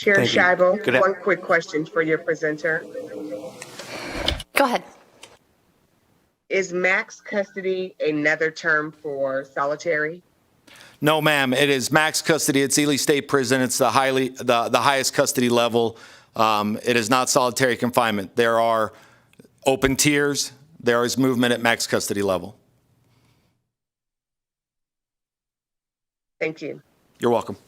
Chair Thank you. Scheibel, one quick question for your presenter. Go ahead. Is max custody another term for solitary? No, ma'am. It is max custody. It's Ely State Prison. It's the highest custody level. It is not solitary confinement. There are open tiers. There is movement at max custody level. Thank you. You're welcome.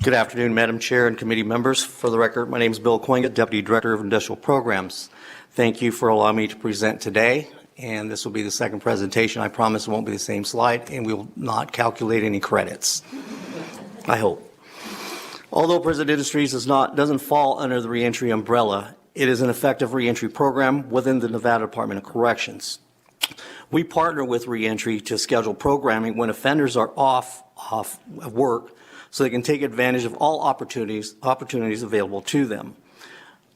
Good afternoon, Madam Chair and committee members. For the record, my name is Bill Coinga, Deputy Director of Industrial Programs. Thank you for allowing me to present today, and this will be the second presentation. I promise it won't be the same slide, and we will not calculate any credits, I hope. Although Prison Industries doesn't fall under the reentry umbrella, it is an effective reentry program within the Nevada Department of Corrections. We partner with reentry to schedule programming when offenders are off of work, so they can take advantage of all opportunities available to them.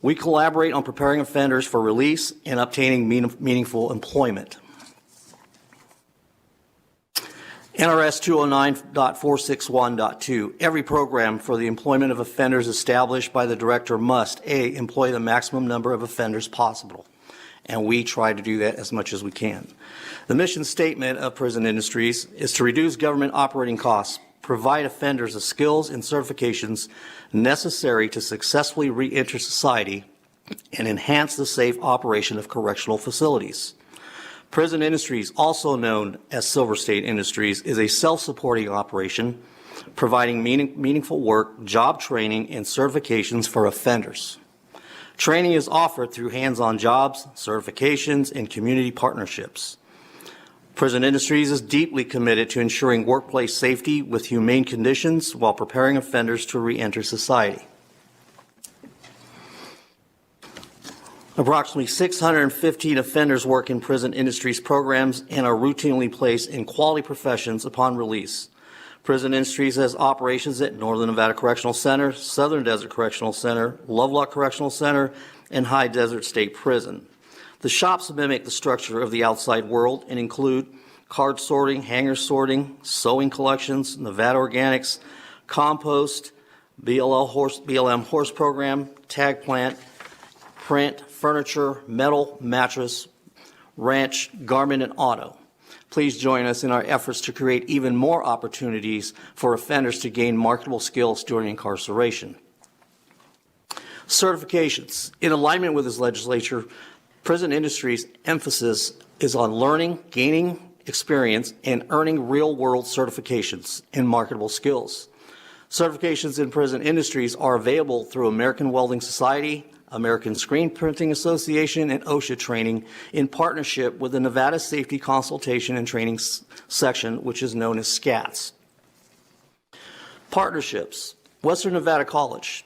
We collaborate on preparing offenders for release and obtaining meaningful employment. NRS 209.461.2, every program for the employment of offenders established by the director must, A, employ the maximum number of offenders possible, and we try to do that as much as we can. The mission statement of Prison Industries is to reduce government operating costs, provide offenders the skills and certifications necessary to successfully re-enter society, and enhance the safe operation of correctional facilities. Prison Industries, also known as Silver State Industries, is a self-supporting operation providing meaningful work, job training, and certifications for offenders. Training is offered through hands-on jobs, certifications, and community partnerships. Prison Industries is deeply committed to ensuring workplace safety with humane conditions while preparing offenders to re-enter society. Approximately 615 offenders work in Prison Industries programs and are routinely placed in quality professions upon release. Prison Industries has operations at Northern Nevada Correctional Center, Southern Desert Correctional Center, Lovelock Correctional Center, and High Desert State Prison. The shops mimic the structure of the outside world and include card sorting, hanger sorting, sewing collections, Nevada Organics, compost, BLM horse program, tag plant, print, furniture, metal, mattress, ranch, garment, and auto. Please join us in our efforts to create even more opportunities for offenders to gain marketable skills during incarceration. Certifications. In alignment with this legislature, Prison Industries' emphasis is on learning, gaining experience, and earning real-world certifications and marketable skills. Certifications in Prison Industries are available through American Welding Society, American Screen Printing Association, and OSHA training in partnership with the Nevada Safety Consultation and Training Section, which is known as SCATS. Partnerships. Western Nevada College.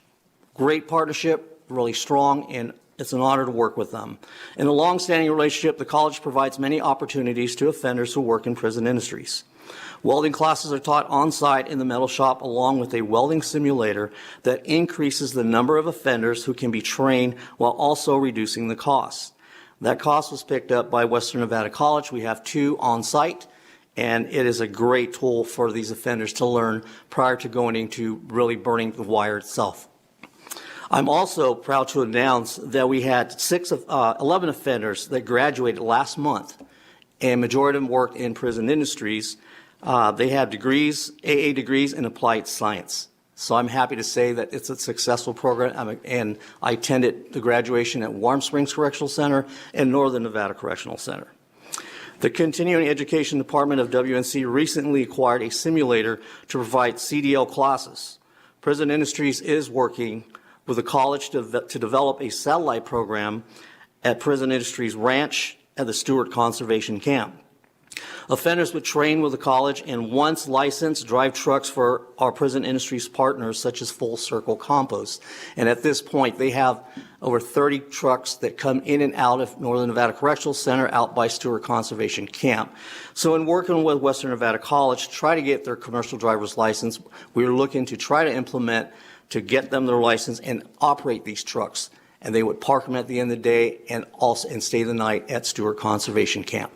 Great partnership, really strong, and it's an honor to work with them. In a long-standing relationship, the college provides many opportunities to offenders who work in Prison Industries. Welding classes are taught on-site in the metal shop along with a welding simulator that increases the number of offenders who can be trained while also reducing the cost. That cost was picked up by Western Nevada College. We have 2 on-site, and it is a great tool for these offenders to learn prior to going into really burning the wire itself. I'm also proud to announce that we had 11 offenders that graduated last month, and majority of them worked in Prison Industries. They have degrees, AA degrees in applied science. So I'm happy to say that it's a successful program, and I attended the graduation at Warm Springs Correctional Center and Northern Nevada Correctional Center. The Continuing Education Department of WNC recently acquired a simulator to provide CDL classes. Prison Industries is working with the college to develop a satellite program at Prison Industries Ranch at the Stewart Conservation Camp. Offenders would train with the college and once licensed drive trucks for our Prison Industries partners such as Full Circle Compost. And at this point they have over 30 trucks that come in and out of Northern Nevada Correctional Center out by Stewart Conservation Camp. So in working with Western Nevada College to try to get their commercial driver's license, we were looking to try to implement to get them their license and operate these trucks. And they would park them at the end of the day and stay the night at Stewart Conservation Camp.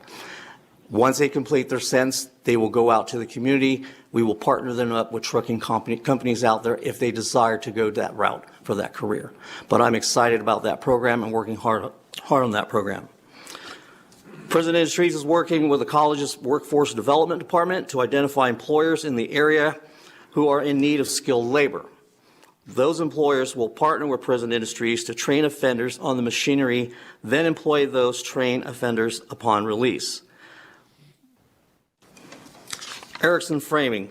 Once they complete their sentence, they will go out to the community. We will partner them up with trucking companies out there if they desire to go that route for that career. But I'm excited about that program and working hard on that program. Prison Industries is working with the college's workforce development department to identify employers in the area who are in need of skilled labor. Those employers will partner with Prison Industries to train offenders on the machinery, then employ those trained offenders upon release. Erickson Framing.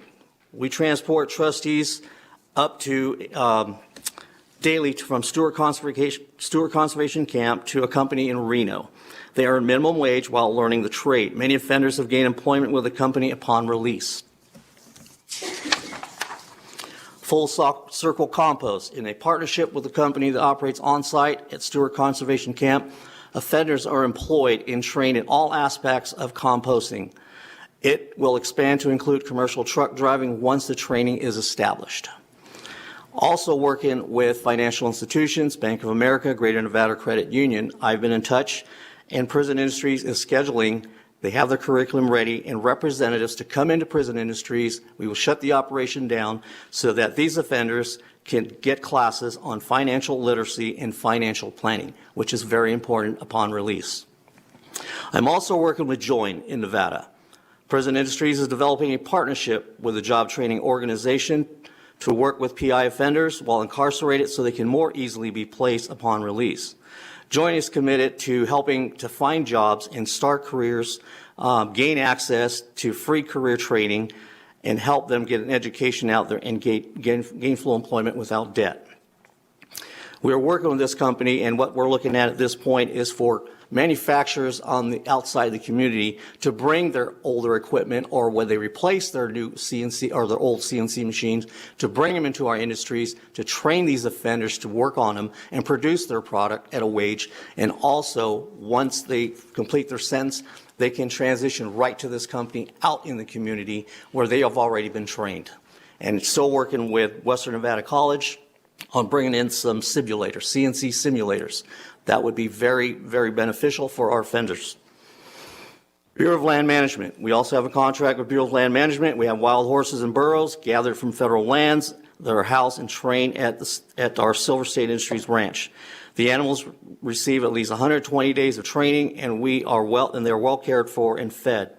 We transport trustees up to daily from Stewart Conservation Camp to a company in Reno. They earn minimum wage while learning the trade. Many offenders have gained employment with the company upon release. Full Circle Compost. In a partnership with the company that operates on-site at Stewart Conservation Camp, offenders are employed and trained in all aspects of composting. It will expand to include commercial truck driving once the training is established. Also working with financial institutions, Bank of America, Greater Nevada Credit Union. I've been in touch, and Prison Industries is scheduling. They have their curriculum ready and representatives to come into Prison Industries. We will shut the operation down so that these offenders can get classes on financial literacy and financial planning, which is very important upon release. I'm also working with Join in Nevada. Prison Industries is developing a partnership with a job training organization to work with PI offenders while incarcerated so they can more easily be placed upon release. Join is committed to helping to find jobs and start careers, gain access to free career training, and help them get an education out there and gainful employment without debt. We're working with this company, and what we're looking at this point is for manufacturers on the outside of the community to bring their older equipment, or when they replace their new CNC or their old CNC machines, to bring them into our industries, to train these offenders to work on them and produce their product at a wage. And also, once they complete their sentence, they can transition right to this company out in the community where they have already been trained. And still working with Western Nevada College on bringing in some simulators, CNC simulators. That would be very, very beneficial for our offenders. Bureau of Land Management. We also have a contract with Bureau of Land Management. We have wild horses and burros gathered from federal lands that are housed and trained at our Silver State Industries ranch. The animals receive at least 120 days of training, and they're well cared for and fed.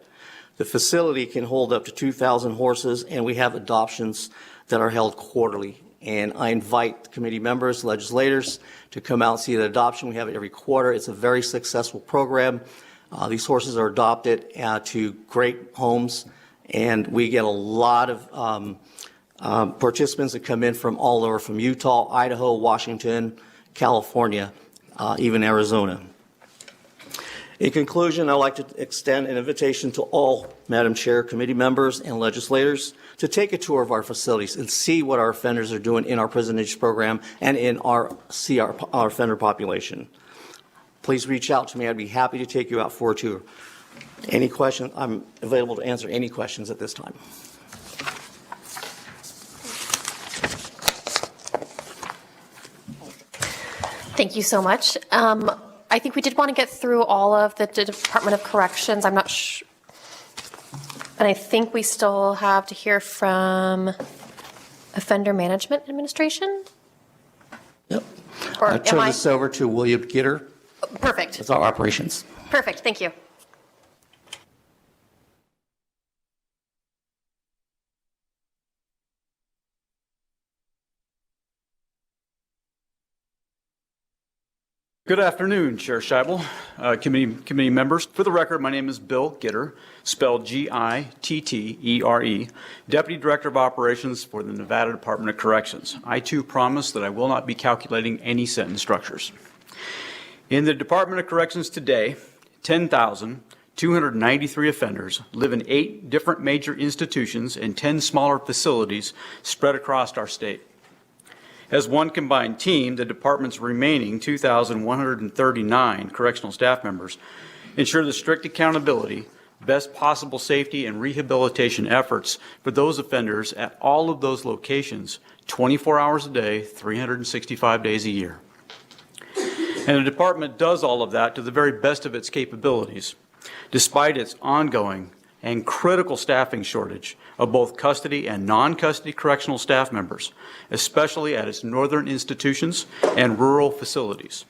The facility can hold up to 2,000 horses, and we have adoptions that are held quarterly. And I invite committee members, legislators, to come out and see the adoption. We have it every quarter. It's a very successful program. These horses are adopted to great homes, and we get a lot of participants that come in from all over, from Utah, Idaho, Washington, California, even Arizona. In conclusion, I'd like to extend an invitation to all, Madam Chair, committee members, and legislators to take a tour of our facilities and see what our offenders are doing in our prison age program and in our offender population. Please reach out to me. I'd be happy to take you out for a tour. Any questions? I'm available to answer any questions at this time. Thank you so much. I think we did want to get through all of the Department of Corrections. I'm not sure. And I think we still have to hear from Offender Management Administration? Yep. Or I turn this over to William Gitter. Perfect. That's our operations. Perfect. Thank you. Good afternoon, Chair Scheibel, committee members. For the record, my name is Bill Gitter, spelled Gittere, Deputy Director of Operations for the Nevada Department of Corrections. I too promise that I will not be calculating any sentence structures. In the Department of Corrections today, 10,293 offenders live in 8 different major institutions and 10 smaller facilities spread across our state. As one combined team, the department's remaining 2,139 correctional staff members ensure the strict accountability, best possible safety, and rehabilitation efforts for those offenders at all of those locations 24 hours a day, 365 days a year. And the department does all of that to the very best of its capabilities. despite its ongoing and critical staffing shortage of both custody and non-custody correctional staff members, especially at its northern institutions and rural facilities.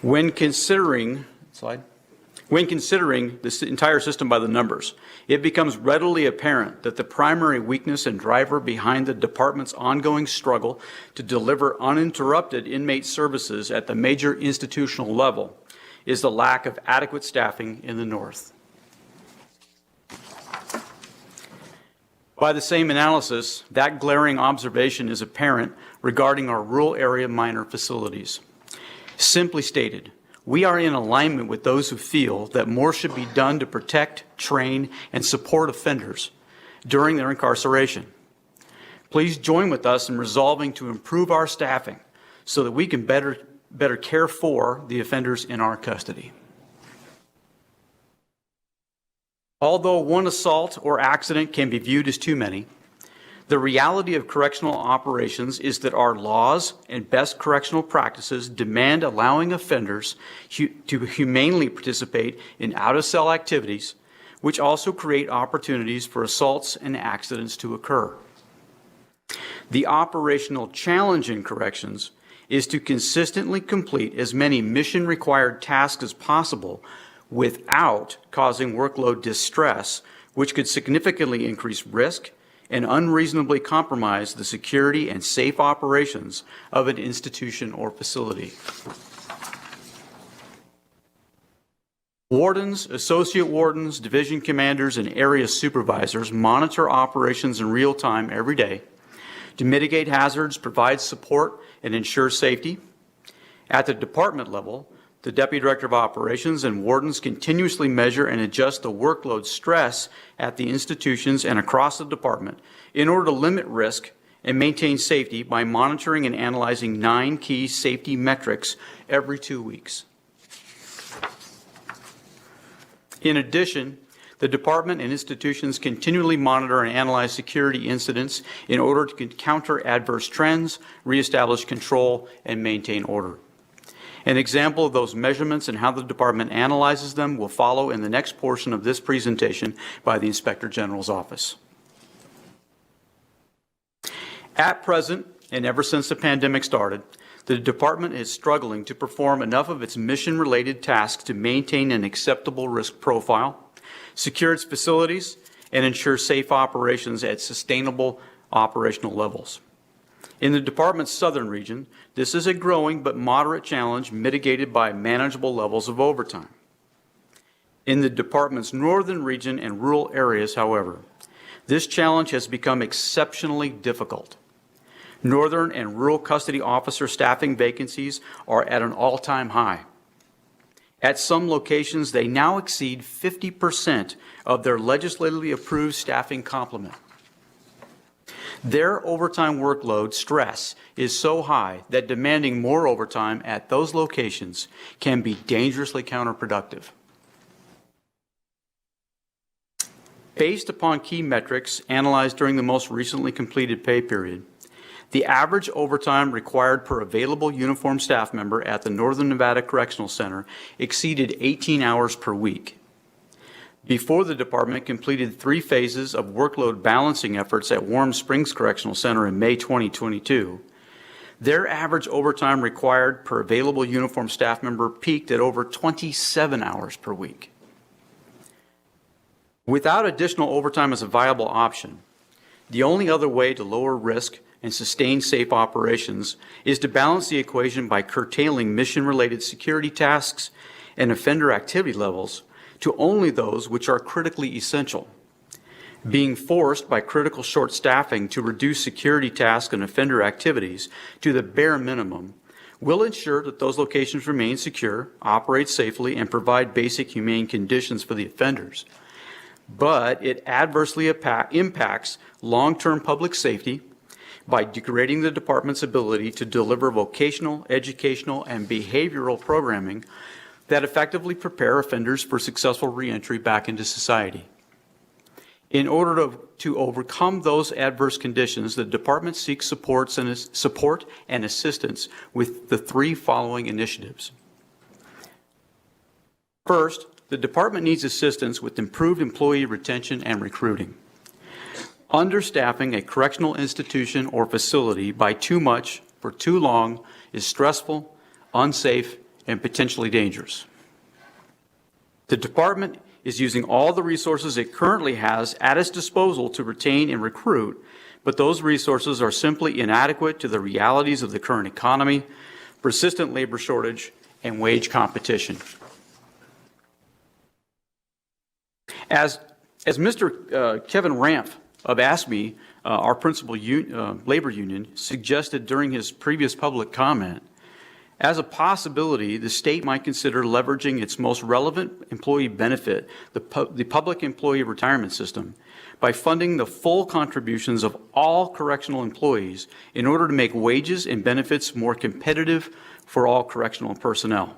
When considering this entire system by the numbers, it becomes readily apparent that the primary weakness and driver behind the department's ongoing struggle to deliver uninterrupted inmate services at the major institutional level is the lack of adequate staffing in the north. By the same analysis, that glaring observation is apparent regarding our rural area minor facilities. Simply stated, we are in alignment with those who feel that more should be done to protect, train, and support offenders during their incarceration. Please join with us in resolving to improve our staffing so that we can better care for the offenders in our custody. Although one assault or accident can be viewed as too many, the reality of correctional operations is that our laws and best correctional practices demand allowing offenders to humanely participate in out-of-cell activities, which also create opportunities for assaults and accidents to occur. The operational challenge in corrections is to consistently complete as many mission-required tasks as possible without causing workload distress, which could significantly increase risk and unreasonably compromise the security and safe operations of an institution or facility. Wardens, associate wardens, division commanders, and area supervisors monitor operations in real time every day to mitigate hazards, provide support, and ensure safety. At the department level, the Deputy Director of Operations and wardens continuously measure and adjust the workload stress at the institutions and across the department in order to limit risk and maintain safety by monitoring and analyzing 9 key safety metrics every 2 weeks. In addition, the department and institutions continually monitor and analyze security incidents in order to counter adverse trends, reestablish control, and maintain order. An example of those measurements and how the department analyzes them will follow in the next portion of this presentation by the Inspector General's office. At present, and ever since the pandemic started, the department is struggling to perform enough of its mission-related tasks to maintain an acceptable risk profile, secure its facilities, and ensure safe operations at sustainable operational levels. In the department's southern region, this is a growing but moderate challenge mitigated by manageable levels of overtime. In the department's northern region and rural areas, however, this challenge has become exceptionally difficult. Northern and rural custody officer staffing vacancies are at an all-time high. At some locations, they now exceed 50% of their legislatively approved staffing complement. Their overtime workload stress is so high that demanding more overtime at those locations can be dangerously counterproductive. Based upon key metrics analyzed during the most recently completed pay period, the average overtime required per available uniformed staff member at the Northern Nevada Correctional Center exceeded 18 hours per week. Before the department completed 3 phases of workload balancing efforts at Warm Springs Correctional Center in May 2022, their average overtime required per available uniformed staff member peaked at over 27 hours per week. Without additional overtime as a viable option, the only other way to lower risk and sustain safe operations is to balance the equation by curtailing mission-related security tasks and offender activity levels to only those which are critically essential. Being forced by critical short staffing to reduce security tasks and offender activities to the bare minimum will ensure that those locations remain secure, operate safely, and provide basic humane conditions for the offenders. But it adversely impacts long-term public safety by degrading the department's ability to deliver vocational, educational, and behavioral programming that effectively prepare offenders for successful reentry back into society. In order to overcome those adverse conditions, the department seeks support and assistance with the 3 following initiatives. First, the department needs assistance with improved employee retention and recruiting. Understaffing a correctional institution or facility by too much for too long is stressful, unsafe, and potentially dangerous. The department is using all the resources it currently has at its disposal to retain and recruit, but those resources are simply inadequate to the realities of the current economy, persistent labor shortage, and wage competition. As Mr. Kevin Ramph of ASME, our principal labor union, suggested during his previous public comment, as a possibility, the state might consider leveraging its most relevant employee benefit, the public employee retirement system, by funding the full contributions of all correctional employees in order to make wages and benefits more competitive for all correctional personnel.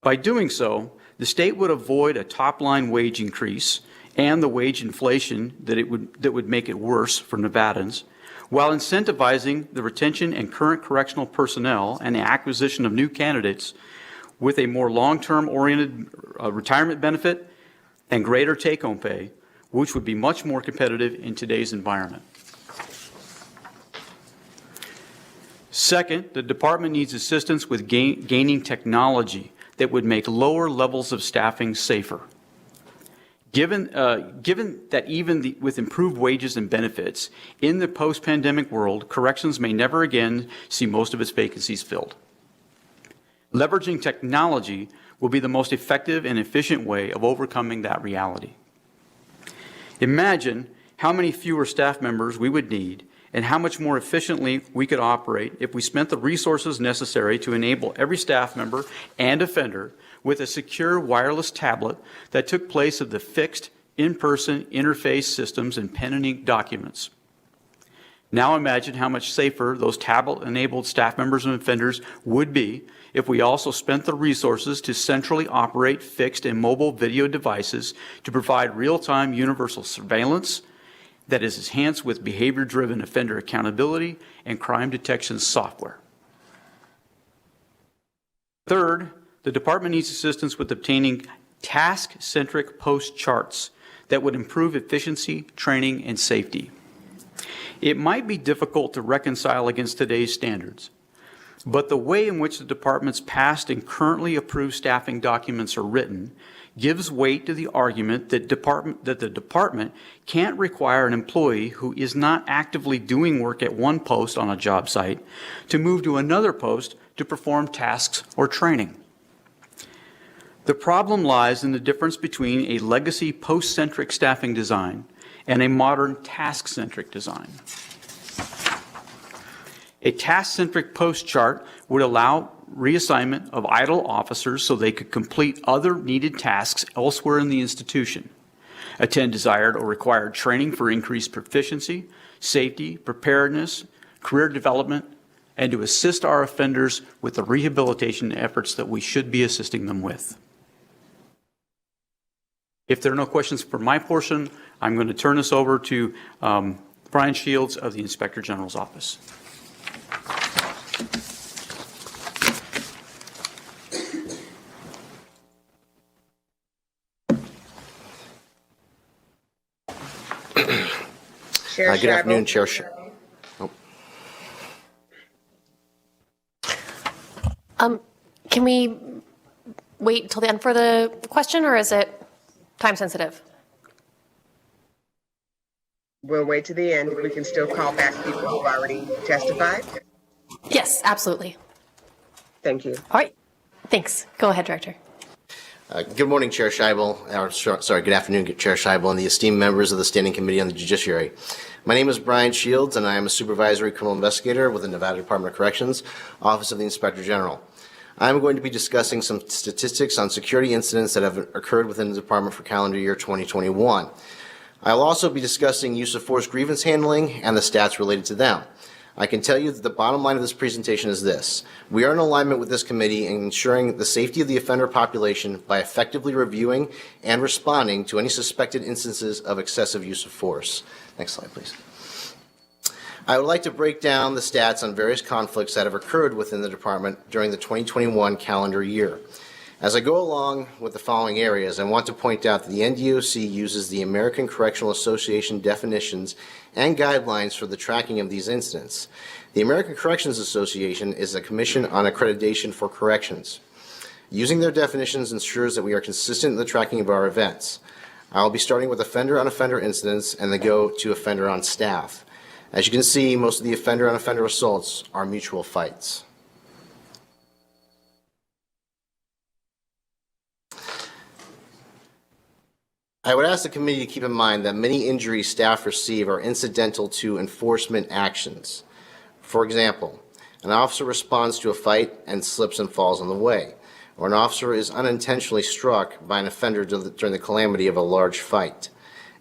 By doing so, the state would avoid a top-line wage increase and the wage inflation that would make it worse for Nevadans, while incentivizing the retention and current correctional personnel and the acquisition of new candidates with a more long-term oriented retirement benefit and greater take-home pay, which would be much more competitive in today's environment. Second, the department needs assistance with gaining technology that would make lower levels of staffing safer. Given that even with improved wages and benefits, in the post-pandemic world, corrections may never again see most of its vacancies filled. Leveraging technology will be the most effective and efficient way of overcoming that reality. Imagine how many fewer staff members we would need and how much more efficiently we could operate if we spent the resources necessary to enable every staff member and offender with a secure wireless tablet that took place of the fixed in-person interface systems and pen and ink documents. Now imagine how much safer those tablet-enabled staff members and offenders would be if we also spent the resources to centrally operate fixed and mobile video devices to provide real-time universal surveillance that is enhanced with behavior-driven offender accountability and crime detection software. Third, the department needs assistance with obtaining task-centric post charts that would improve efficiency, training, and safety. It might be difficult to reconcile against today's standards, but the way in which the department's past and currently approved staffing documents are written gives weight to the argument that the department can't require an employee who is not actively doing work at one post on a job site to move to another post to perform tasks or training. The problem lies in the difference between a legacy post-centric staffing design and a modern task-centric design. A task-centric post chart would allow reassignment of idle officers so they could complete other needed tasks elsewhere in the institution, attend desired or required training for increased proficiency, safety, preparedness, career development, and to assist our offenders with the rehabilitation efforts that we should be assisting them with. If there are no questions for my portion, I'm going to turn this over to Brian Shields of the Inspector General's office. Good afternoon, Chair. Can we wait until the end for the question, or is it time sensitive? We'll wait to the end. We can still call back people who've already testified. Yes, absolutely. Thank you. All right. Thanks. Go ahead, Director. Good morning, Chair Scheibel, good afternoon, Chair Scheibel, and the esteemed members of the Standing Committee on the Judiciary. My name is Brian Shields, and I am a supervisory criminal investigator with the Nevada Department of Corrections, Office of the Inspector General. I'm going to be discussing some statistics on security incidents that have occurred within the department for calendar year 2021. I'll also be discussing use of force grievance handling and the stats related to them. I can tell you that the bottom line of this presentation is this. We are in alignment with this committee in ensuring the safety of the offender population by effectively reviewing and responding to any suspected instances of excessive use of force. Next slide, please. I would like to break down the stats on various conflicts that have occurred within the department during the 2021 calendar year. As I go along with the following areas, I want to point out that the NDOC uses the American Correctional Association definitions and guidelines for the tracking of these incidents. The American Corrections Association is a commission on accreditation for corrections. Using their definitions ensures that we are consistent in the tracking of our events. I'll be starting with offender-on-offender incidents and then go to offender-on-staff. As you can see, most of the offender-on-offender assaults are mutual fights. I would ask the committee to keep in mind that many injuries staff receive are incidental to enforcement actions. For example, an officer responds to a fight and slips and falls on the way, or an officer is unintentionally struck by an offender during the calamity of a large fight,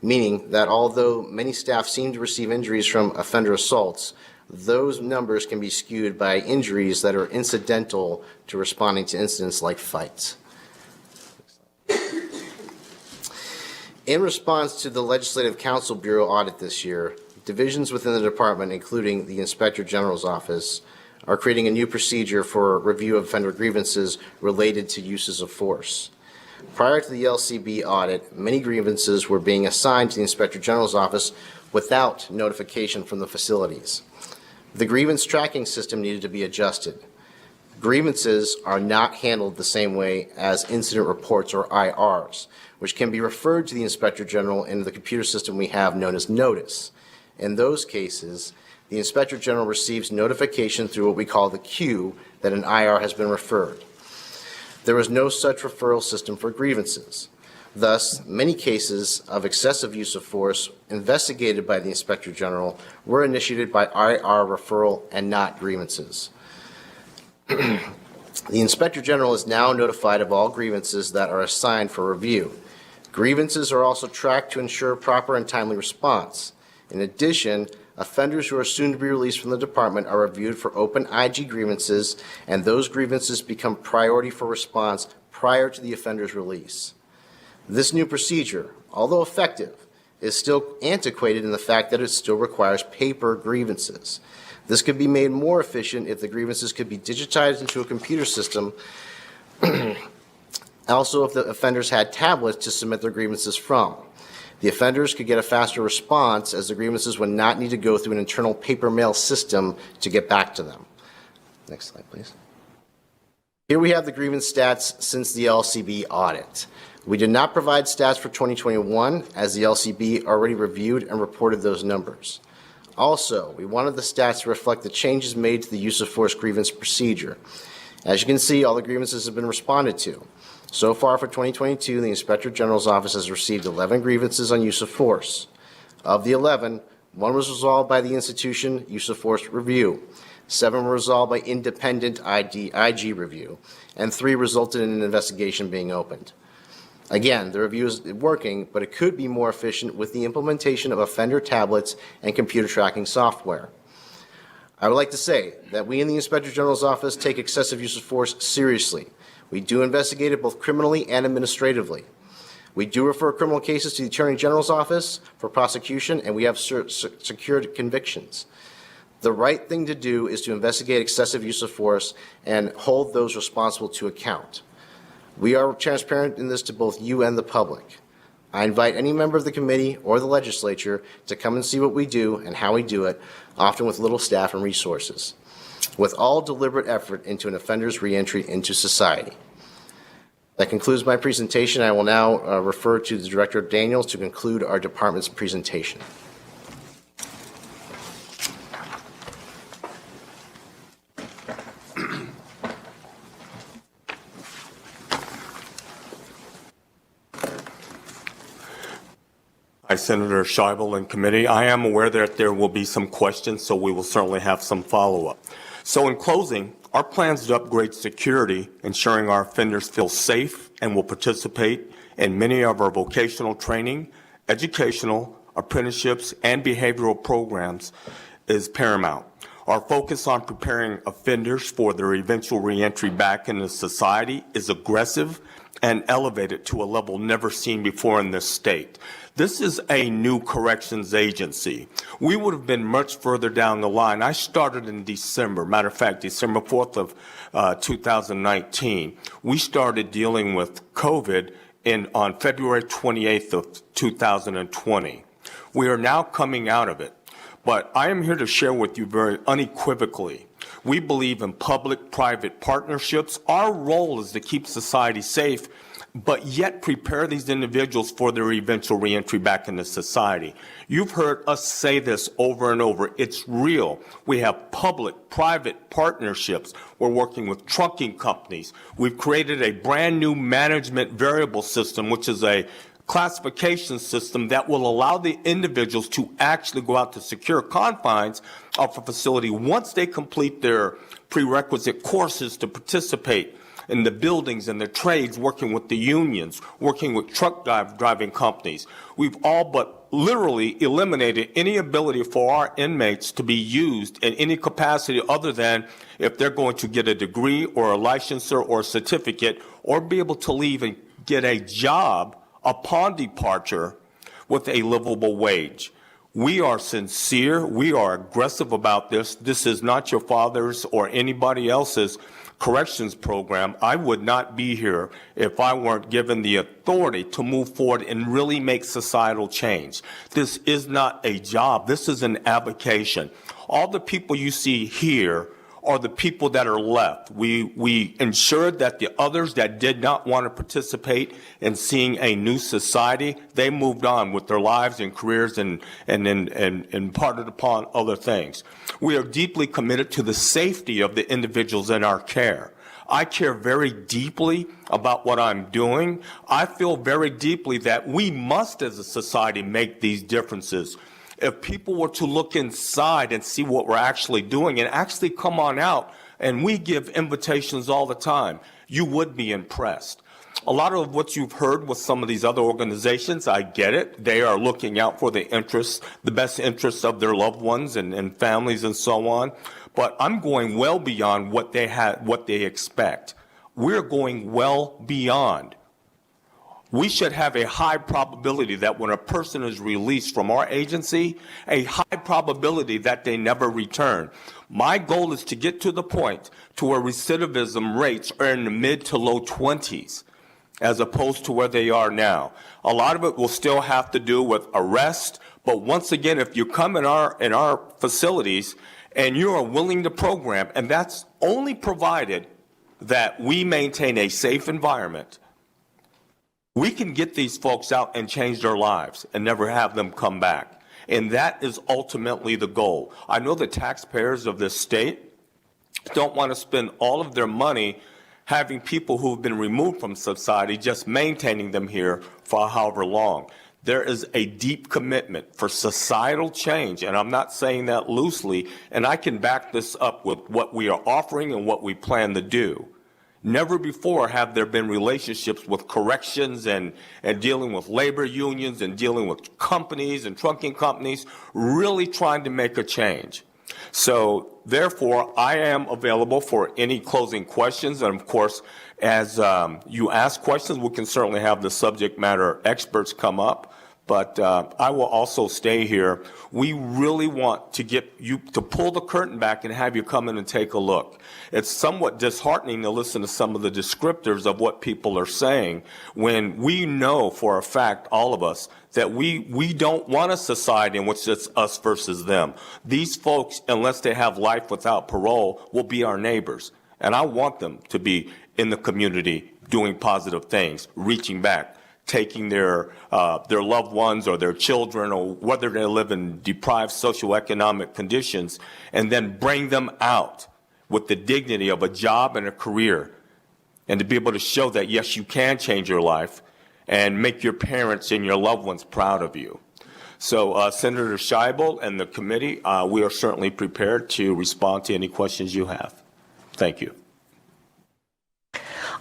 meaning that although many staff seem to receive injuries from offender assaults, those numbers can be skewed by injuries that are incidental to responding to incidents like fights. In response to the Legislative Council Bureau audit this year, divisions within the department, including the Inspector General's office, are creating a new procedure for review of offender grievances related to uses of force. Prior to the LCB audit, many grievances were being assigned to the Inspector General's office without notification from the facilities. The grievance tracking system needed to be adjusted. Grievances are not handled the same way as incident reports or IRs, which can be referred to the Inspector General in the computer system we have known as Notice. In those cases, the Inspector General receives notification through what we call the queue that an IR has been referred. There is no such referral system for grievances. Thus, many cases of excessive use of force investigated by the Inspector General were initiated by IR referral and not grievances. The Inspector General is now notified of all grievances that are assigned for review. Grievances are also tracked to ensure proper and timely response. In addition, offenders who are soon to be released from the department are reviewed for open IG grievances, and those grievances become priority for response prior to the offender's release. This new procedure, although effective, is still antiquated in the fact that it still requires paper grievances. This could be made more efficient if the grievances could be digitized into a computer system. Also, if the offenders had tablets to submit their grievances from. The offenders could get a faster response as the grievances would not need to go through an internal paper mail system to get back to them. Next slide, please. Here we have the grievance stats since the LCB audit. We did not provide stats for 2021 as the LCB already reviewed and reported those numbers. Also, we wanted the stats to reflect the changes made to the use of force grievance procedure. As you can see, all the grievances have been responded to. So far for 2022, the Inspector General's office has received 11 grievances on use of force. Of the 11, 1 was resolved by the institution use of force review, 7 were resolved by independent IG review, and 3 resulted in an investigation being opened. Again, the review is working, but it could be more efficient with the implementation of offender tablets and computer tracking software. I would like to say that we in the Inspector General's office take excessive use of force seriously. We do investigate it both criminally and administratively. We do refer criminal cases to the Attorney General's office for prosecution, and we have secured convictions. The right thing to do is to investigate excessive use of force and hold those responsible to account. We are transparent in this to both you and the public. I invite any member of the committee or the legislature to come and see what we do and how we do it, often with little staff and resources, with all deliberate effort into an offender's reentry into society. That concludes my presentation. I will now refer to the Director Daniels to conclude our department's presentation. Hi, Senator Scheibel and committee. I am aware that there will be some questions, so we will certainly have some follow-up. So in closing, our plans to upgrade security, ensuring our offenders feel safe and will participate in many of our vocational training, educational, apprenticeships, and behavioral programs is paramount. Our focus on preparing offenders for their eventual reentry back into society is aggressive and elevated to a level never seen before in this state. This is a new corrections agency. We would have been much further down the line. I started in December. Matter of fact, December 4th of 2019. We started dealing with COVID on February 28th of 2020. We are now coming out of it. But I am here to share with you very unequivocally. We believe in public-private partnerships. Our role is to keep society safe, but yet prepare these individuals for their eventual reentry back into society. You've heard us say this over and over. It's real. We have public-private partnerships. We're working with trucking companies. We've created a brand new management variable system, which is a classification system that will allow the individuals to actually go out to secure confines of a facility once they complete their prerequisite courses to participate in the buildings and the trades, working with the unions, working with truck driving companies. We've all but literally eliminated any ability for our inmates to be used in any capacity other than if they're going to get a degree or a licensure or a certificate or be able to leave and get a job upon departure with a livable wage. We are sincere. We are aggressive about this. This is not your father's or anybody else's corrections program. I would not be here if I weren't given the authority to move forward and really make societal change. This is not a job. This is an avocation. All the people you see here are the people that are left. We ensured that the others that did not want to participate in seeing a new society, they moved on with their lives and careers and imparted upon other things. We are deeply committed to the safety of the individuals in our care. I care very deeply about what I'm doing. I feel very deeply that we must as a society make these differences. If people were to look inside and see what we're actually doing and actually come on out, and we give invitations all the time, you would be impressed. A lot of what you've heard with some of these other organizations, I get it. They are looking out for the interests, the best interests of their loved ones and families and so on. But I'm going well beyond what they expect. We're going well beyond. We should have a high probability that when a person is released from our agency, a high probability that they never return. My goal is to get to the point to where recidivism rates are in the mid to low 20s, as opposed to where they are now. A lot of it will still have to do with arrest, but once again, if you come in our facilities and you are willing to program, and that's only provided that we maintain a safe environment, we can get these folks out and change their lives and never have them come back. And that is ultimately the goal. I know the taxpayers of this state don't want to spend all of their money having people who have been removed from society, just maintaining them here for however long. There is a deep commitment for societal change, and I'm not saying that loosely, and I can back this up with what we are offering and what we plan to do. Never before have there been relationships with corrections and dealing with labor unions and dealing with companies and trucking companies, really trying to make a change. So therefore, I am available for any closing questions. And of course, as you ask questions, we can certainly have the subject matter experts come up. But I will also stay here. We really want to get you to pull the curtain back and have you come in and take a look. It's somewhat disheartening to listen to some of the descriptors of what people are saying when we know for a fact, all of us, that we don't want a society in which it's us versus them. These folks, unless they have life without parole, will be our neighbors. And I want them to be in the community doing positive things, reaching back, taking their loved ones or their children or whether they live in deprived socioeconomic conditions and then bring them out with the dignity of a job and a career and to be able to show that, yes, you can change your life and make your parents and your loved ones proud of you. So Senator Scheibel and the committee, we are certainly prepared to respond to any questions you have. Thank you.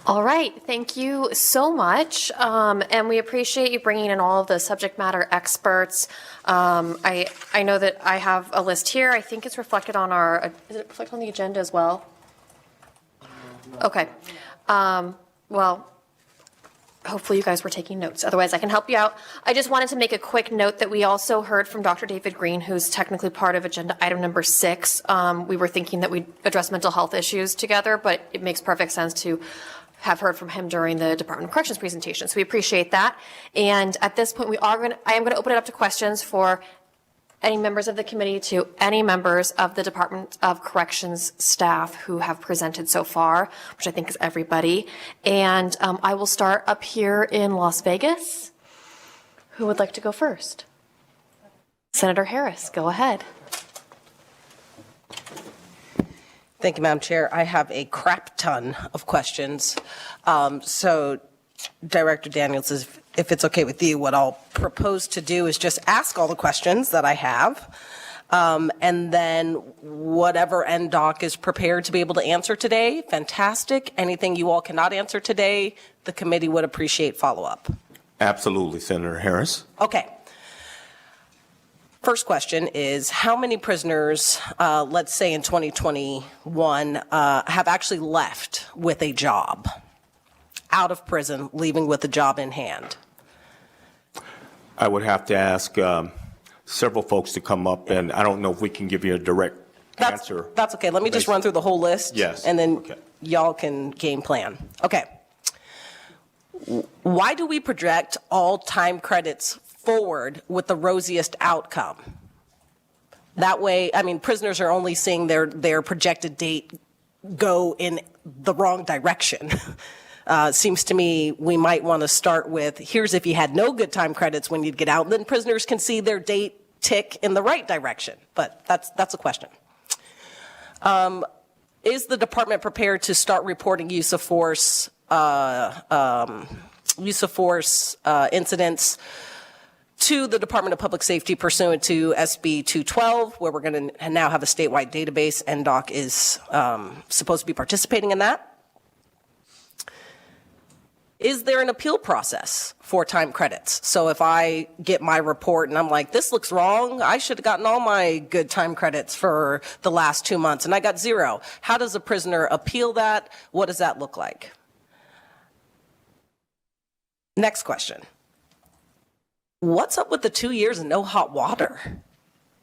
All right, thank you so much, and we appreciate you bringing in all of the subject matter experts. I know that I have a list here. I think it's reflected on our, is it reflected on the agenda as well? Okay, well, Hopefully you guys were taking notes. Otherwise, I can help you out. I just wanted to make a quick note that we also heard from Dr. David Green, who's technically part of agenda item number 6. We were thinking that we'd address mental health issues together, but it makes perfect sense to have heard from him during the Department of Corrections presentation. So we appreciate that. And at this point, I am going to open it up to questions for any members of the committee to any members of the Department of Corrections staff who have presented so far, which I think is everybody. And I will start up here in Las Vegas. Who would like to go first? Senator Harris, go ahead. Thank you, Madam Chair. I have a crap ton of questions. So, Director Daniels, if it's okay with you, what I'll propose to do is just ask all the questions that I have, and then whatever NDOC is prepared to be able to answer today, fantastic. Anything you all cannot answer today, the committee would appreciate follow-up. Absolutely, Senator Harris. Okay. First question is, how many prisoners, let's say in 2021, have actually left with a job, out of prison, leaving with a job in hand? I would have to ask several folks to come up, and I don't know if we can give you a direct answer. That's okay. Let me just run through the whole list. Yes. And then Okay. y'all can game plan. Okay. Why do we project all time credits forward with the rosiest outcome? That way, I mean, prisoners are only seeing their projected date go in the wrong direction. Seems to me we might want to start with, here's if you had no good time credits when you'd get out, then prisoners can see their date tick in the right direction. But that's a question. Is the department prepared to start reporting use of force incidents to the Department of Public Safety pursuant to SB 212, where we're going to now have a statewide database? NDOC is supposed to be participating in that. Is there an appeal process for time credits? So if I get my report and I'm like, this looks wrong, I should have gotten all my good time credits for the last 2 months and I got 0. How does a prisoner appeal that? What does that look like? Next question. What's up with the 2 years and no hot water?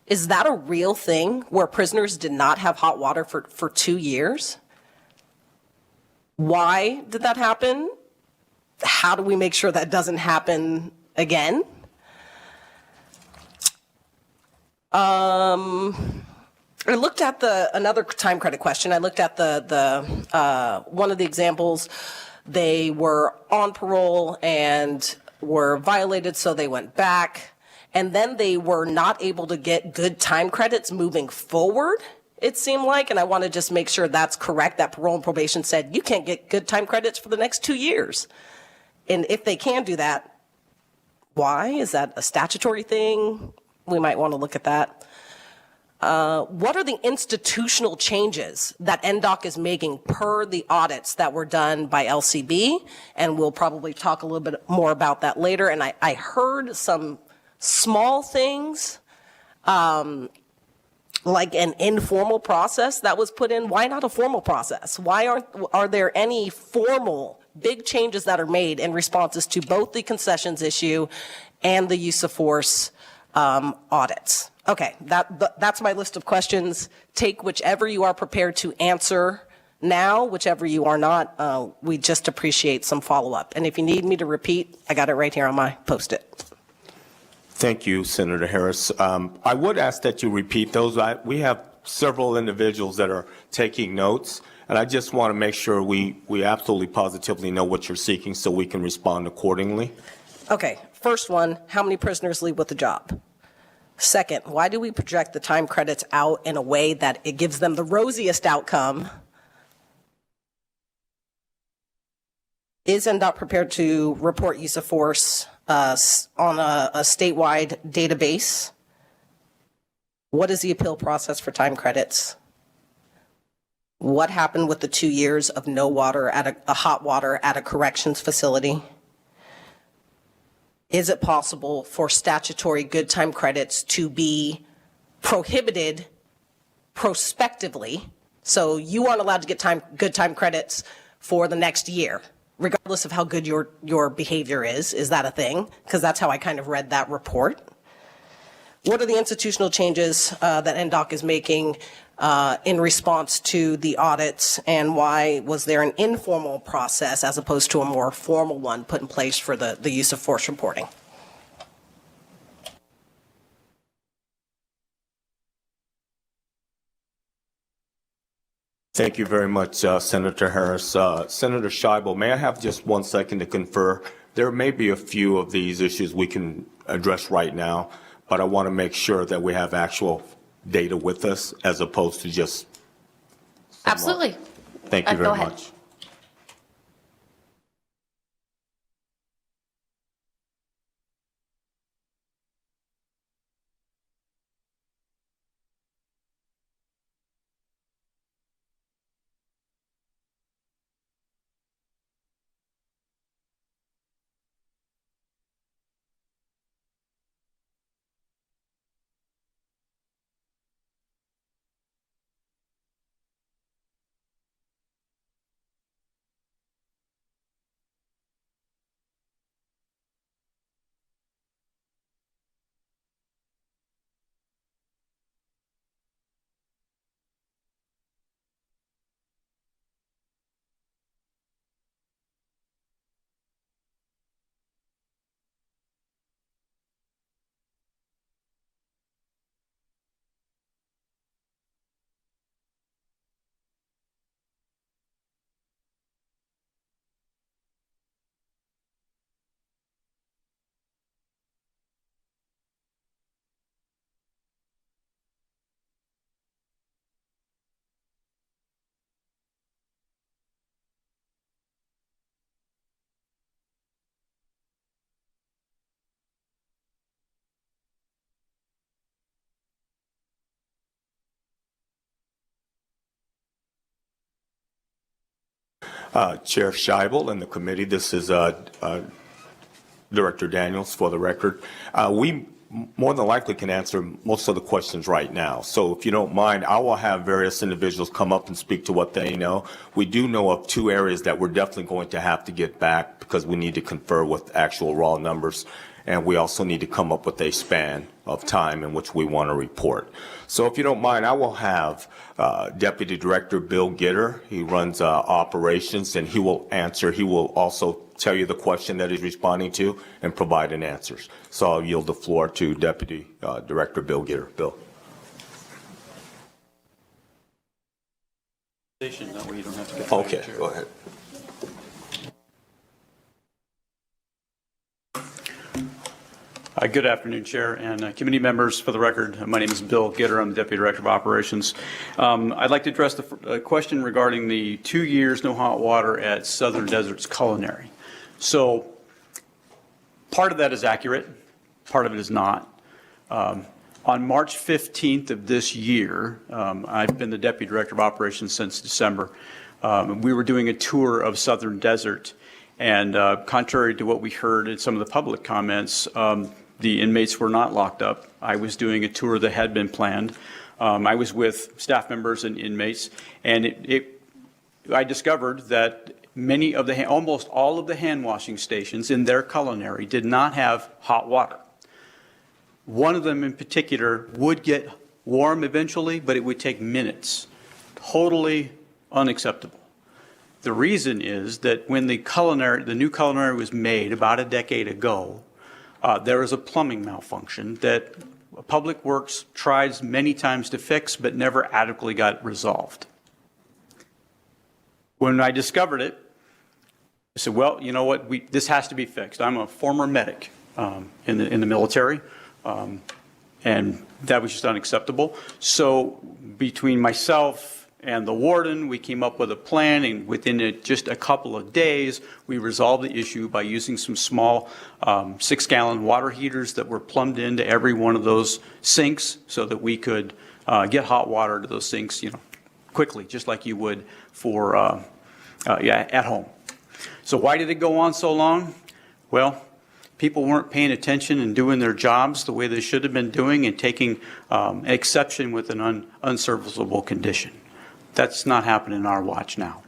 Is that a real thing where prisoners did not have hot water for 2 years? Why did that happen? How do we make sure that doesn't happen again? I looked at another time credit question. I looked at one of the examples. They were on parole and were violated, so they went back. And then they were not able to get good time credits moving forward, it seemed like. And I want to just make sure that's correct, that parole and probation said you can't get good time credits for the next 2 years. And if they can do that, why? Is that a statutory thing? We might want to look at that. What are the institutional changes that NDOC is making per the audits that were done by LCB? And we'll probably talk a little bit more about that later. And I heard some small things, like an informal process that was put in. Why not a formal process? Why are there any formal big changes that are made in responses to both the concessions issue and the use of force audits? Okay, that's my list of questions. Take whichever you are prepared to answer now, whichever you are not. We just appreciate some follow-up. And if you need me to repeat, I got it right here on my Post-it. Thank you, Senator Harris. I would ask that you repeat those. We have several individuals that are taking notes, and I just want to make sure we absolutely positively know what you're seeking so we can respond accordingly. Okay, first one, how many prisoners leave with a job? Second, why do we project the time credits out in a way that it gives them the rosiest outcome? Is NDOT prepared to report use of force on a statewide database? What is the appeal process for time credits? What happened with the 2 years of no water at a hot water at a corrections facility? Is it possible for statutory good time credits to be prohibited prospectively? So you aren't allowed to get good time credits for the next year. regardless of how good your behavior is that a thing? Because that's how I kind of read that report. What are the institutional changes that NDOC is making in response to the audits, and why was there an informal process as opposed to a more formal one put in place for the use of force reporting? Thank you very much, Senator Harris. Senator Scheibel, may I have just 1 second to confer? There may be a few of these issues we can address right now, but I want to make sure that we have actual data with us as opposed to just. Absolutely. Thank you Go very ahead. much. Chair Scheibel and the committee, this is Director Daniels for the record. We more than likely can answer most of the questions right now. So if you don't mind, I will have various individuals come up and speak to what they know. We do know of 2 areas that we're definitely going to have to get back because we need to confer with actual raw numbers. And we also need to come up with a span of time in which we want to report. So if you don't mind, I will have Deputy Director Bill Gitter. He runs operations, and he will answer. He will also tell you the question that he's responding to and provide an answer. So I'll yield the floor to Deputy Director Bill Gitter. Bill. That way you don't have to get Okay, go ahead. Good afternoon, Chair and committee members. For the record, my name is Bill Gitter. I'm the Deputy Director of Operations. I'd like to address the question regarding the 2 years no hot water at Southern Desert's Culinary. So part of that is accurate, part of it is not. On March 15th of this year, I've been the Deputy Director of Operations since December. We were doing a tour of Southern Desert, and contrary to what we heard in some of the public comments, the inmates were not locked up. I was doing a tour that had been planned. I was with staff members and inmates, and I discovered that almost all of the hand washing stations in their culinary did not have hot water. One of them in particular would get warm eventually, but it would take minutes. Totally unacceptable. The reason is that when the new culinary was made about a decade ago, there was a plumbing malfunction that Public Works tried many times to fix, but never adequately got resolved. When I discovered it, I said, well, you know what, this has to be fixed. I'm a former medic in the military, and that was just unacceptable. So between myself and the warden, we came up with a plan, and within just a couple of days, we resolved the issue by using some small 6-gallon water heaters that were plumbed into every one of those sinks so that we could get hot water to those sinks, quickly, just like you would for at home. So why did it go on so long? Well, people weren't paying attention and doing their jobs the way they should have been doing, and taking exception with an unserviceable condition. That's not happening in our watch now.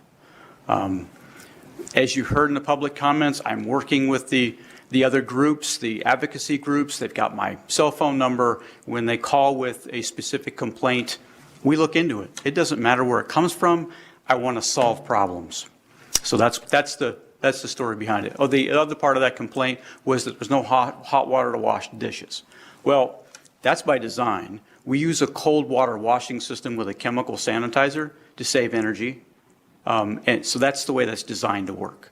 As you heard in the public comments, I'm working with the other groups, the advocacy groups. They've got my cell phone number. When they call with a specific complaint, we look into it. It doesn't matter where it comes from. I want to solve problems. So that's the story behind it. Oh, the other part of that complaint was that there's no hot water to wash dishes. Well, that's by design. We use a cold water washing system with a chemical sanitizer to save energy. And so that's the way that's designed to work,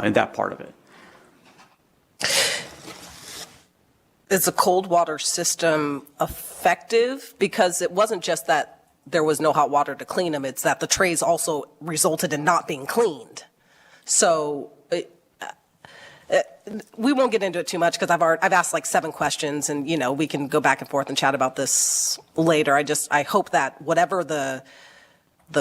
in that part of it. Is the cold water system effective? Because it wasn't just that there was no hot water to clean them, it's that the trays also resulted in not being cleaned. So we won't get into it too much because I've asked like 7 questions, and we can go back and forth and chat about this later. I hope that whatever the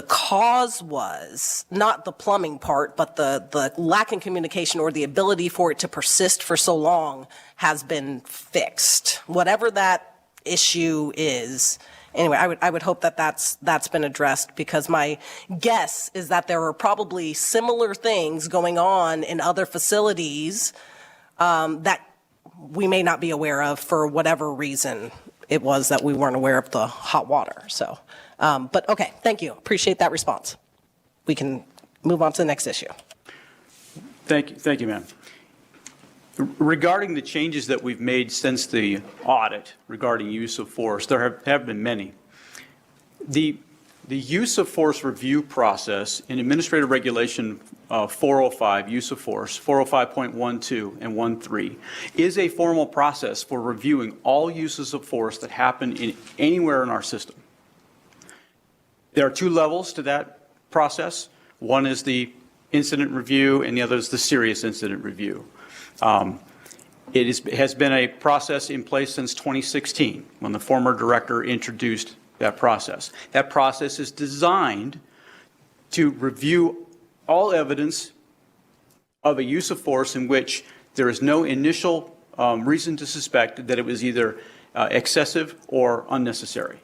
cause was, not the plumbing part, but the lack in communication or the ability for it to persist for so long has been fixed. Whatever that issue is. Anyway, I would hope that that's been addressed, because my guess is that there are probably similar things going on in other facilities that we may not be aware of for whatever reason it was that we weren't aware of the hot water. So, but okay, thank you. Appreciate that response. We can move on to the next issue. Thank you, ma'am. Regarding the changes that we've made since the audit regarding use of force, there have been many. The use of force review process in Administrative Regulation 405, use of force, 405.12 and 13, is a formal process for reviewing all uses of force that happen anywhere in our system. There are 2 levels to that process. One is the incident review, and the other is the serious incident review. It has been a process in place since 2016, when the former director introduced that process. That process is designed to review all evidence of a use of force in which there is no initial reason to suspect that it was either excessive or unnecessary.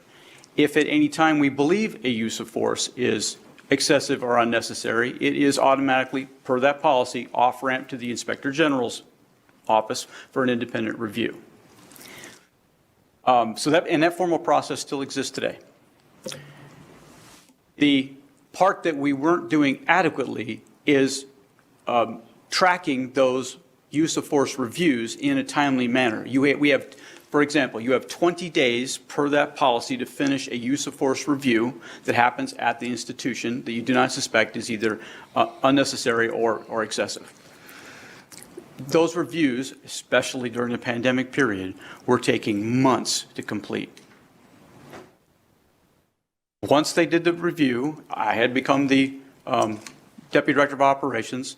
If at any time we believe a use of force is excessive or unnecessary, it is automatically, per that policy, off-ramp to the Inspector General's office for an independent review. That formal process still exists today. The part that we weren't doing adequately is tracking those use of force reviews in a timely manner. We have, for example, you have 20 days per that policy to finish a use of force review that happens at the institution that you do not suspect is either unnecessary or excessive. Those reviews, especially during the pandemic period, were taking months to complete. Once they did the review, I had become the Deputy Director of Operations.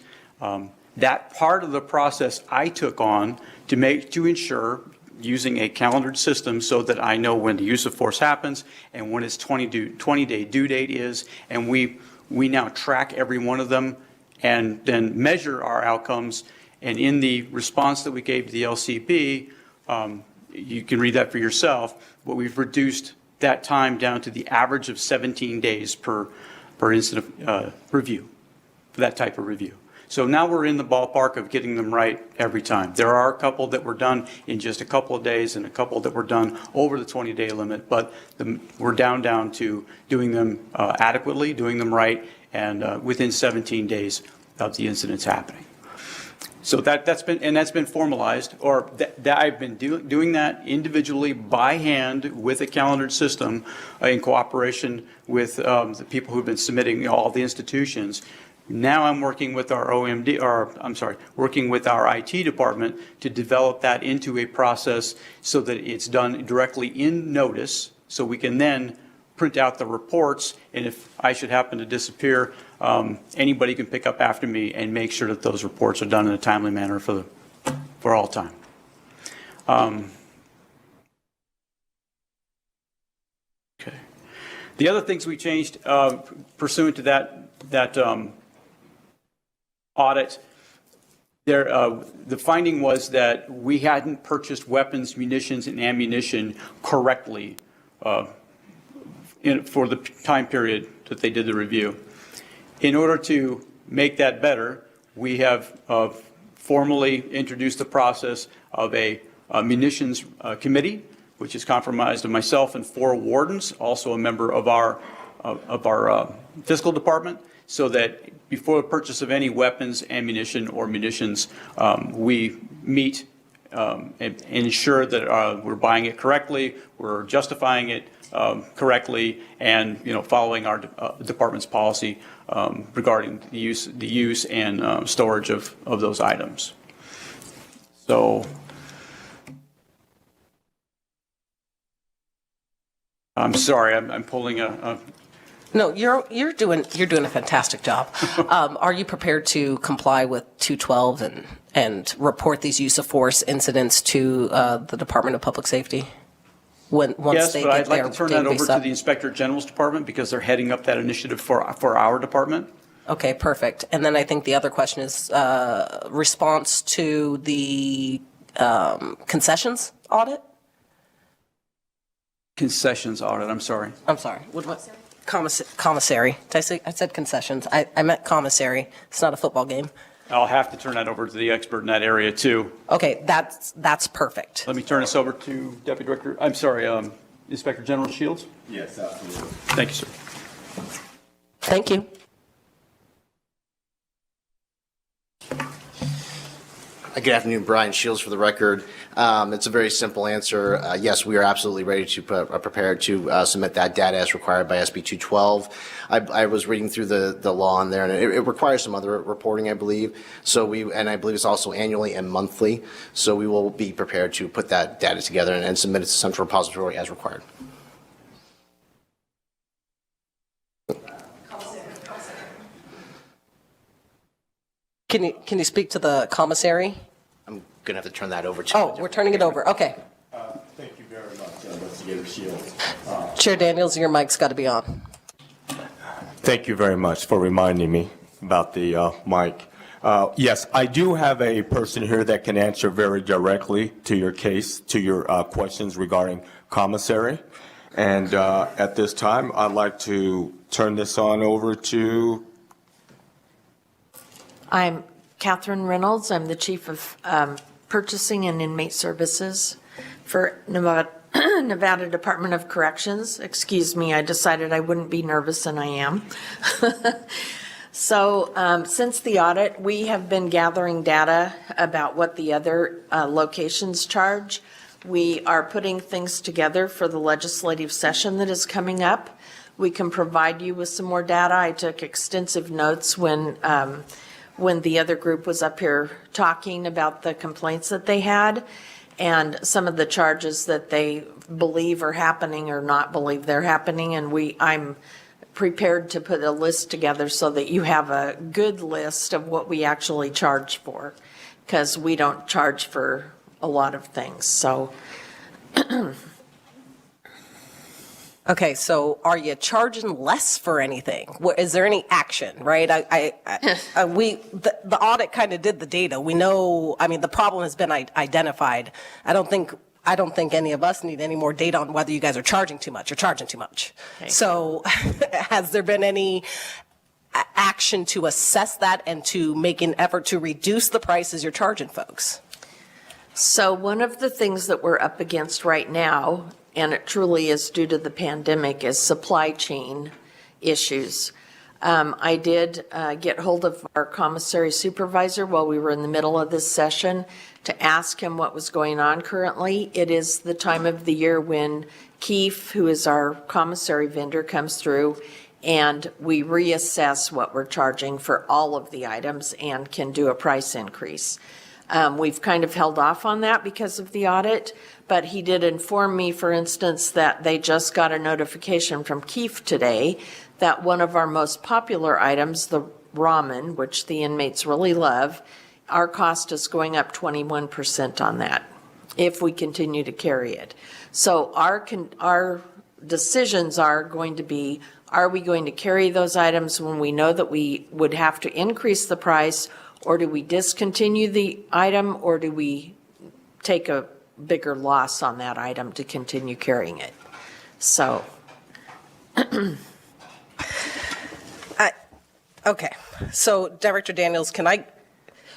That part of the process I took on to ensure, using a calendared system, so that I know when the use of force happens and when its 20-day due date is, and we now track every one of them and then measure our outcomes. And in the response that we gave to the LCB, you can read that for yourself, but we've reduced that time down to the average of 17 days per incident review, for that type of review. So now we're in the ballpark of getting them right every time. There are a couple that were done in just a couple of days and a couple that were done over the 20-day limit, but we're down to doing them adequately, doing them right, and within 17 days of the incidents happening. So that's been formalized, or that I've been doing that individually by hand with a calendared system in cooperation with the people who've been submitting all the institutions. Now I'm working with our working with our IT department to develop that into a process so that it's done directly in notice, so we can then print out the reports, and if I should happen to disappear, anybody can pick up after me and make sure that those reports are done in a timely manner for all time. Okay. The other things we changed pursuant to that audit, the finding was that we hadn't purchased weapons, munitions, and ammunition correctly for the time period that they did the review. In order to make that better, we have formally introduced the process of a munitions committee, which is comprised of myself and 4 wardens, also a member of our fiscal department, so that before the purchase of any weapons, ammunition, or munitions, we meet and ensure that we're buying it correctly, we're justifying it correctly, and following our department's policy regarding the use and storage of those items. So I'm sorry, I'm pulling a. No, you're doing a fantastic job. Are you prepared to comply with 212 and report these use of force incidents to the Department of Public Safety? Once yes, they but get I'd like their to turn that over database to up? the Inspector General's department because they're heading up that initiative for our department. Okay, perfect. And then I think the other question is response to the concessions audit? Concessions audit, I'm sorry. I'm sorry. What? Commissary. Did I said concessions. I meant commissary. It's not a football game. I'll have to turn that over to the expert in that area too. Okay, that's perfect. Let me turn this over to Deputy Director, I'm sorry, Inspector General Shields. Yes, absolutely. Thank you, sir. Thank you. Good afternoon, Brian Shields for the record. It's a very simple answer. Yes, we are absolutely ready to prepared to submit that data as required by SB 212. I was reading through the law in there, and it requires some other reporting, I believe. And I believe it's also annually and monthly. So we will be prepared to put that data together and submit it to Central Repository as required. Can you speak to the commissary? I'm going to have to turn that over to. Oh, we're turning it over. Okay. Thank you very much, Investigator Shields. Chair Daniels, your mic's got to be on. Thank you very much for reminding me about the mic. Yes, I do have a person here that can answer very directly to your case, to your questions regarding commissary. And at this time, I'd like to turn this on over to. I'm Catherine Reynolds. I'm the Chief of Purchasing and Inmate Services for Nevada Department of Corrections. Excuse me, I decided I wouldn't be nervous, and I am. So since the audit, we have been gathering data about what the other locations charge. We are putting things together for the legislative session that is coming up. We can provide you with some more data. I took extensive notes when the other group was up here talking about the complaints that they had and some of the charges that they believe are happening or not believe they're happening. And I'm prepared to put a list together so that you have a good list of what we actually charge for, because we don't charge for a lot of things. So Okay, so are you charging less for anything? Is there any action, right? The audit kind of did the data. We know, I mean, the problem has been identified. I don't think any of us need any more data on whether you guys are charging too much or charging too much. Okay. So has there been any action to assess that and to make an effort to reduce the prices you're charging folks? So one of the things that we're up against right now, and it truly is due to the pandemic, is supply chain issues. I did get hold of our commissary supervisor while we were in the middle of this session to ask him what was going on currently. It is the time of the year when Keefe, who is our commissary vendor, comes through and we reassess what we're charging for all of the items and can do a price increase. We've kind of held off on that because of the audit, but he did inform me, for instance, that they just got a notification from Keefe today that one of our most popular items, the ramen, which the inmates really love, our cost is going up 21% on that if we continue to carry it. So our decisions are going to be, are we going to carry those items when we know that we would have to increase the price, or do we discontinue the item, or do we take a bigger loss on that item to continue carrying it? So. Okay. So Director Daniels, can I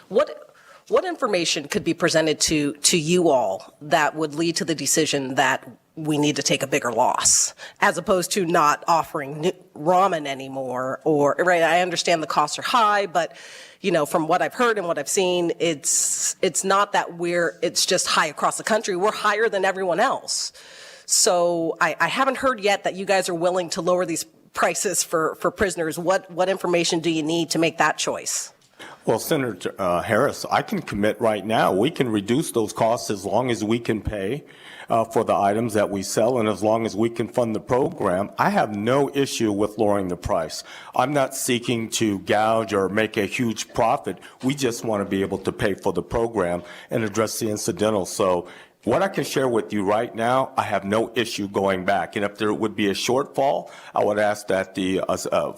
What information could be presented to you all that would lead to the decision that we need to take a bigger loss, as opposed to not offering ramen anymore? Or, right, I understand the costs are high, but, you know, from what I've heard and what I've seen, it's not that it's just high across the country. We're higher than everyone else. So I haven't heard yet that you guys are willing to lower these prices for prisoners. What information do you need to make that choice? Well, Senator Harris, I can commit right now. We can reduce those costs as long as we can pay for the items that we sell, and as long as we can fund the program. I have no issue with lowering the price. I'm not seeking to gouge or make a huge profit. We just want to be able to pay for the program and address the incidentals. So what I can share with you right now, I have no issue going back. And if there would be a shortfall, I would ask that the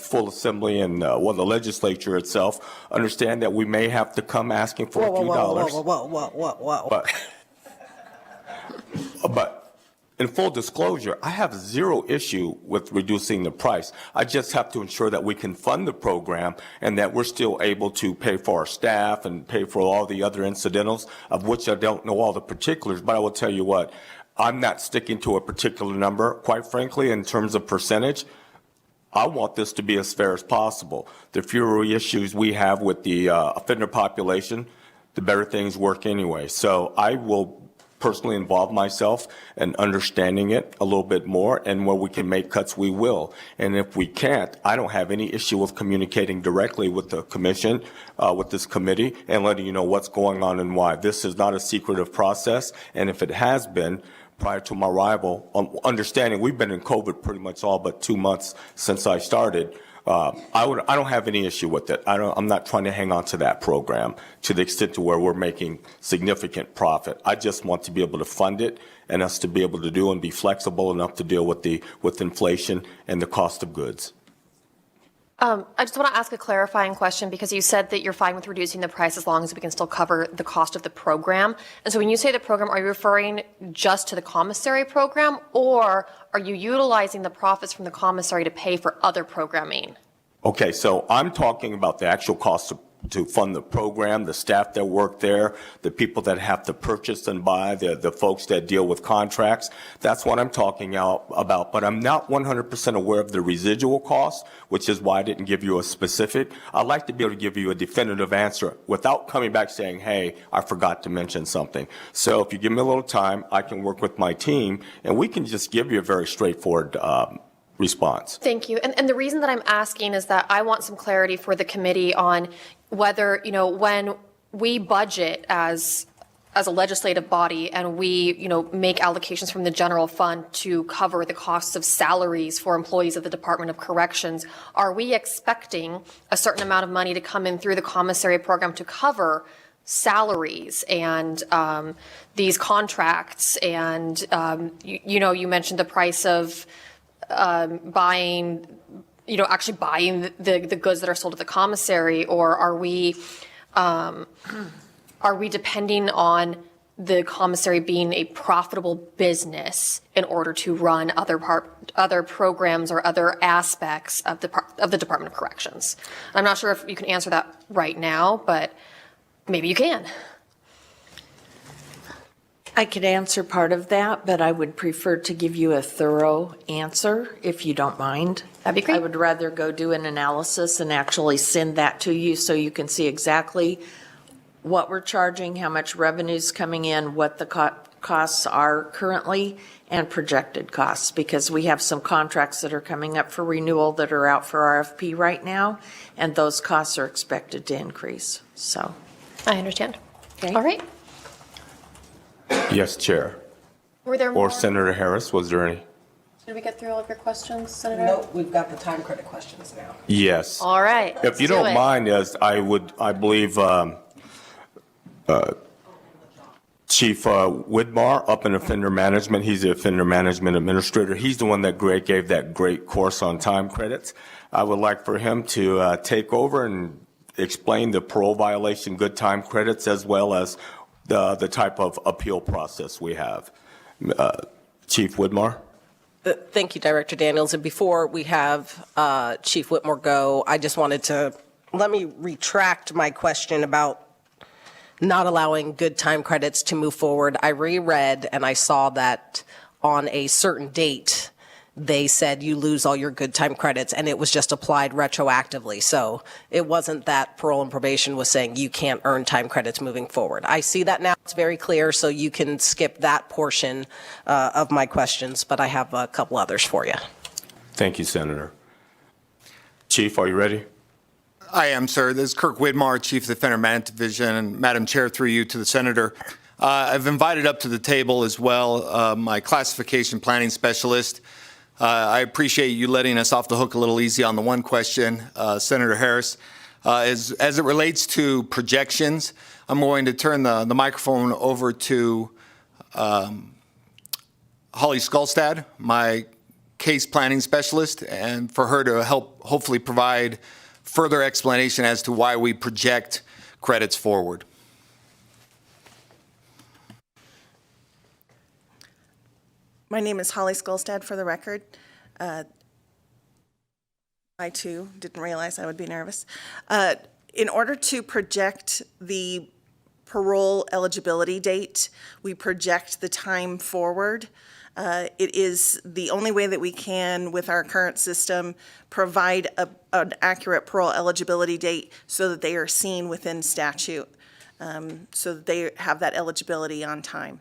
full assembly and the legislature itself understand that we may have to come asking for a few dollars. Whoa. But in full disclosure, I have zero issue with reducing the price. I just have to ensure that we can fund the program and that we're still able to pay for our staff and pay for all the other incidentals, of which I don't know all the particulars, but I will tell you what, I'm not sticking to a particular number, quite frankly, in terms of percentage. I want this to be as fair as possible. The fewer issues we have with the offender population, the better things work anyway. So I will personally involve myself in understanding it a little bit more, and where we can make cuts, we will. And if we can't, I don't have any issue with communicating directly with the commission, with this committee, and letting you know what's going on and why. This is not a secretive process, and if it has been prior to my arrival, understanding we've been in COVID pretty much all but 2 months since I started, I don't have any issue with it. I'm not trying to hang on to that program to the extent to where we're making significant profit. I just want to be able to fund it and us to be able to do and be flexible enough to deal with inflation and the cost of goods. I just want to ask a clarifying question, because you said that you're fine with reducing the price as long as we can still cover the cost of the program. And so when you say the program, are you referring just to the commissary program, or are you utilizing the profits from the commissary to pay for other programming? Okay, so I'm talking about the actual cost to fund the program, the staff that work there, the people that have to purchase and buy, the folks that deal with contracts. That's what I'm talking about. But I'm not 100% aware of the residual cost, which is why I didn't give you a specific. I'd like to be able to give you a definitive answer without coming back saying, hey, I forgot to mention something. So if you give me a little time, I can work with my team, and we can just give you a very straightforward response. Thank you. And the reason that I'm asking is that I want some clarity for the committee on whether, you know, when we budget as a legislative body and we, you know, make allocations from the general fund to cover the costs of salaries for employees of the Department of Corrections, are we expecting a certain amount of money to come in through the commissary program to cover salaries and these contracts? And, you know, you mentioned the price of buying, you know, actually buying the goods that are sold at the commissary, or are we depending on the commissary being a profitable business in order to run other programs or other aspects of the Department of Corrections? I'm not sure if you can answer that right now, but maybe you can. I could answer part of that, but I would prefer to give you a thorough answer, if you don't mind. That'd be great. I would rather go do an analysis and actually send that to you so you can see exactly what we're charging, how much revenue's coming in, what the costs are currently, and projected costs, because we have some contracts that are coming up for renewal that are out for RFP right now, and those costs are expected to increase. So I understand. Okay. All right. Yes, Chair. Were there more? Or Senator Harris, was there any? Did we get through all of your questions, Senator? Nope, we've got the time credit questions now. Yes. All right. If you don't mind, as I believe Chief Widmar up in offender management, he's the offender management administrator. He's the one that gave that great course on time credits. I would like for him to take over and explain the parole violation good time credits, as well as the type of appeal process we have. Chief Widmar? Thank you, Director Daniels. And before we have Chief Whitmore go, I just wanted to, let me retract my question about not allowing good time credits to move forward. I reread and I saw that on a certain date, they said you lose all your good time credits, and it was just applied retroactively. So it wasn't that parole and probation was saying you can't earn time credits moving forward. I see that now. It's very clear, so you can skip that portion of my questions, but I have a couple others for you. Thank you, Senator. Chief, are you ready? I am, sir. This is Kirk Widmar, Chief of the Defender Management Division, and Madam Chair, through you to the Senator. I've invited up to the table as well my classification planning specialist. I appreciate you letting us off the hook a little easy on the one question, Senator Harris. As it relates to projections, I'm going to turn the microphone over to Holly Skolstad, my case planning specialist, and for her to help hopefully provide further explanation as to why we project credits forward. My name is Holly Skolstad, for the record. I, too, didn't realize I would be nervous. In order to project the parole eligibility date, we project the time forward. It is the only way that we can, with our current system, provide an accurate parole eligibility date so that they are seen within statute, so that they have that eligibility on time.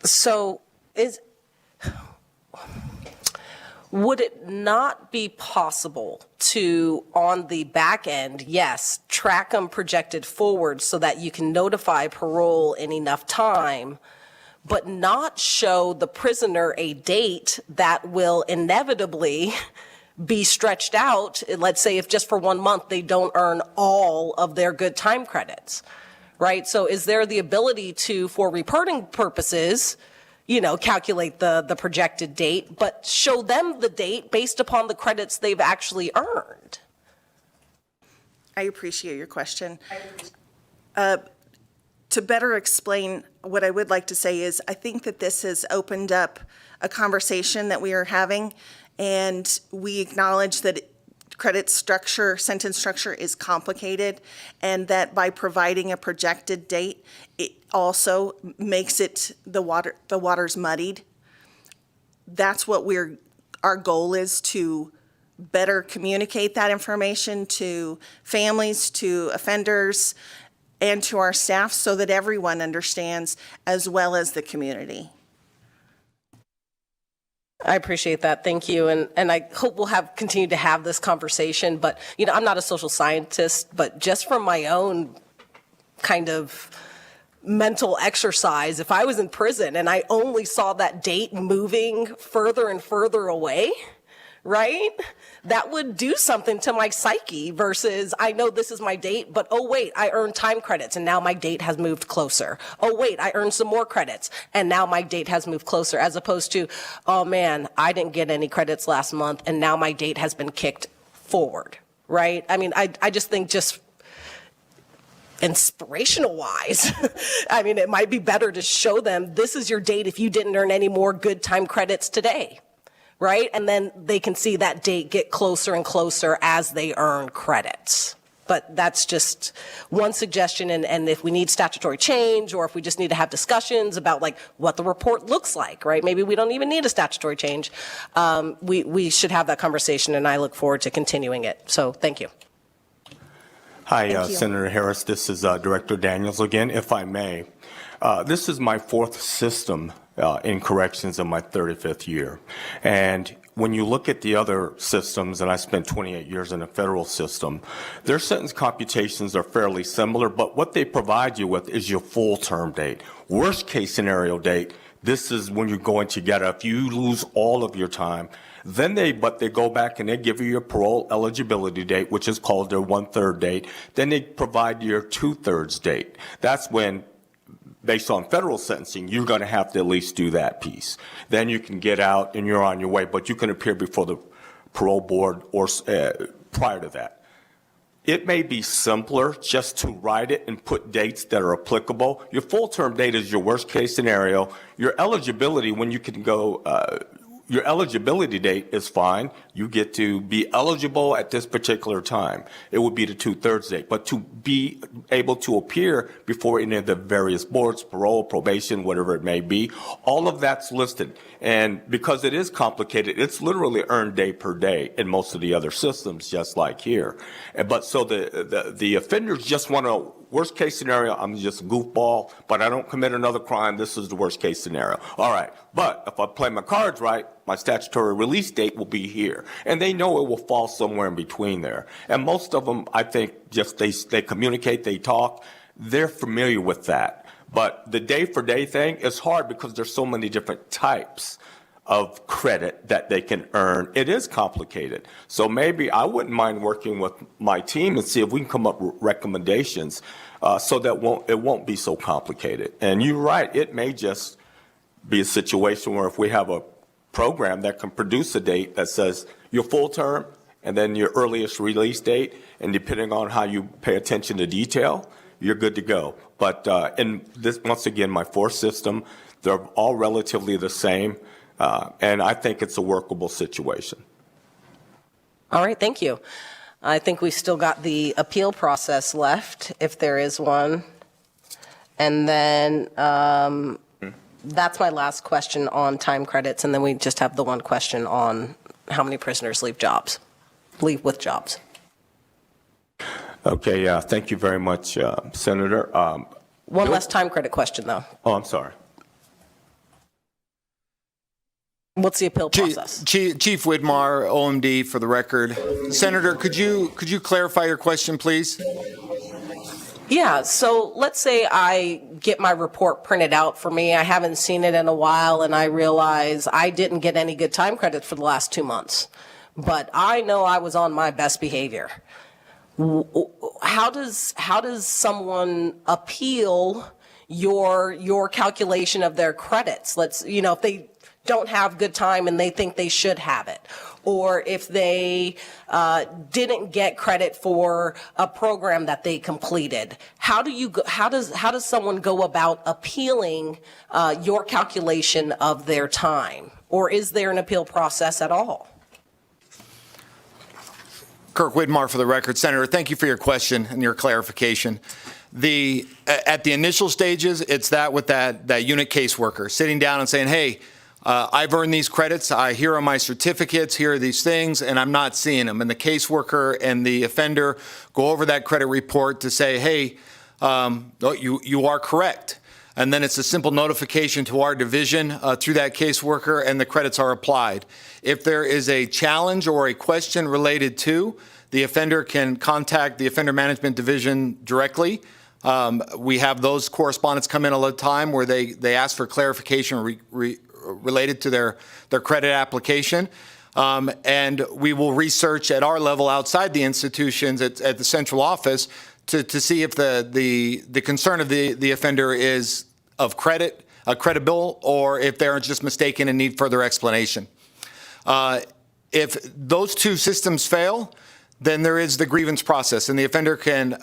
So would it not be possible to, on the back end, yes, track them projected forward so that you can notify parole in enough time, but not show the prisoner a date that will inevitably be stretched out? Let's say if just for 1 month they don't earn all of their good time credits. Right? So is there the ability to, for reporting purposes, calculate the projected date, but show them the date based upon the credits they've actually earned? I appreciate your question. To better explain, what I would like to say is I think that this has opened up a conversation that we are having, and we acknowledge that credit structure, sentence structure is complicated, and that by providing a projected date, it also makes it the water's muddied. That's what our goal is, to better communicate that information to families, to offenders, and to our staff so that everyone understands, as well as the community. I appreciate that. Thank you. And I hope we'll continue to have this conversation. But, I'm not a social scientist, but just from my own kind of mental exercise, if I was in prison and I only saw that date moving further and further away, right? That would do something to my psyche versus I know this is my date, but oh wait, I earned time credits and now my date has moved closer. Oh wait, I earned some more credits and now my date has moved closer, as opposed to, oh man, I didn't get any credits last month and now my date has been kicked forward, right? I mean, I just think just inspirational wise, I mean, it might be better to show them this is your date if you didn't earn any more good time credits today. Right? And then they can see that date get closer and closer as they earn credits. But that's just one suggestion. And if we need statutory change, or if we just need to have discussions about like what the report looks like, right? Maybe we don't even need a statutory change. We should have that conversation, and I look forward to continuing it. So thank you. Hi, Senator Harris. This is Director Daniels again, if I may. This is my fourth system in corrections in my 35th year. And when you look at the other systems, and I spent 28 years in the federal system, their sentence computations are fairly similar, but what they provide you with is your full term date. Worst case scenario date, this is when you're going to get it. If you lose all of your time, then they go back and they give you your parole eligibility date, which is called their 1/3 date. Then they provide your 2/3 date. That's when, based on federal sentencing, you're going to have to at least do that piece. Then you can get out and you're on your way, but you can appear before the parole board or prior to that. It may be simpler just to write it and put dates that are applicable. Your full term date is your worst case scenario. Your eligibility, when you can go, your eligibility date is fine. You get to be eligible at this particular time. It would be the 2/3 date. But to be able to appear before any of the various boards, parole, probation, whatever it may be, all of that's listed. And because it is complicated, it's literally earned day per day in most of the other systems, just like here. But so the offenders just want to, worst case scenario, I'm just a goofball, but I don't commit another crime. This is the worst case scenario. All right. But if I play my cards right, my statutory release date will be here. And they know it will fall somewhere in between there. And most of them, I think, just they communicate, they talk. They're familiar with that. But the day for day thing is hard because there's so many different types of credit that they can earn. It is complicated. So maybe I wouldn't mind working with my team and see if we can come up with recommendations so that it won't be so complicated. And you're right, it may just be a situation where if we have a program that can produce a date that says your full term and then your earliest release date, and depending on how you pay attention to detail, you're good to go. But in this, once again, my fourth system, they're all relatively the same. And I think it's a workable situation. All right, thank you. I think we still got the appeal process left, if there is one. And then that's my last question on time credits, and then we just have the one question on how many prisoners leave with jobs. Okay, thank you very much, Senator. One less time credit question, though. Oh, I'm sorry. What's the appeal process? Chief Widmar, OMD, for the record. Senator, could you clarify your question, please? Yeah, so let's say I get my report printed out for me. I haven't seen it in a while, and I realize I didn't get any good time credit for the last 2 months. But I know I was on my best behavior. How does someone appeal your calculation of their credits? If they don't have good time and they think they should have it, or if they didn't get credit for a program that they completed, how does someone go about appealing your calculation of their time, or is there an appeal process at all? Kirk Widmar, for the record. Senator, thank you for your question and your clarification. At the initial stages, it's that with that unit caseworker sitting down and saying, hey, I've earned these credits. Here are my certificates. Here are these things, and I'm not seeing them. And the caseworker and the offender go over that credit report to say, hey, you are correct. And then it's a simple notification to our division through that caseworker, and the credits are applied. If there is a challenge or a question related to, the offender can contact the Offender Management Division directly. We have those correspondents come in all the time where they ask for clarification related to their credit application. And we will research at our level outside the institutions at the central office to see if the concern of the offender is of credible, or if they're just mistaken and need further explanation. If those two systems fail, then there is the grievance process, and the offender can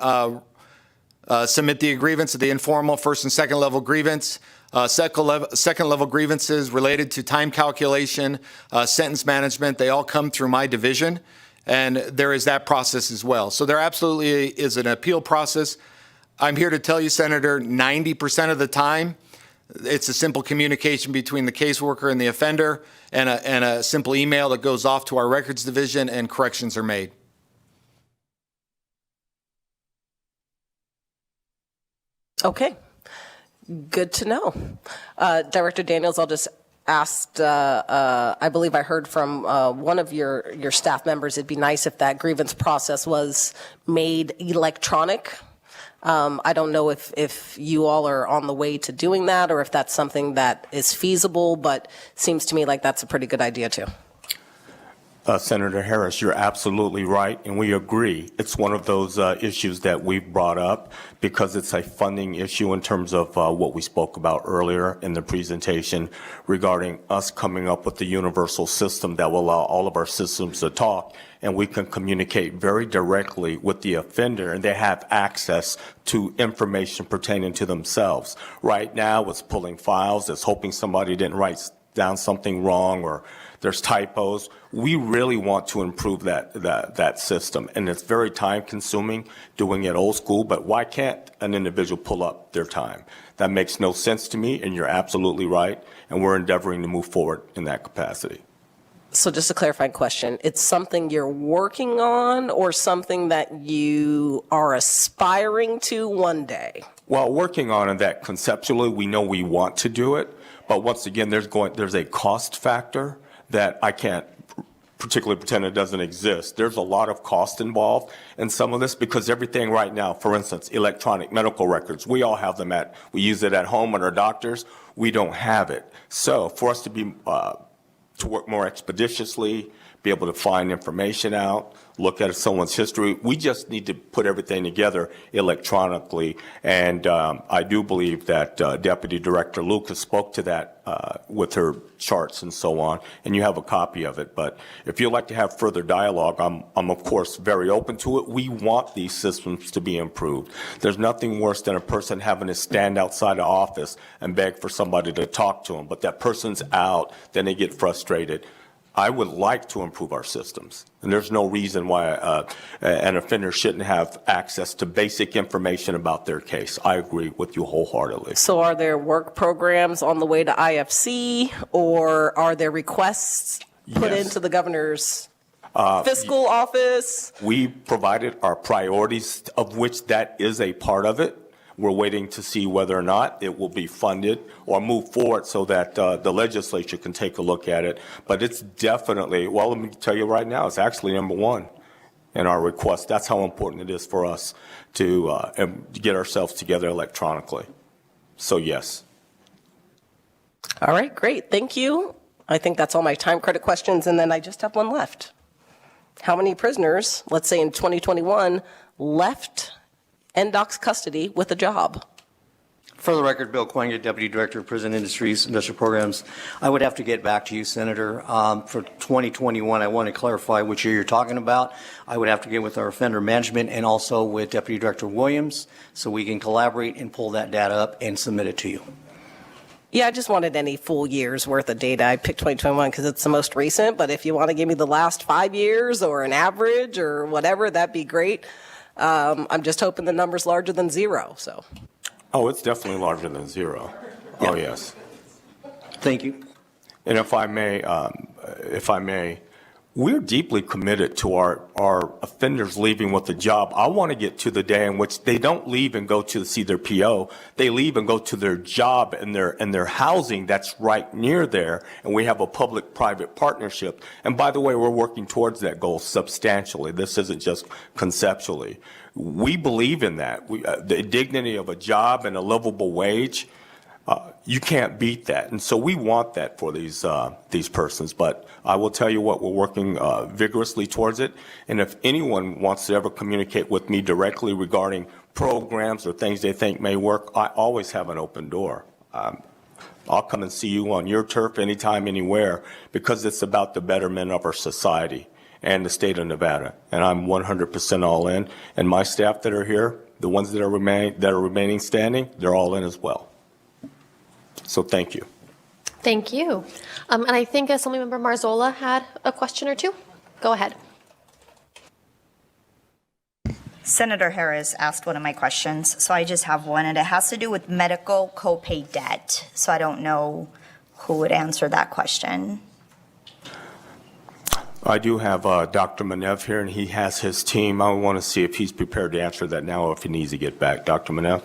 submit the grievance at the informal first and second level grievance. Second level grievances related to time calculation, sentence management, they all come through my division, and there is that process as well. So there absolutely is an appeal process. I'm here to tell you, Senator, 90% of the time, it's a simple communication between the caseworker and the offender, and a simple email that goes off to our records division, and corrections are made. Okay. Good to know. Director Daniels, I'll just ask, I believe I heard from one of your staff members, it'd be nice if that grievance process was made electronic. I don't know if you all are on the way to doing that, or if that's something that is feasible, but seems to me like that's a pretty good idea too. Senator Harris, you're absolutely right, and we agree. It's one of those issues that we've brought up because it's a funding issue in terms of what we spoke about earlier in the presentation regarding us coming up with the universal system that will allow all of our systems to talk, and we can communicate very directly with the offender, and they have access to information pertaining to themselves. Right now, it's pulling files, it's hoping somebody didn't write down something wrong, or there's typos. We really want to improve that system, and it's very time consuming doing it old school, but why can't an individual pull up their time? That makes no sense to me, and you're absolutely right, and we're endeavoring to move forward in that capacity. So just a clarifying question, it's something you're working on or something that you are aspiring to one day? Well, working on that conceptually, we know we want to do it, but once again, there's a cost factor that I can't particularly pretend it doesn't exist. There's a lot of cost involved in some of this because everything right now, for instance, electronic medical records, we all have them we use it at home at our doctors. We don't have it. So for us to work more expeditiously, be able to find information out, look at someone's history. We just need to put everything together electronically. And I do believe that Deputy Director Lucas spoke to that with her charts and so on, and you have a copy of it. But if you'd like to have further dialogue, I'm of course very open to it. We want these systems to be improved. There's nothing worse than a person having to stand outside the office and beg for somebody to talk to them, but that person's out, then they get frustrated. I would like to improve our systems, and there's no reason why an offender shouldn't have access to basic information about their case. I agree with you wholeheartedly. So are there work programs on the way to IFC, or are there requests put Yes. into the governor's fiscal office? We provided our priorities, of which that is a part of it. We're waiting to see whether or not it will be funded or move forward so that the legislature can take a look at it. But it's definitely, well, let me tell you right now, it's actually number one in our request. That's how important it is for us to get ourselves together electronically. So, yes. All right, great, thank you. I think that's all my time credit questions, and then I just have one left. How many prisoners, let's say in 2021, left NDOC's custody with a job? For the record, Bill Quanga, Deputy Director of Prison Industries, Industrial Programs. I would have to get back to you, Senator. For 2021, I want to clarify which year you're talking about. I would have to get with our offender management and also with Deputy Director Williams so we can collaborate and pull that data up and submit it to you. Yeah, I just wanted any full year's worth of data. I picked 2021 because it's the most recent, but if you want to give me the last 5 years or an average or whatever, that'd be great. I'm just hoping the number's larger than zero, so. Oh, it's definitely larger than zero. Yeah. Oh, yes. Thank you. And if I may, we're deeply committed to our offenders leaving with a job. I want to get to the day in which they don't leave and go to see their PO. They leave and go to their job and their housing that's right near there. And we have a public-private partnership. And by the way, we're working towards that goal substantially. This isn't just conceptually. We believe in that. The dignity of a job and a livable wage. You can't beat that. And so we want that for these persons. But I will tell you what, we're working vigorously towards it. And if anyone wants to ever communicate with me directly regarding programs or things they think may work, I always have an open door. I'll come and see you on your turf anytime, anywhere, because it's about the betterment of our society and the state of Nevada. And I'm 100% all in. And my staff that are here, the ones that are remaining standing, they're all in as well. So thank you. Thank you. And I think Assemblymember Marzola had a question or two. Go ahead. Senator Harris asked one of my questions, so I just have one, and it has to do with medical copay debt. So I don't know who would answer that question. I do have Dr. Manev here, and he has his team. I want to see if he's prepared to answer that now or if he needs to get back. Dr. Manev?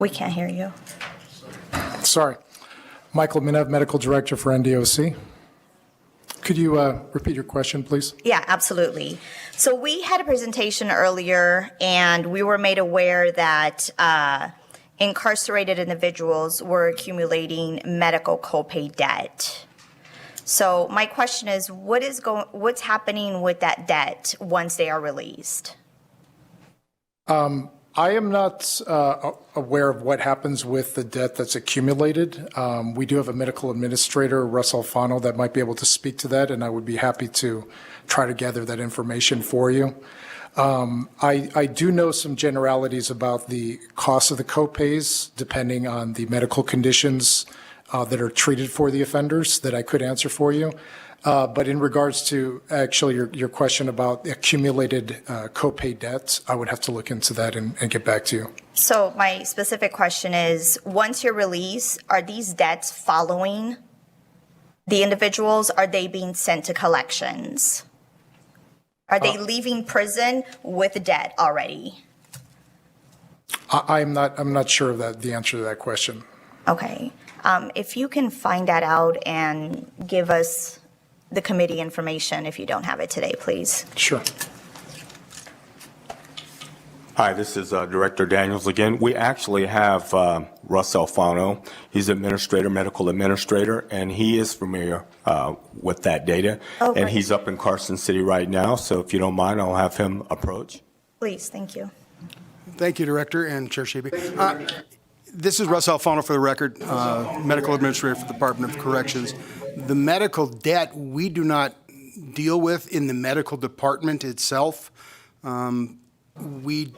We can't hear you. Sorry. Michael Minev, Medical Director for NDOC. Could you repeat your question, please? Yeah, absolutely. So we had a presentation earlier, and we were made aware that incarcerated individuals were accumulating medical copay debt. So my question is, what's happening with that debt once they are released? I am not aware of what happens with the debt that's accumulated. We do have a medical administrator, Russ Alfano, that might be able to speak to that, and I would be happy to try to gather that information for you. I do know some generalities about the cost of the copays, depending on the medical conditions that are treated for the offenders, that I could answer for you. But in regards to actually your question about accumulated copay debts, I would have to look into that and get back to you. So my specific question is, once you're released, are these debts following the individuals? Are they being sent to collections? Are they leaving prison with debt already? I'm not sure of the answer to that question. Okay. If you can find that out and give us the committee information if you don't have it today, please. Sure. Hi, this is Director Daniels again. We actually have Russ Alfano. He's medical administrator, and he is familiar with that data. Oh, and great. he's up in Carson City right now, so if you don't mind, I'll have him approach. Please, thank you. Thank you, Director and Chair Shaby. This is Russ Alfano for the record, Medical Administrator for the Department of Corrections. The medical debt we do not deal with in the medical department itself. We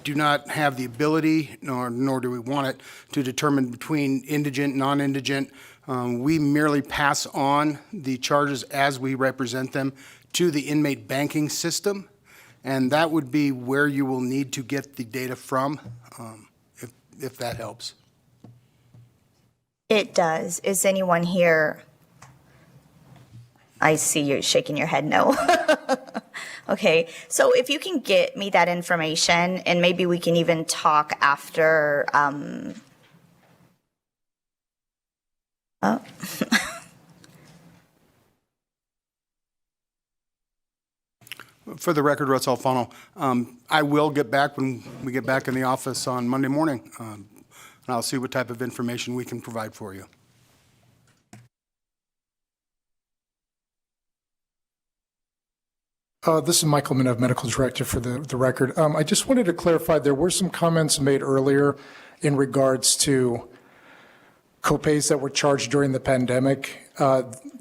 do not have the ability, nor do we want it, to determine between indigent, non-indigent. We merely pass on the charges as we represent them to the inmate banking system, and that would be where you will need to get the data from, if that helps. It does. Is anyone here? I see you shaking your head no. Okay, so if you can get me that information, and maybe we can even talk after. For the record, Russ Alfano, I will get back when we get back in the office on Monday morning, and I'll see what type of information we can provide for you. This is Michael Minev, Medical Director for the record. I just wanted to clarify, there were some comments made earlier in regards to copays that were charged during the pandemic.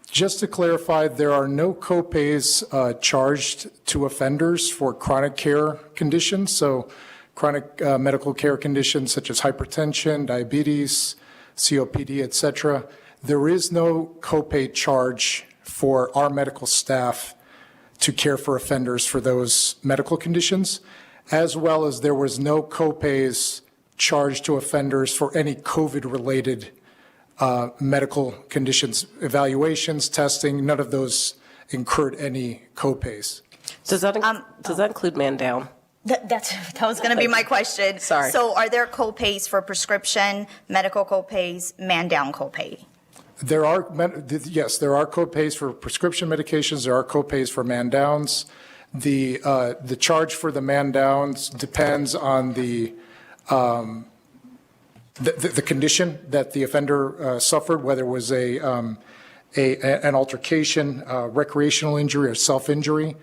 Just to clarify, there are no copays charged to offenders for chronic care conditions. So chronic medical care conditions such as hypertension, diabetes, COPD, et cetera. There is no copay charge for our medical staff to care for offenders for those medical conditions, as well as there was no copays charged to offenders for any COVID-related medical conditions, evaluations, testing. None of those incurred any copays. Does that include man down? That was going to be my question. Sorry. So are there copays for prescription, medical copays, man down copay? There are, yes, there are copays for prescription medications. There are copays for man downs. The charge for the man downs depends on the condition that the offender suffered, whether it was an altercation, recreational injury, or self-injury.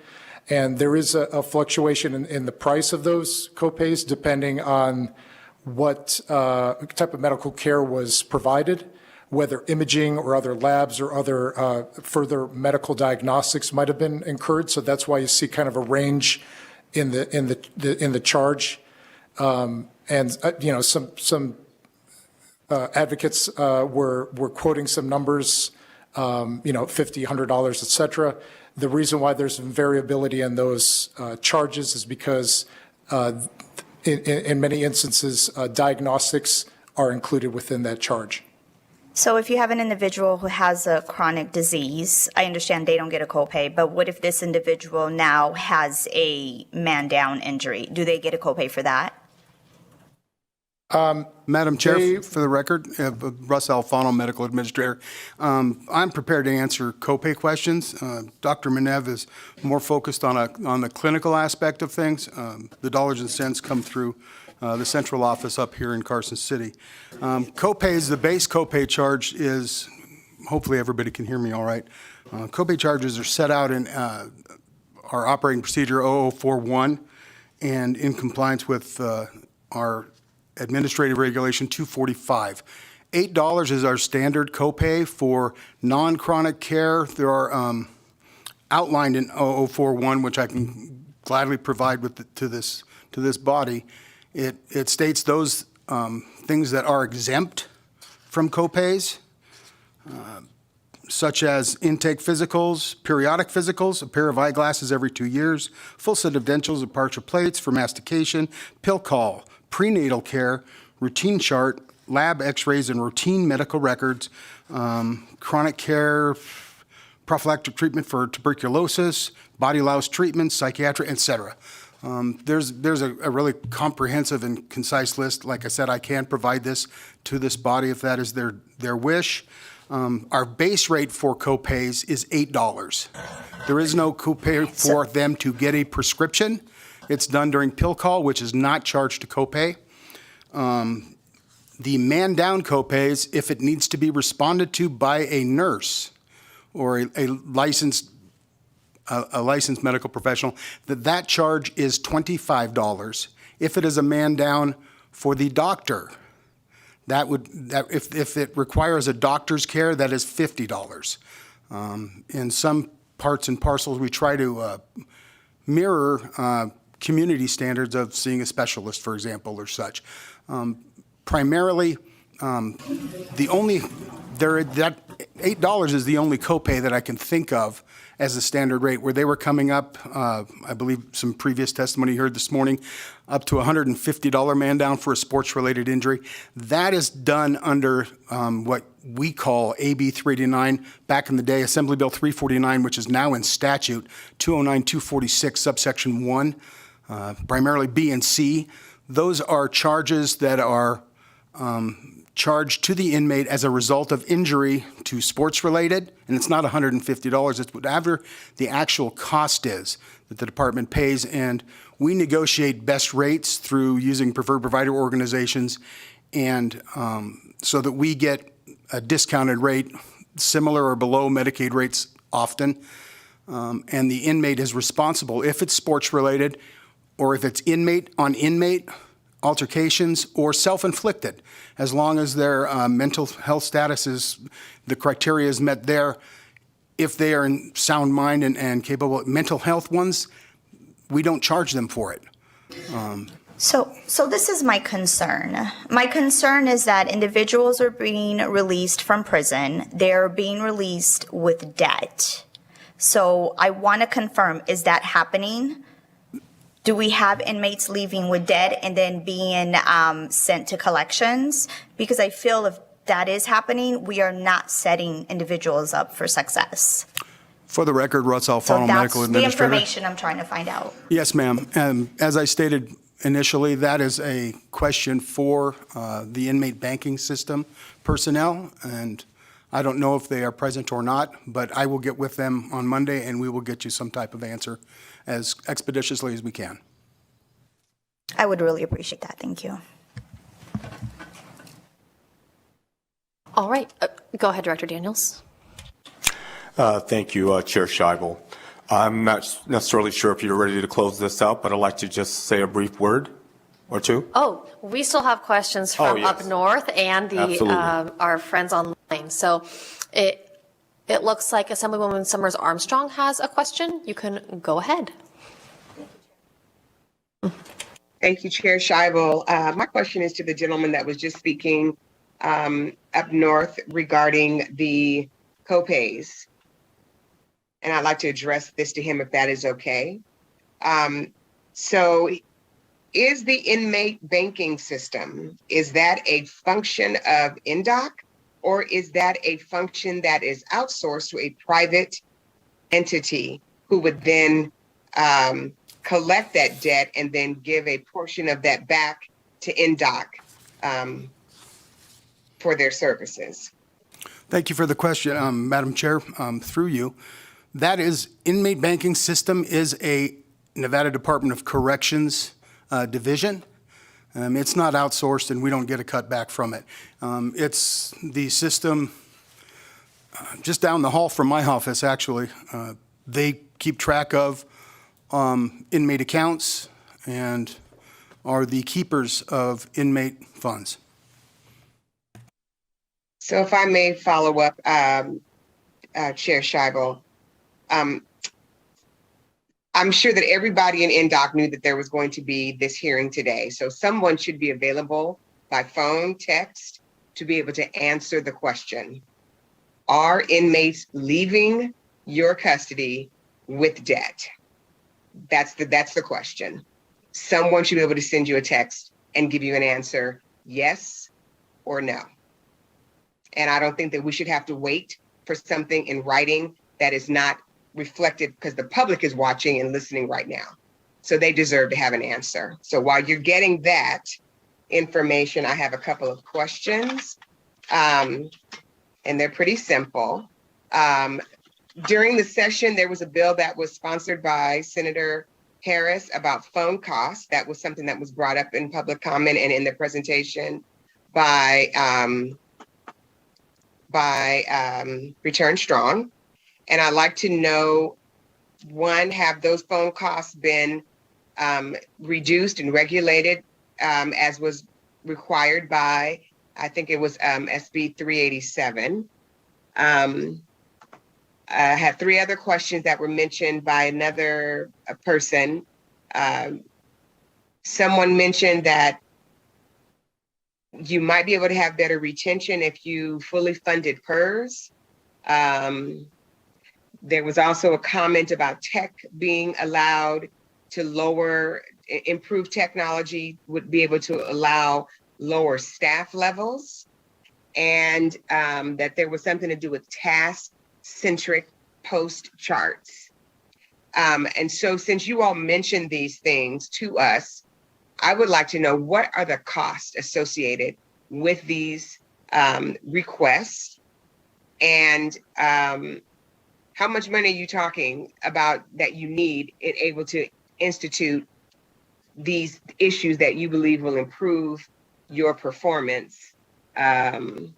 And there is a fluctuation in the price of those copays depending on what type of medical care was provided, whether imaging or other labs or other further medical diagnostics might have been incurred. So that's why you see kind of a range in the charge. Some advocates were quoting some numbers, $50, $100, et cetera. The reason why there's some variability in those charges is because in many instances, diagnostics are included within that charge. So if you have an individual who has a chronic disease, I understand they don't get a copay, but what if this individual now has a man down injury? Do they get a copay for that? Madam Chair, for the record, Russ Alfano, Medical Administrator. I'm prepared to answer copay questions. Dr. Minev is more focused on the clinical aspect of things. The dollars and cents come through the central office up here in Carson City. Copays, the base copay charge is, hopefully everybody can hear me all right. Copay charges are set out in our operating procedure 0041 and in compliance with our administrative regulation 245. $8 is our standard copay for non-chronic care. There are outlined in 0041, which I can gladly provide to this body. It states those things that are exempt from copays, such as intake physicals, periodic physicals, a pair of eyeglasses every 2 years, full set of dentals and partial plates for mastication, pill call, prenatal care, routine chart, lab x-rays and routine medical records, chronic care, prophylactic treatment for tuberculosis, body louse treatments, psychiatric, etc. There's a really comprehensive and concise list. Like I said, I can provide this to this body if that is their wish. Our base rate for copays is $8. There is no copay for them to get a prescription. It's done during pill call, which is not charged to copay. The man-down copays, if it needs to be responded to by a nurse or a licensed medical professional, that charge is $25. If it is a man-down for the doctor, if it requires a doctor's care, that is $50. In some parts and parcels, we try to mirror community standards of seeing a specialist, for example, or such. Primarily, that $8 is the only copay that I can think of as a standard rate, where they were coming up, I believe some previous testimony you heard this morning, up to $150 man down for a sports-related injury. That is done under what we call AB 389, back in the day, Assembly Bill 349, which is now in statute 209-246, subsection 1, primarily B and C. Those are charges that are charged to the inmate as a result of injury to sports-related, and it's not $150. It's whatever the actual cost is that the department pays, and we negotiate best rates through using preferred provider organizations, and so that we get a discounted rate similar or below Medicaid rates often, and the inmate is responsible if it's sports-related or if it's inmate-on-inmate altercations or self-inflicted, as long as their mental health status is, the criteria is met there. If they are in sound mind and capable, mental health ones, we don't charge them for it. So this is my concern. My concern is that individuals are being released from prison. They're being released with debt. So I want to confirm, is that happening? Do we have inmates leaving with debt and then being sent to collections? Because I feel if that is happening, we are not setting individuals up for success. For the record, Russ Alfano, Medical Administrator. That's the information I'm trying to find out. Yes, ma'am. As I stated initially, that is a question for the inmate banking system personnel, and I don't know if they are present or not, but I will get with them on Monday and we will get you some type of answer as expeditiously as we can. I would really appreciate that. Thank you. All right. Go ahead, Director Daniels. Thank you, Chair Scheibel. I'm not necessarily sure if you're ready to close this out, but I'd like to just say a brief word or two. Oh, we still have questions from yes. up north and our friends online. So it looks like Assemblywoman Summers Armstrong has a question. You can go ahead. Thank you, Chair Scheibel. My question is to the gentleman that was just speaking up north regarding the copays. And I'd like to address this to him if that is okay. So is the inmate banking system, is that a function of INDOC, or is that a function that is outsourced to a private entity who would then collect that debt and then give a portion of that back to INDOC for their services? Thank you for the question, Madam Chair, through you. That is, inmate banking system is a Nevada Department of Corrections division. It's not outsourced and we don't get a cut back from it. It's the system just down the hall from my office, actually. They keep track of inmate accounts and are the keepers of inmate funds. So if I may follow up, Chair Scheibel, I'm sure that everybody in NDOC knew that there was going to be this hearing today. So someone should be available by phone, text, to be able to answer the question. Are inmates leaving your custody with debt? That's the question. Someone should be able to send you a text and give you an answer, yes or no. And I don't think that we should have to wait for something in writing that is not reflected, because the public is watching and listening right now. So they deserve to have an answer. So while you're getting that information, I have a couple of questions, and they're pretty simple. During the session, there was a bill that was sponsored by Senator Harris about phone costs. That was something that was brought up in public comment and in the presentation by Return Strong. And I'd like to know, one, have those phone costs been reduced and regulated as was required by, I think it was SB 387. I have three other questions that were mentioned by another person. Someone mentioned that you might be able to have better retention if you fully funded PERS. There was also a comment about tech being allowed to improve technology would be able to allow lower staff levels, and that there was something to do with task-centric post charts. And so since you all mentioned these things to us, I would like to know, what are the costs associated with these requests, and how much money are you talking about that you need in able to institute these issues that you believe will improve your performance? And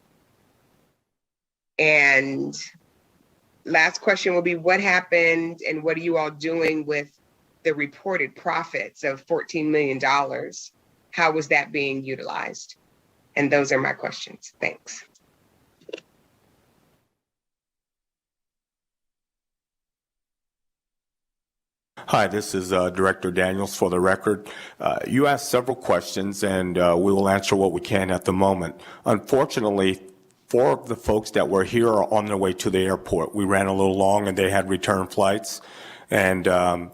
last question will be, what happened and what are you all doing with the reported profits of $14 million? How was that being utilized? And those are my questions. Thanks. Hi, this is Director Daniels for the record. You asked several questions, and we will answer what we can at the moment. Unfortunately, 4 of the folks that were here are on their way to the airport. We ran a little long, and they had return flights, and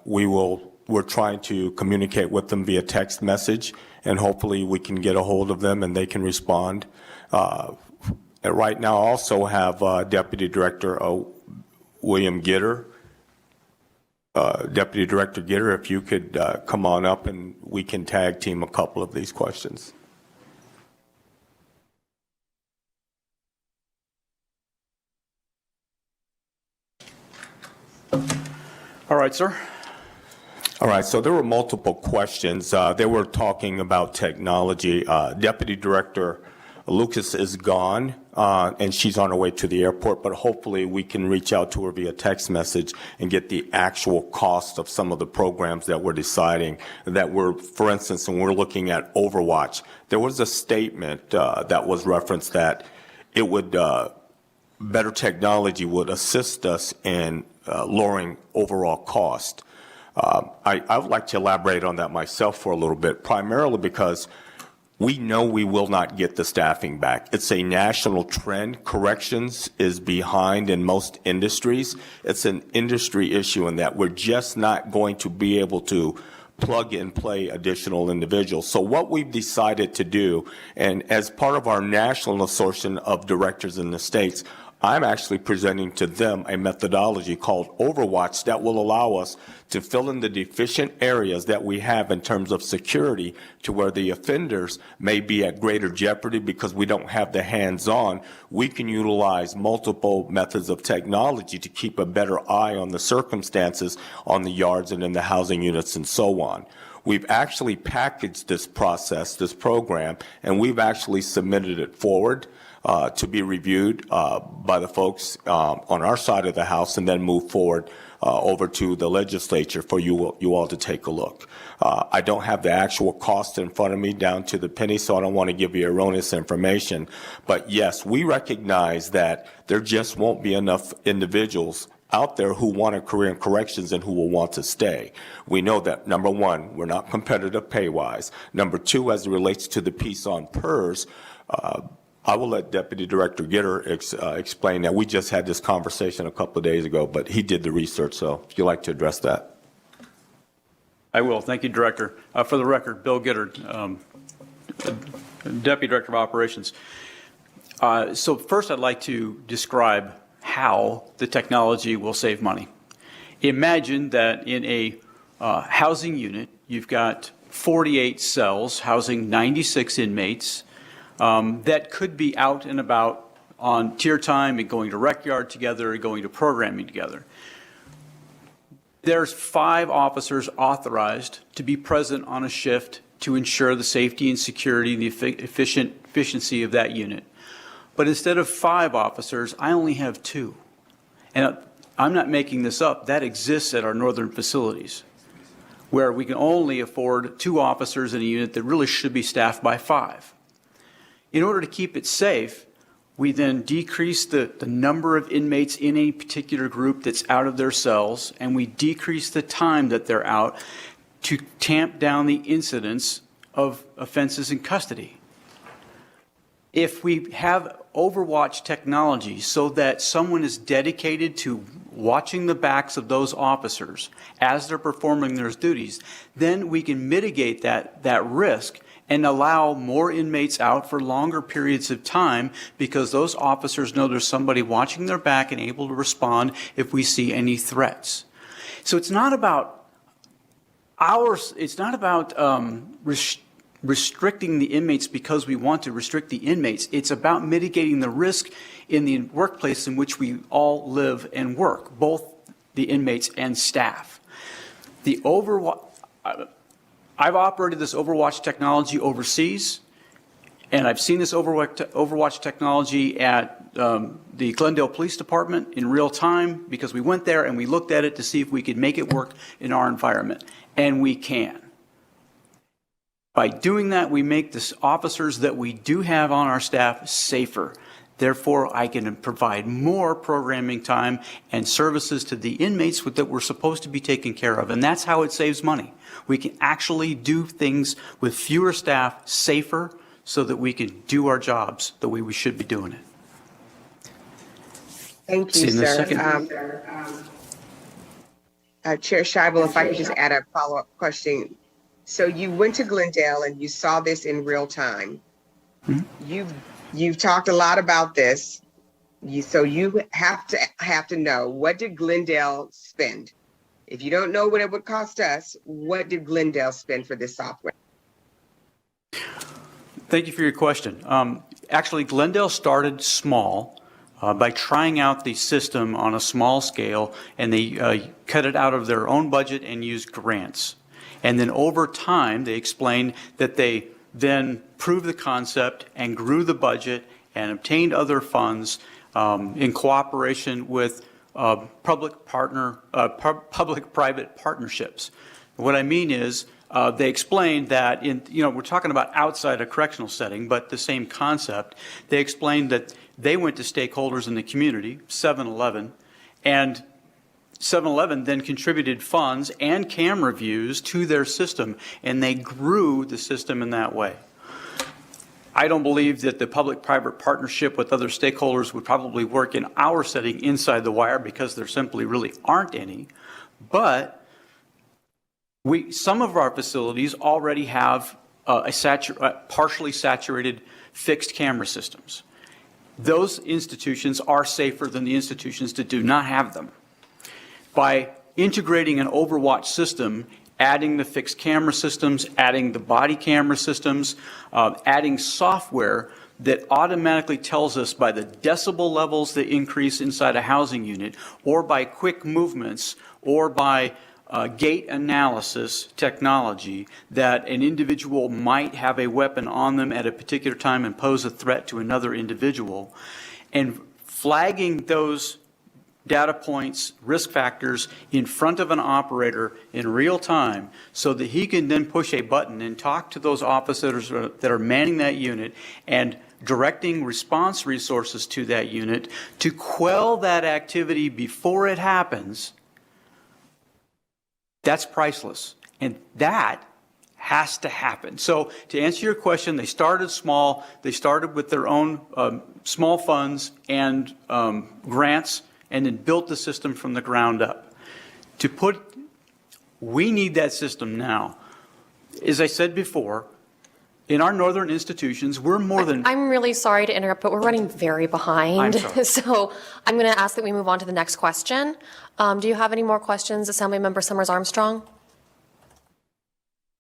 we're trying to communicate with them via text message, and hopefully we can get a hold of them and they can respond. Right now, I also have Deputy Director William Gitter. Deputy Director Gitter, if you could come on up and we can tag team a couple of these questions. All right, sir. All right, so there were multiple questions. They were talking about technology. Deputy Director Lucas is gone, and she's on her way to the airport, but hopefully we can reach out to her via text message and get the actual cost of some of the programs that we're deciding that for instance, when we're looking at Overwatch, there was a statement that was referenced that it would, better technology would assist us in lowering overall cost. I would like to elaborate on that myself for a little bit, primarily because we know we will not get the staffing back. It's a national trend. Corrections is behind in most industries. It's an industry issue in that we're just not going to be able to plug and play additional individuals. So what we've decided to do, and as part of our national assortment of directors in the states, I'm actually presenting to them a methodology called Overwatch that will allow us to fill in the deficient areas that we have in terms of security to where the offenders may be at greater jeopardy because we don't have the hands-on. We can utilize multiple methods of technology to keep a better eye on the circumstances on the yards and in the housing units and so on. We've actually packaged this process, this program, and we've actually submitted it forward to be reviewed by the folks on our side of the house and then move forward over to the legislature for you all to take a look. I don't have the actual cost in front of me down to the penny, so I don't want to give you erroneous information. But yes, we recognize that there just won't be enough individuals out there who want a career in corrections and who will want to stay. We know that, number one, we're not competitive pay-wise. Number two, as it relates to the piece on PERS, I will let Deputy Director Gitter explain that. We just had this conversation a couple of days ago, but he did the research, so if you'd like to address that. I will. Thank you, Director. For the record, Bill Gitter, Deputy Director of Operations. So first I'd like to describe how the technology will save money. Imagine that in a housing unit, you've got 48 cells housing 96 inmates that could be out and about on tier time and going to rec yard together and going to programming together. There's 5 officers authorized to be present on a shift to ensure the safety and security and the efficiency of that unit. But instead of 5 officers, I only have 2. And I'm not making this up. That exists at our northern facilities, where we can only afford 2 officers in a unit that really should be staffed by 5. In order to keep it safe, we then decrease the number of inmates in a particular group that's out of their cells, and we decrease the time that they're out to tamp down the incidence of offenses in custody. If we have Overwatch technology so that someone is dedicated to watching the backs of those officers as they're performing their duties, then we can mitigate that risk and allow more inmates out for longer periods of time, because those officers know there's somebody watching their back and able to respond if we see any threats. So it's not about restricting the inmates because we want to restrict the inmates. It's about mitigating the risk in the workplace in which we all live and work, both the inmates and staff. I've operated this Overwatch technology overseas, and I've seen this Overwatch technology at the Glendale Police Department in real time, because we went there and we looked at it to see if we could make it work in our environment, and we can. By doing that, we make the officers that we do have on our staff safer. Therefore, I can provide more programming time and services to the inmates that we're supposed to be taking care of. And that's how it saves money. We can actually do things with fewer staff safer so that we can do our jobs the way we should be doing it. Thank you, sir. Chair Scheibel, if I could just add a follow-up question. So you went to Glendale and you saw this in real time. Mm-hmm. You've talked a lot about this. So you have to know, what did Glendale spend? If you don't know what it would cost us, what did Glendale spend for this software? Thank you for your question. Actually, Glendale started small by trying out the system on a small scale, and they cut it out of their own budget and used grants. And then over time, they explained that they then proved the concept and grew the budget and obtained other funds in cooperation with public-private partnerships. What I mean is, they explained that we're talking about outside a correctional setting, but the same concept. They explained that they went to stakeholders in the community, 7-Eleven, and 7-Eleven then contributed funds and camera views to their system, and they grew the system in that way. I don't believe that the public-private partnership with other stakeholders would probably work in our setting inside the wire, because there simply really aren't any. But some of our facilities already have partially saturated fixed camera systems. Those institutions are safer than the institutions that do not have them. By integrating an Overwatch system, adding the fixed camera systems, adding the body camera systems, adding software that automatically tells us by the decibel levels that increase inside a housing unit, or by quick movements, or by gait analysis technology, that an individual might have a weapon on them at a particular time and pose a threat to another individual, and flagging those data points, risk factors in front of an operator in real time so that he can then push a button and talk to those officers that are manning that unit and directing response resources to that unit to quell that activity before it happens, that's priceless. And that has to happen. So to answer your question, they started small. They started with their own small funds and grants, and then built the system from the ground up. We need that system now. As I said before, in our northern institutions, we're more than... I'm really sorry to interrupt, but we're running very behind. I'm sorry. So I'm going to ask that we move on to the next question. Do you have any more questions, Assemblymember Summers Armstrong?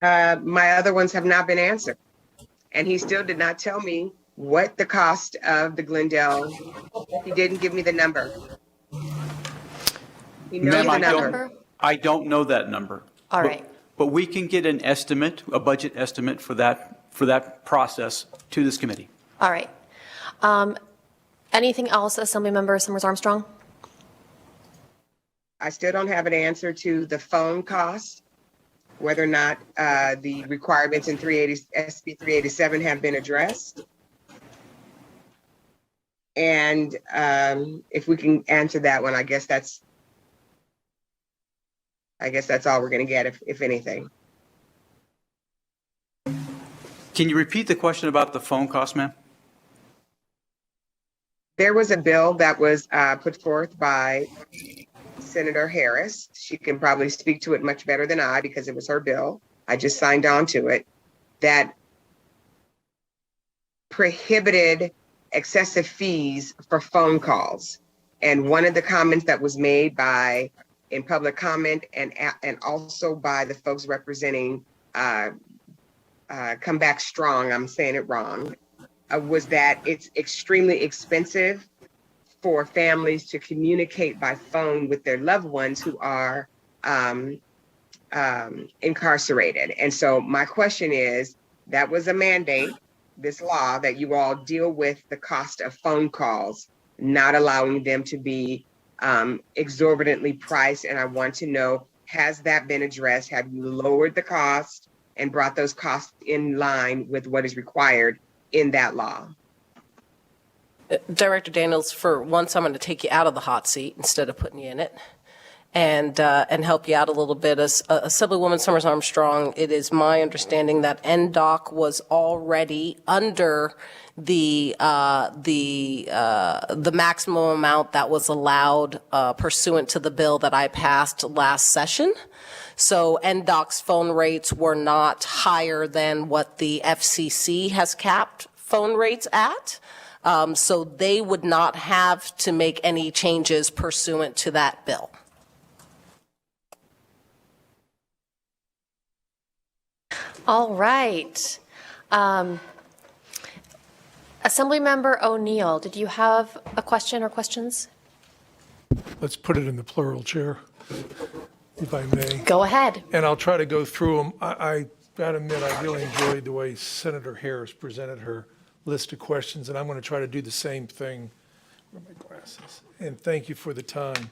My other ones have not been answered. And he still did not tell me what the cost of the Glendale, he didn't give me the number. He knows Ma'am, the number. I don't know that number. All right. But we can get an estimate, a budget estimate for that process to this committee. All right. Anything else, Assemblymember Summers Armstrong? I still don't have an answer to the phone cost, whether or not the requirements in SB 387 have been addressed. And if we can answer that one, I guess that's all we're going to get, if anything. Can you repeat the question about the phone cost, ma'am? There was a bill that was put forth by Senator Harris. She can probably speak to it much better than I because it was her bill. I just signed on to it, that prohibited excessive fees for phone calls. And one of the comments that was made in public comment and also by the folks representing Come Back Strong, I'm saying it wrong, was that it's extremely expensive for families to communicate by phone with their loved ones who are incarcerated. And so my question is, that was a mandate, this law, that you all deal with the cost of phone calls, not allowing them to be exorbitantly priced. And I want to know, has that been addressed? Have you lowered the cost and brought those costs in line with what is required in that law? Director Daniels, for once, I'm going to take you out of the hot seat instead of putting you in it, and help you out a little bit. As Assemblywoman Summers Armstrong, it is my understanding that NDOC was already under the maximum amount that was allowed pursuant to the bill that I passed last session. So NDOC's phone rates were not higher than what the FCC has capped phone rates at. So they would not have to make any changes pursuant to that bill. All right. Assemblymember O'Neill, did you have a question or questions? Let's put it in the plural, Chair, if I may. Go ahead. And I'll try to go through them. I got to admit, I really enjoyed the way Senator Harris presented her list of questions, and I'm going to try to do the same thing. Where are my glasses? And thank you for the time.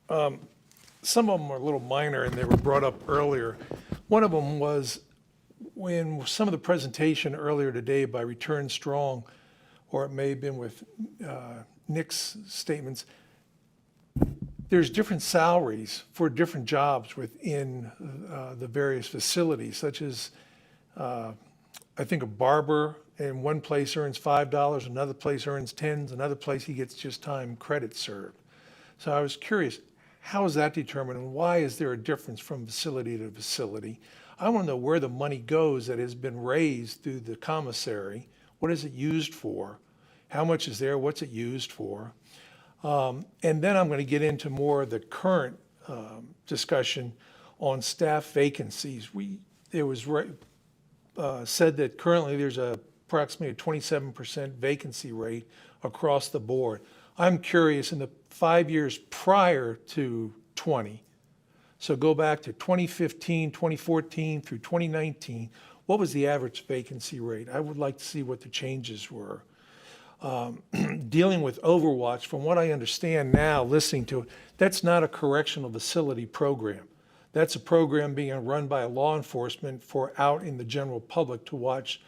Some of them are a little minor, and they were brought up earlier. One of them was when some of the presentation earlier today by Return Strong, or it may have been with Nick's statements, there's different salaries for different jobs within the various facilities, such as I think a barber in one place earns $5, another place earns $10, another place he gets just time credit served. So I was curious, how is that determined, and why is there a difference from facility to facility? I want to know where the money goes that has been raised through the commissary. What is it used for? How much is there? What's it used for? And then I'm going to get into more of the current discussion on staff vacancies. It was said that currently there's approximately a 27% vacancy rate across the board. I'm curious, in the 5 years prior to 20, so go back to 2015, 2014 through 2019, what was the average vacancy rate? I would like to see what the changes were. dealing with Overwatch, from what I understand now, listening to it, that's not a correctional facility program. That's a program being run by law enforcement for out in the general public to watch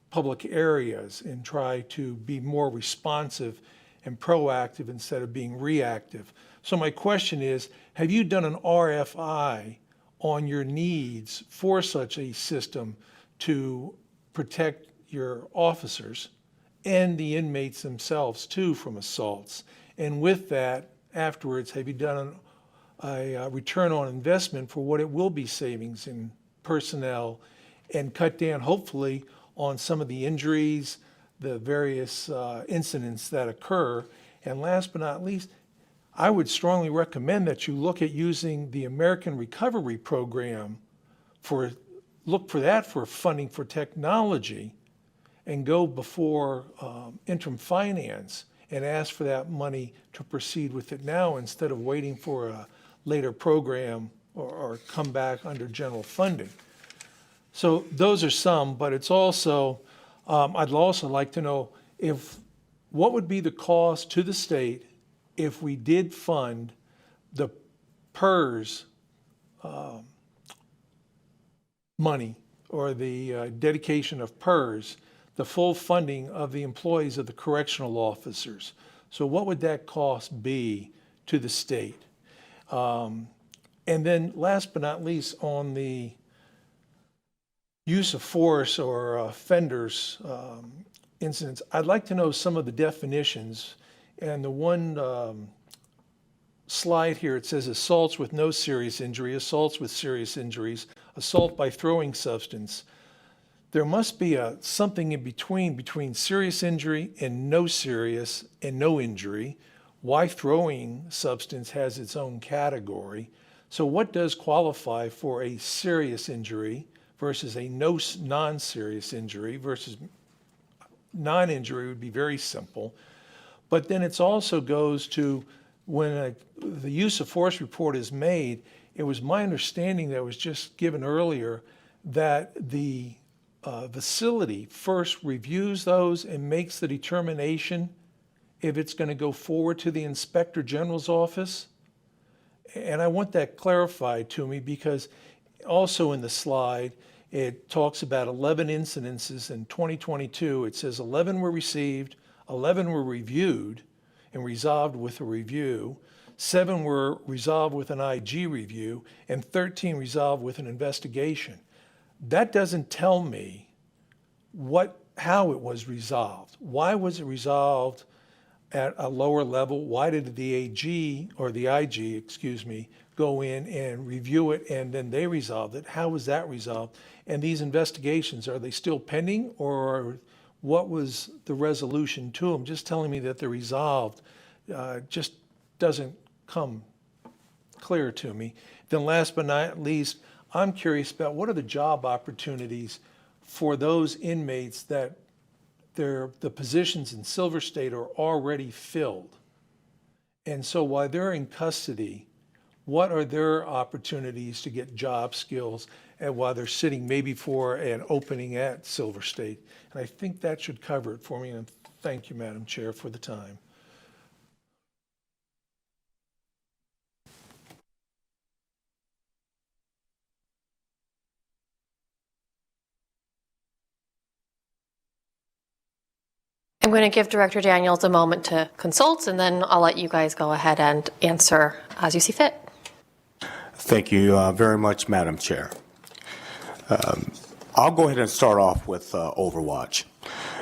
public areas and try to be more responsive and proactive instead of being reactive. So my question is, have you done an RFI on your needs for such a system to protect your officers and the inmates themselves too from assaults? And with that, afterwards, have you done a return on investment for what it will be savings in personnel and cut down, hopefully, on some of the injuries, the various incidents that occur? And last but not least, I would strongly recommend that you look at using the American Recovery Program look for that for funding for technology and go before interim finance and ask for that money to proceed with it now instead of waiting for a later program or come back under general funding. So those are some, but it's also, I'd also like to know what would be the cost to the state if we did fund the PERS money or the dedication of PERS, the full funding of the employees of the correctional officers. So what would that cost be to the state? And then last but not least, on the use of force or offenders incidents, I'd like to know some of the definitions. And the one slide here, it says assaults with no serious injury, assaults with serious injuries, assault by throwing substance. There must be something in between serious injury and no serious and no injury. Why throwing substance has its own category. So what does qualify for a serious injury versus a non-serious injury versus non-injury would be very simple. But then it also goes to when the use of force report is made, it was my understanding that was just given earlier that the facility first reviews those and makes the determination if it's going to go forward to the Inspector General's office. And I want that clarified to me because also in the slide, it talks about 11 incidences in 2022. It says 11 were received, 11 were reviewed and resolved with a review, 7 were resolved with an IG review, and 13 resolved with an investigation. That doesn't tell me how it was resolved. Why was it resolved at a lower level? Why did the AG or the IG, go in and review it and then they resolved it? How was that resolved? And these investigations, are they still pending or what was the resolution to them? Just telling me that they're resolved just doesn't come clear to me. Then last but not least, I'm curious about what are the job opportunities for those inmates that the positions in Silver State are already filled. And so while they're in custody, what are their opportunities to get job skills and while they're sitting maybe for an opening at Silver State? And I think that should cover it for me. And thank you, Madam Chair, for the time. I'm going to give Director Daniels a moment to consult, and then I'll let you guys go ahead and answer as you see fit. Thank you very much, Madam Chair. I'll go ahead and start off with Overwatch.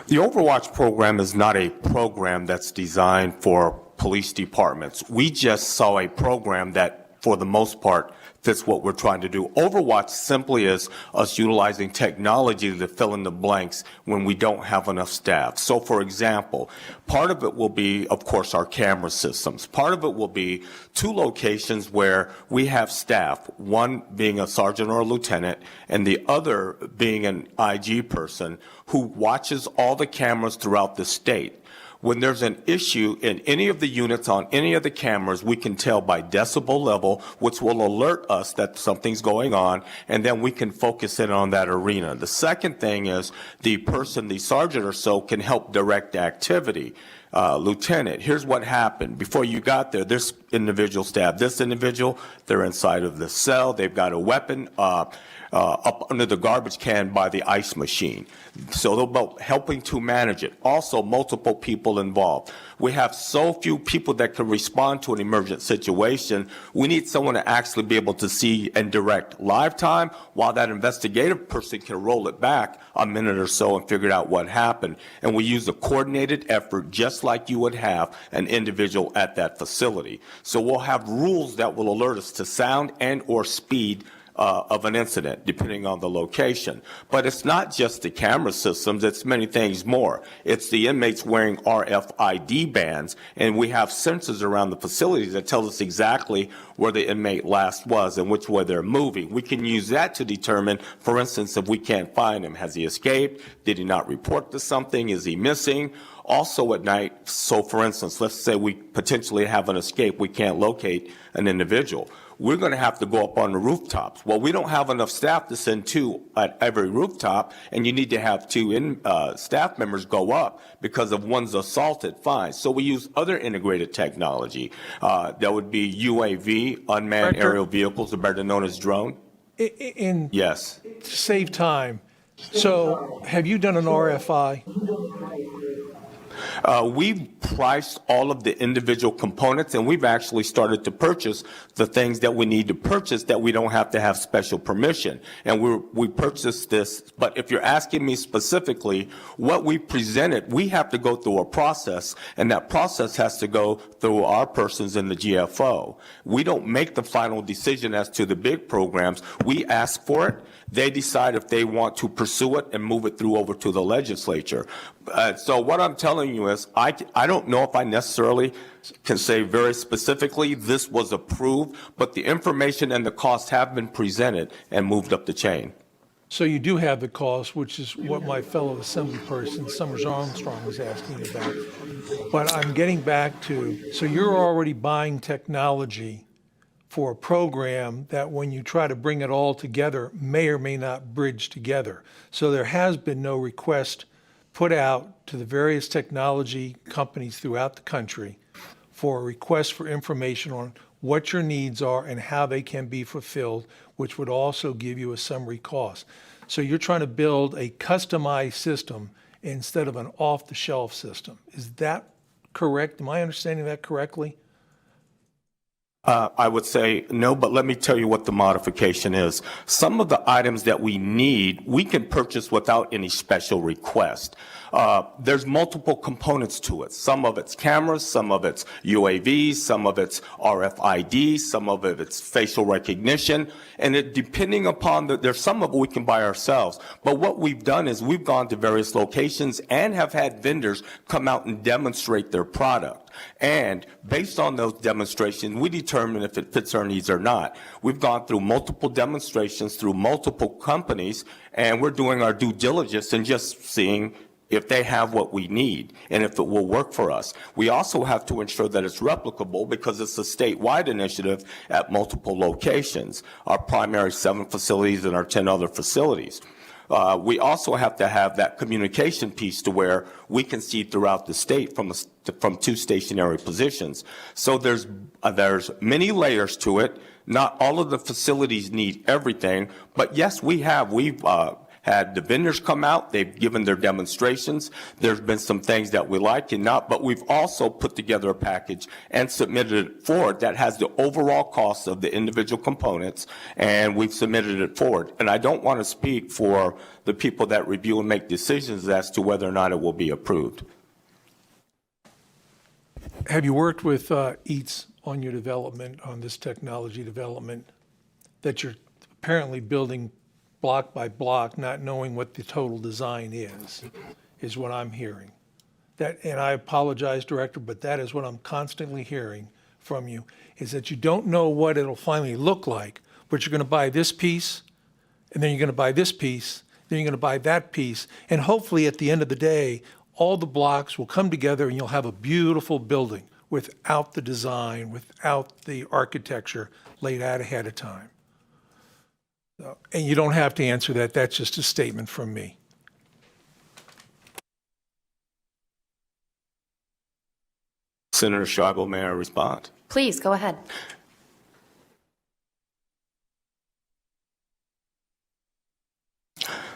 The Overwatch program is not a program that's designed for police departments. We just saw a program that, for the most part, fits what we're trying to do. Overwatch simply is us utilizing technology to fill in the blanks when we don't have enough staff. So, for example, part of it will be, of course, our camera systems. Part of it will be 2 locations where we have staff, one being a sergeant or a lieutenant, and the other being an IG person who watches all the cameras throughout the state. When there's an issue in any of the units on any of the cameras, we can tell by decibel level, which will alert us that something's going on, and then we can focus in on that arena. The second thing is the person, the sergeant or so, can help direct activity. Lieutenant, here's what happened. Before you got there, this individual stabbed this individual. They're inside of the cell. They've got a weapon up under the garbage can by the ice machine. So they're about helping to manage it. Also, multiple people involved. We have so few people that can respond to an emergent situation. We need someone to actually be able to see and direct live time, while that investigative person can roll it back a minute or so and figure out what happened. And we use a coordinated effort just like you would have an individual at that facility. So we'll have rules that will alert us to sound and or speed of an incident, depending on the location. But it's not just the camera systems, it's many things more. It's the inmates wearing RFID bands, and we have sensors around the facilities that tell us exactly where the inmate last was and which way they're moving. We can use that to determine, for instance, if we can't find him, has he escaped? Did he not report to something? Is he missing? Also at night, so for instance, let's say we potentially have an escape, we can't locate an individual. We're going to have to go up on the rooftops. Well, we don't have enough staff to send two at every rooftop, and you need to have two staff members go up because if one's assaulted, fine. So we use other integrated technology. That would be UAV, unmanned aerial vehicles, or better known as drone. Yes. To save time. So have you done an RFI? We've priced all of the individual components, and we've actually started to purchase the things that we need to purchase that we don't have to have special permission. And we purchased this, but if you're asking me specifically what we presented, we have to go through a process, and that process has to go through our persons in the GFO. We don't make the final decision as to the big programs. We ask for it. They decide if they want to pursue it and move it through over to the legislature. So what I'm telling you is I don't know if I necessarily can say very specifically this was approved, but the information and the costs have been presented and moved up the chain. So you do have the cost, which is what my fellow assembly person, Summers Armstrong, was asking about. But I'm getting back to, so you're already buying technology for a program that when you try to bring it all together may or may not bridge together. So there has been no request put out to the various technology companies throughout the country for a request for information on what your needs are and how they can be fulfilled, which would also give you a summary cost. So you're trying to build a customized system instead of an off-the-shelf system. Is that correct? Am I understanding that correctly? I would say no, but let me tell you what the modification is. Some of the items that we need, we can purchase without any special request. There's multiple components to it. Some of it's cameras, some of it's UAVs, some of it's RFID, some of it's facial recognition, and it depending upon there's some of it we can buy ourselves. But what we've done is we've gone to various locations and have had vendors come out and demonstrate their product. And based on those demonstrations, we determine if it fits our needs or not. We've gone through multiple demonstrations through multiple companies, and we're doing our due diligence and just seeing if they have what we need and if it will work for us. We also have to ensure that it's replicable because it's a statewide initiative at multiple locations, our primary 7 facilities and our 10 other facilities. We also have to have that communication piece to where we can see throughout the state from 2 stationary positions. So there's many layers to it. Not all of the facilities need everything, but yes, we've had the vendors come out. They've given their demonstrations. There's been some things that we like and not, but we've also put together a package and submitted it forward that has the overall cost of the individual components, and we've submitted it forward. And I don't want to speak for the people that review and make decisions as to whether or not it will be approved. Have you worked with EATS on your development, on this technology development, that you're apparently building block by block, not knowing what the total design is what I'm hearing. And I apologize, Director, but that is what I'm constantly hearing from you, is that you don't know what it'll finally look like, but you're going to buy this piece, and then you're going to buy this piece, then you're going to buy that piece, and hopefully at the end of the day, all the blocks will come together and you'll have a beautiful building without the design, without the architecture laid out ahead of time. And you don't have to answer that. That's just a statement from me. Senator Scheibel, may I respond? Please, go ahead.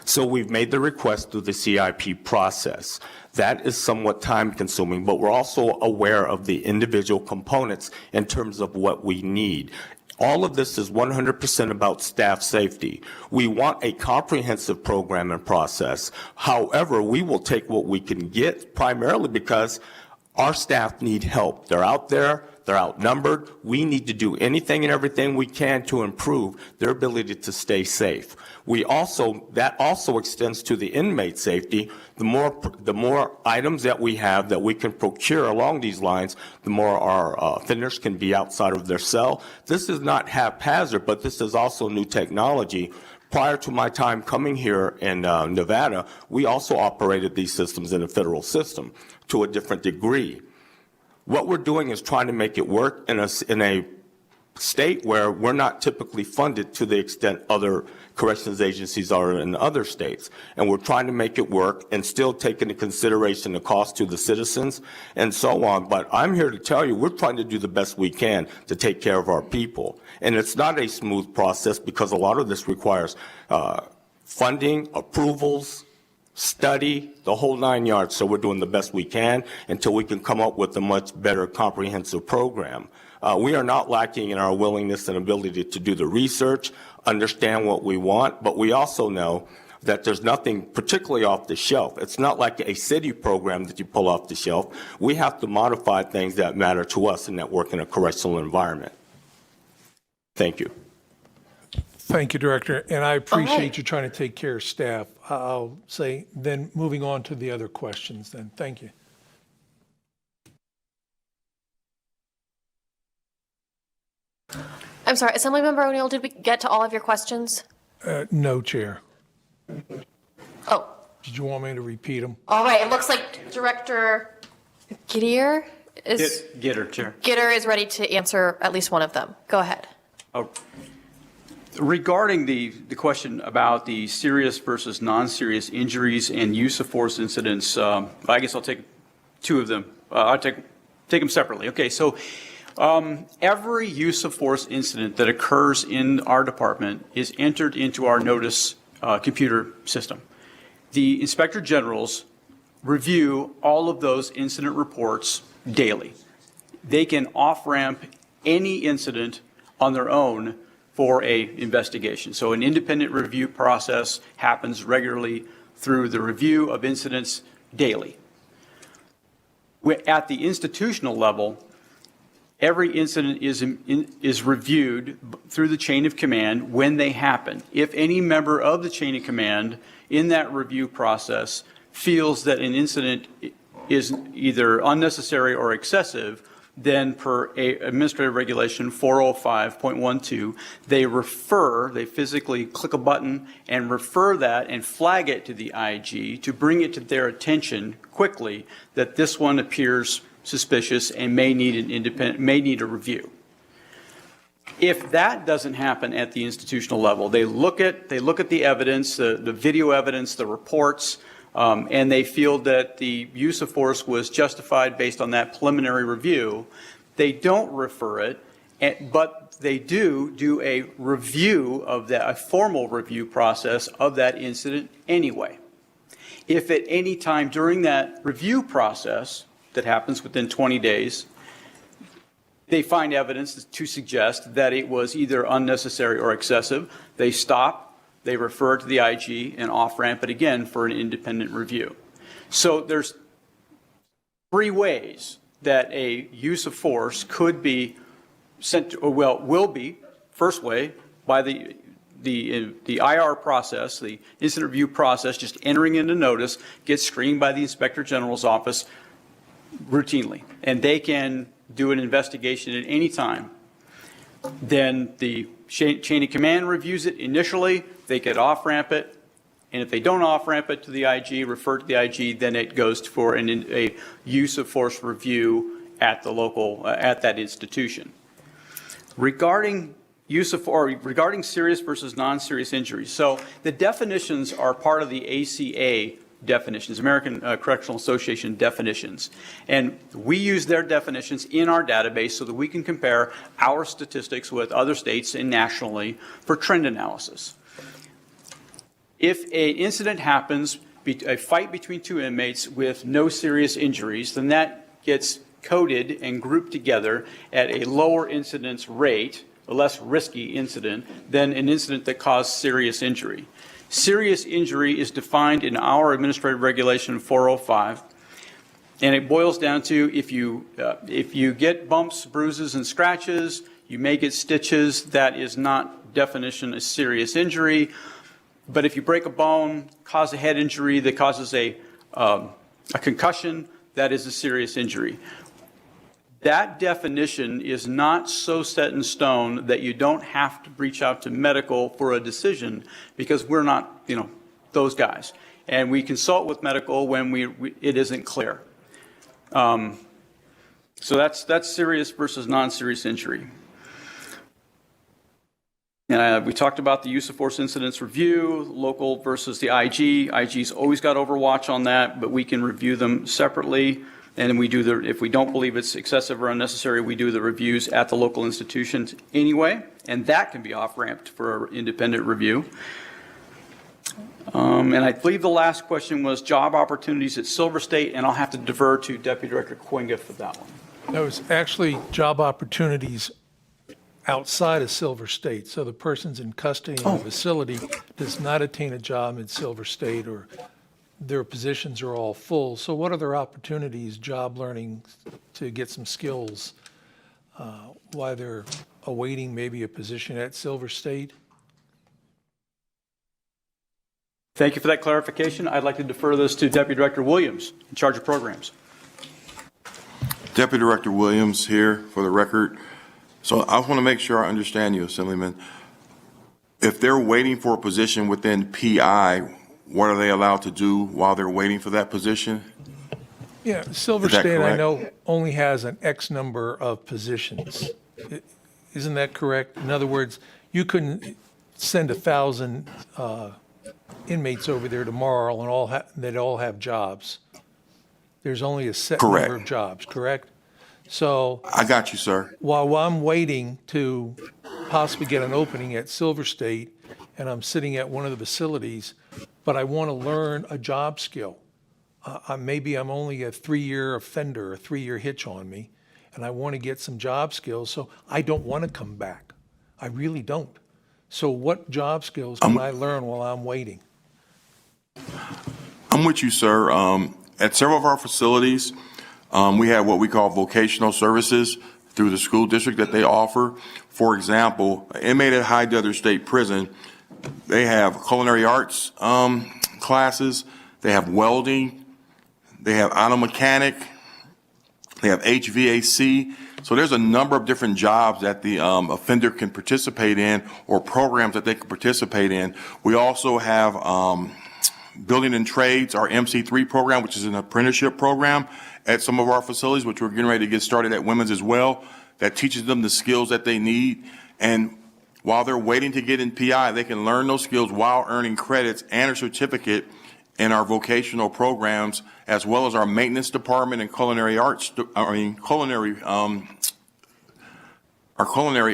So we've made the request through the CIP process. That is somewhat time consuming, but we're also aware of the individual components in terms of what we need. All of this is 100% about staff safety. We want a comprehensive program and process. However, we will take what we can get primarily because our staff need help. They're out there. They're outnumbered. We need to do anything and everything we can to improve their ability to stay safe. That also extends to the inmate safety. The more items that we have that we can procure along these lines, the more our offenders can be outside of their cell. This is not haphazard, but this is also new technology. Prior to my time coming here in Nevada, we also operated these systems in the federal system to a different degree. What we're doing is trying to make it work in a state where we're not typically funded to the extent other corrections agencies are in other states. And we're trying to make it work and still take into consideration the cost to the citizens and so on. But I'm here to tell you, we're trying to do the best we can to take care of our people. And it's not a smooth process because a lot of this requires funding, approvals, study, the whole 9 yards. So we're doing the best we can until we can come up with a much better comprehensive program. We are not lacking in our willingness and ability to do the research, understand what we want, but we also know that there's nothing particularly off the shelf. It's not like a city program that you pull off the shelf. We have to modify things that matter to us and that work in a correctional environment. Thank you. Thank you, Director, and I appreciate you trying to take care of staff. I'll say, then moving on to the other questions then. Thank you. I'm sorry, Assemblymember O'Neill, did we get to all of your questions? No, Chair. Oh. Did you want me to repeat them? All right, it looks like Director Gitter is ready to answer at least one of them. Go ahead. Oh. Regarding the question about the serious versus non-serious injuries and use of force incidents, I guess I'll take two of them. I'll take them separately. Okay, so every use of force incident that occurs in our department is entered into our notice computer system. The Inspector Generals review all of those incident reports daily. They can off-ramp any incident on their own for a investigation. So an independent review process happens regularly through the review of incidents daily. At the institutional level, every incident is reviewed through the chain of command when they happen. If any member of the chain of command in that review process feels that an incident is either unnecessary or excessive, then per Administrative Regulation 405.12, they physically click a button and refer that and flag it to the IG to bring it to their attention quickly that this one appears suspicious and may need a review. If that doesn't happen at the institutional level, they look at the evidence, the video evidence, the reports, and they feel that the use of force was justified based on that preliminary review. They don't refer it, but they do a review of that, a formal review process of that incident anyway. If at any time during that review process that happens within 20 days, they find evidence to suggest that it was either unnecessary or excessive, they stop, they refer to the IG and off-ramp it again for an independent review. So there's three ways that a use of force could be sent, or will be. First way, by the IR process, the incident review process, just entering into notice, gets screened by the Inspector General's office routinely, and they can do an investigation at any time. Then the chain of command reviews it initially. They could off-ramp it And if they don't off-ramp it to the IG, refer to the IG, then it goes for a use of force review at the local, at that institution. Regarding regarding serious versus non-serious injuries. So the definitions are part of the ACA definitions, American Correctional Association definitions. And we use their definitions in our database so that we can compare our statistics with other states and nationally for trend analysis. If an incident happens, a fight between two inmates with no serious injuries, then that gets coded and grouped together at a lower incidence rate, a less risky incident, than an incident that caused serious injury. Serious injury is defined in our administrative regulation 405, and it boils down to if you get bumps, bruises, and scratches, you may get stitches. That is not definition of serious injury. But if you break a bone, cause a head injury that causes a concussion, that is a serious injury. That definition is not so set in stone that you don't have to reach out to medical for a decision, because we're not, those guys. And we consult with medical when it isn't clear. So that's serious versus non-serious injury. We talked about the use of force incidents review, local versus the IG. IG's always got overwatch on that, but we can review them separately. And we do if we don't believe it's excessive or unnecessary, we do the reviews at the local institutions anyway, and that can be off-ramped for independent review. And I believe the last question was job opportunities at Silver State, and I'll have to defer to Deputy Director Coinga for that one. That was actually job opportunities outside of Silver State. So the person's in custody in the facility does not attain a job in Silver State, or their positions are all full. So what other opportunities, job learning to get some skills while they're awaiting maybe a position at Silver State? Thank you for that clarification. I'd like to defer this to Deputy Director Williams, in charge of programs. Deputy Director Williams here for the record. So I want to make sure I understand you, Assemblyman. If they're waiting for a position within PI, what are they allowed to do while they're waiting for that position? Yeah, Silver State, correct? I know, only has an X number of positions. Isn't that correct? In other words, you couldn't send 1,000 inmates over there tomorrow and they'd all have jobs. There's only a set number of jobs, correct? So I got you, sir. While I'm waiting to possibly get an opening at Silver State, and I'm sitting at one of the facilities, but I want to learn a job skill. Maybe I'm only a 3-year offender, a 3-year hitch on me, and I want to get some job skills, so I don't want to come back. I really don't. So what job skills can I learn while I'm waiting? I'm with you, sir. At several of our facilities, we have what we call vocational services through the school district that they offer. For example, an inmate at High Desert State Prison, they have culinary arts classes, they have welding, they have auto mechanic, they have HVAC. So there's a number of different jobs that the offender can participate in, or programs that they can participate in. We also have Building and Trades, our MC3 program, which is an apprenticeship program at some of our facilities, which we're getting ready to get started at Women's as well, that teaches them the skills that they need. And while they're waiting to get in PI, they can learn those skills while earning credits and a certificate in our vocational programs, as well as our maintenance department and culinary arts, our culinary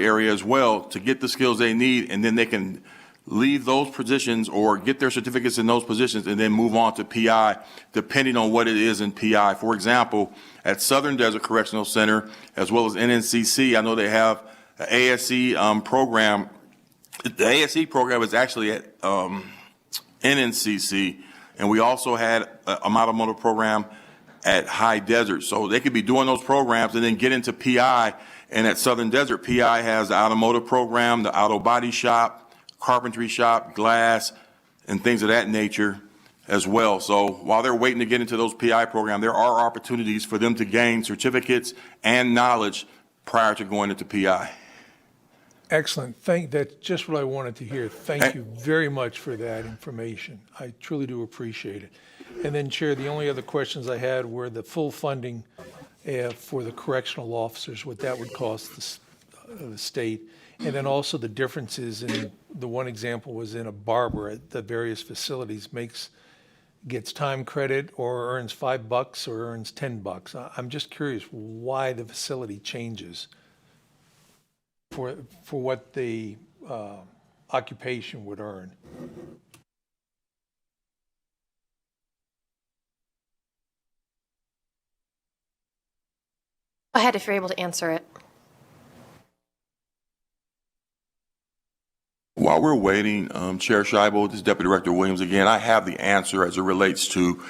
area as well, to get the skills they need, and then they can leave those positions or get their certificates in those positions and then move on to PI, depending on what it is in PI. For example, at Southern Desert Correctional Center, as well as NNCC, I know they have an ASE program. The ASE program is actually at NNCC, and we also had a automotive program at High Desert. So they could be doing those programs and then get into PI. And at Southern Desert, PI has the automotive program, the auto body shop, carpentry shop, glass, and things of that nature as well. So while they're waiting to get into those PI programs, there are opportunities for them to gain certificates and knowledge prior to going into PI. Excellent. That's just what I wanted to hear. Thank you very much for that information. I truly do appreciate it. And then, Chair, the only other questions I had were the full funding for the correctional officers, what that would cost the state, and then also the differences in, the one example was in a barber at the various facilities gets time credit or earns $5 or earns $10. I'm just curious why the facility changes for what the occupation would earn. Go ahead if you're able to answer it. While we're waiting, Chair Scheibel, this is Deputy Director Williams again. I have the answer as it relates to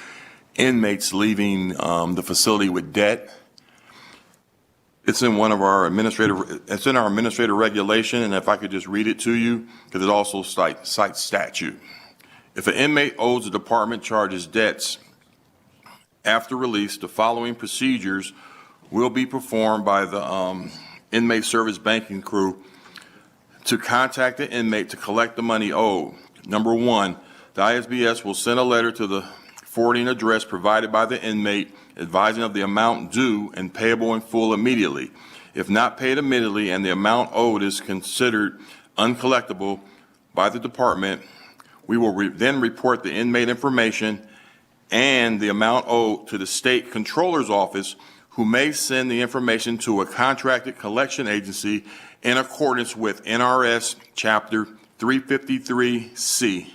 inmates leaving the facility with debt. It's in one of our it's in our administrative regulation, and if I could just read it to you, because it also cites statute. If an inmate owes the department charges debts after release, the following procedures will be performed by the inmate service banking crew to contact the inmate to collect the money owed. Number one, the ISBS will send a letter to the forwarding address provided by the inmate advising of the amount due and payable in full immediately. If not paid immediately and the amount owed is considered uncollectible by the department, we will then report the inmate information and the amount owed to the state controller's office, who may send the information to a contracted collection agency in accordance with NRS Chapter 353C.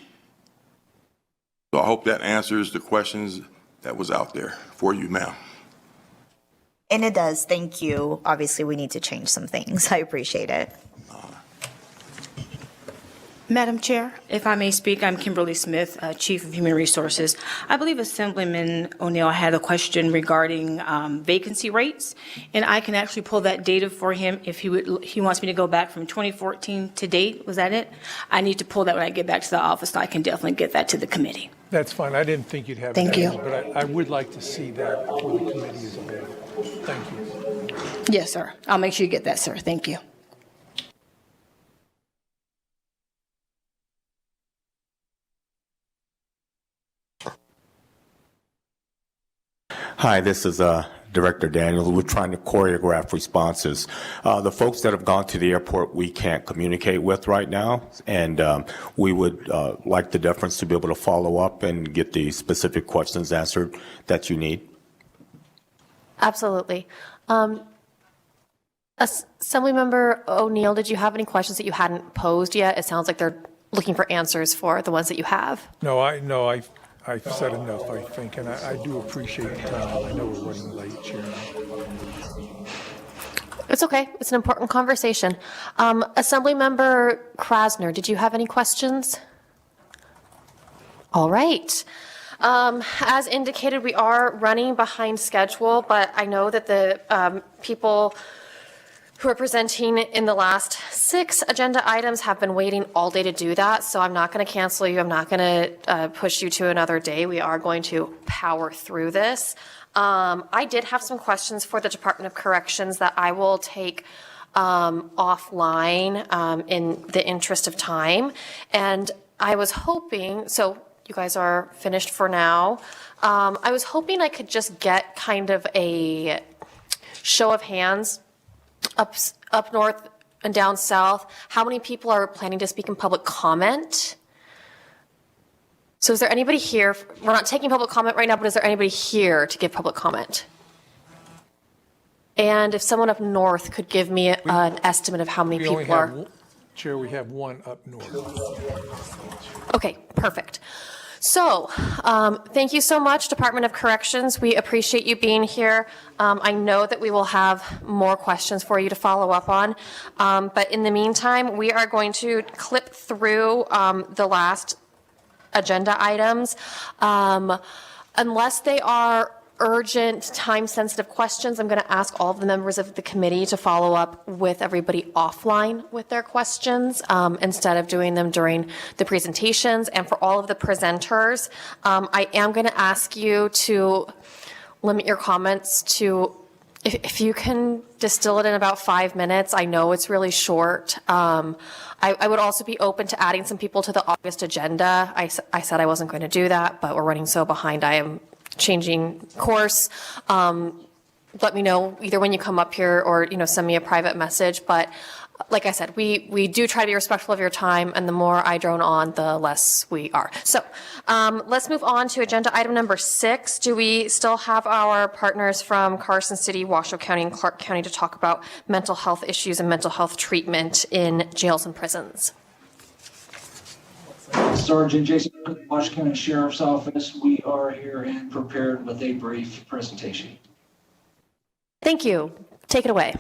So I hope that answers the questions that was out there for you, ma'am. And it does. Thank you. Obviously, we need to change some things. I appreciate it. Madam Chair, if I may speak, I'm Kimberly Smith, Chief of Human Resources. I believe Assemblyman O'Neill had a question regarding vacancy rates, and I can actually pull that data for him if he wants me to go back from 2014 to date. Was that it? I need to pull that when I get back to the office, and I can definitely get that to the committee. That's fine. I didn't think you'd have Thank you. But I would like to see that for the committee as a whole. Thank you. Yes, sir. I'll make sure you get that, sir. Thank you. Hi, this is Director Daniels. We're trying to choreograph responses. The folks that have gone to the airport we can't communicate with right now, and we would like the deference to be able to follow up and get the specific questions answered that you need. Absolutely. Assemblymember O'Neill, did you have any questions that you hadn't posed yet? It sounds like they're looking for answers for the ones that you have. I've said enough, I think, and I do appreciate the time. I know we're running late, Chair. It's okay. It's an important conversation. Assemblymember Krasner, did you have any questions? All right. As indicated, we are running behind schedule, but I know that the people who are presenting in the last 6 agenda items have been waiting all day to do that, so I'm not going to cancel you. I'm not going to push you to another day. We are going to power through this. I did have some questions for the Department of Corrections that I will take offline in the interest of time. And I was hoping, so you guys are finished for now. I was hoping I could just get kind of a show of hands up north and down south. How many people are planning to speak in public comment? So is there anybody here? We're not taking public comment right now, but is there anybody here to give public comment? And if someone up north could give me an estimate of how many people are. Chair, we have one up north. Okay, perfect. So, thank you so much, Department of Corrections. We appreciate you being here. I know that we will have more questions for you to follow up on. But in the meantime, we are going to clip through the last agenda items. Unless they are urgent, time-sensitive questions, I'm going to ask all of the members of the committee to follow up with everybody offline with their questions instead of doing them during the presentations. And for all of the presenters, I am going to ask you to limit your comments to If you can distill it in about 5 minutes, I know it's really short. I would also be open to adding some people to the August agenda. I said I wasn't going to do that, but we're running so behind. I am changing course. Let me know either when you come up here or, send me a private message. But like I said, we do try to be respectful of your time, and the more I drone on, the less we are. So let's move on to agenda item number 6. Do we still have our partners from Carson City, Washoe County, and Clark County to talk about mental health issues and mental health treatment in jails and prisons? Sergeant Jason, Washoe County Sheriff's Office. We are here and prepared with a brief presentation. Thank you. Take it away.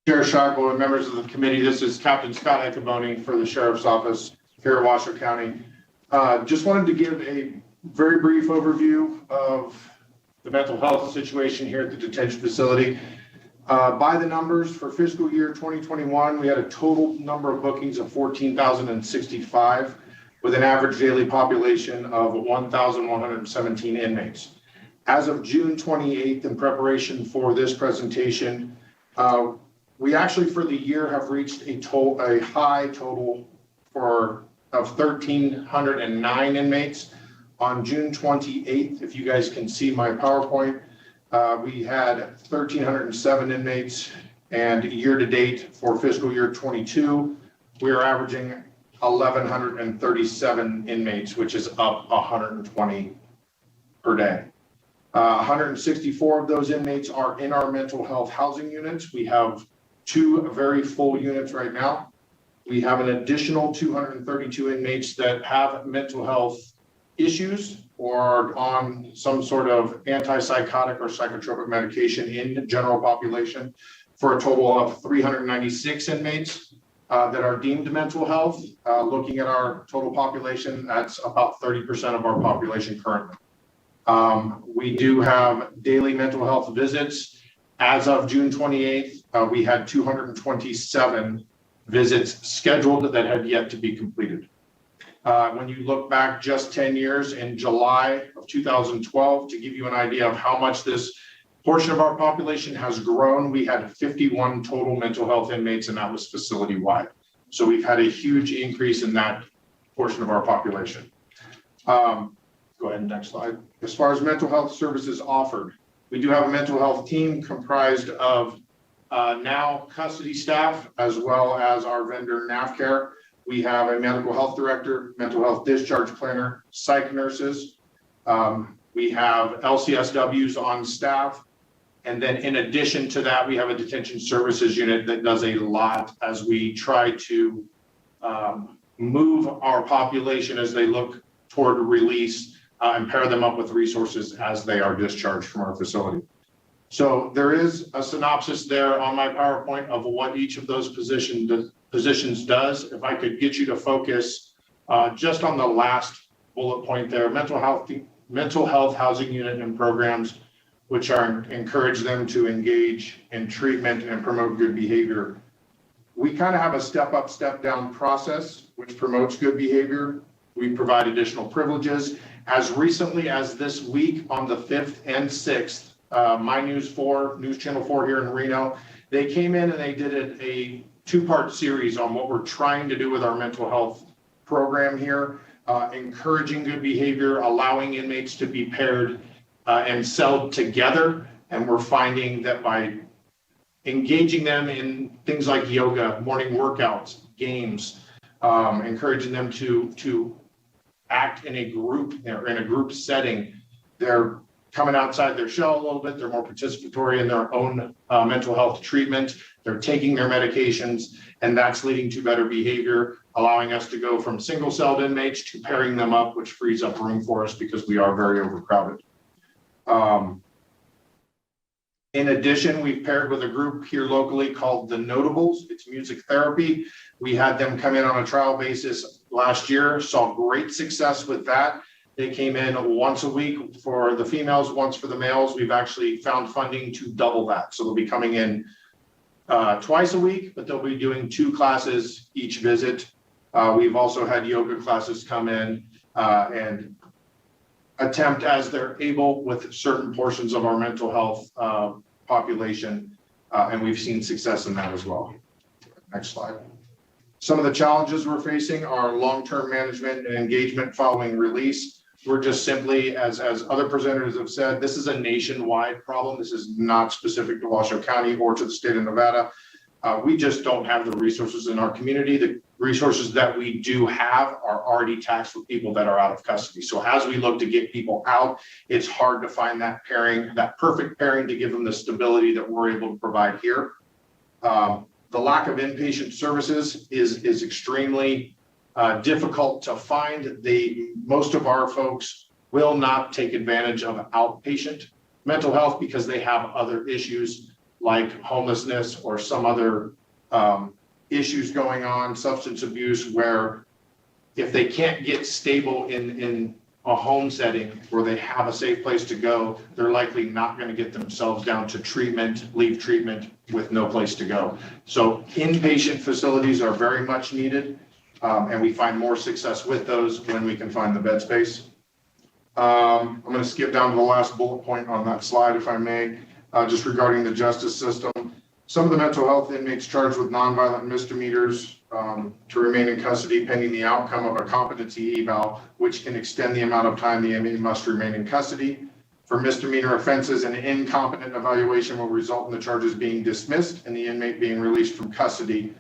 Chair Scheibel and members of the committee, this is Captain Scott Echaboni for the Sheriff's Office here at Washoe County. Just wanted to give a very brief overview of the mental health situation here at the detention facility. By the numbers for fiscal year 2021, we had a total number of bookings of 14,065 with an average daily population of 1,117 inmates. As of June 28th, in preparation for this presentation, we actually for the year have reached a high total of 1,309 inmates. On June 28th, if you guys can see my PowerPoint, we had 1,307 inmates, and year to date for fiscal year 22, we are averaging 1,137 inmates, which is up 120 per day. 164 of those inmates are in our mental health housing units. We have 2 very full units right now. We have an additional 232 inmates that have mental health issues or are on some sort of antipsychotic or psychotropic medication in the general population, for a total of 396 inmates that are deemed mental health. Looking at our total population, that's about 30% of our population currently. We do have daily mental health visits. As of June 28th, we had 227 visits scheduled that had yet to be completed. When you look back just 10 years, in July of 2012, to give you an idea of how much this portion of our population has grown, we had 51 total mental health inmates, and that was facility-wide. So we've had a huge increase in that portion of our population. Go ahead, next slide. As far as mental health services offered, we do have a mental health team comprised of now custody staff, as well as our vendor NAFCare. We have a medical health director, mental health discharge planner, psych nurses. We have LCSWs on staff. And then in addition to that, we have a detention services unit that does a lot as we try to move our population as they look toward release and pair them up with resources as they are discharged from our facility. So there is a synopsis there on my PowerPoint of what each of those positions does. If I could get you to focus just on the last bullet point there, mental health housing unit and programs, which are encourage them to engage in treatment and promote good behavior. We kind of have a step up, step down process, which promotes good behavior. We provide additional privileges. As recently as this week on the 5th and 6th, My News 4, News Channel 4 here in Reno, they came in and they did a 2-part series on what we're trying to do with our mental health program here, encouraging good behavior, allowing inmates to be paired and celled together. And we're finding that by engaging them in things like yoga, morning workouts, games, encouraging them to act in a group setting, they're coming outside their shell a little bit. They're more participatory in their own mental health treatment. They're taking their medications, and that's leading to better behavior, allowing us to go from single-celled inmates to pairing them up, which frees up room for us because we are very overcrowded. In addition, we've paired with a group here locally called The Notables. It's music therapy. We had them come in on a trial basis last year, saw great success with that. They came in once a week for the females, once for the males. We've actually found funding to double that. So they'll be coming in twice a week, but they'll be doing 2 classes each visit. We've also had yoga classes come in and attempt as they're able with certain portions of our mental health population, and we've seen success in that as well. Next slide. Some of the challenges we're facing are long-term management and engagement following release. We're just simply, as other presenters have said, this is a nationwide problem. This is not specific to Washoe County or to the state of Nevada. We just don't have the resources in our community. The resources that we do have are already taxed with people that are out of custody. So as we look to get people out, it's hard to find that pairing, that perfect pairing to give them the stability that we're able to provide here. The lack of inpatient services is extremely difficult to find. Most of our folks will not take advantage of outpatient mental health because they have other issues like homelessness or some other issues going on, substance abuse, where if they can't get stable in a home setting where they have a safe place to go, they're likely not going to get themselves down to treatment, leave treatment with no place to go. So inpatient facilities are very much needed, and we find more success with those when we can find the bed space. I'm going to skip down to the last bullet point on that slide, if I may, just regarding the justice system. Some of the mental health inmates charged with nonviolent misdemeanors to remain in custody pending the outcome of a competency eval, which can extend the amount of time the inmate must remain in custody. For misdemeanor offenses, an incompetent evaluation will result in the charges being dismissed and the inmate being released from custody,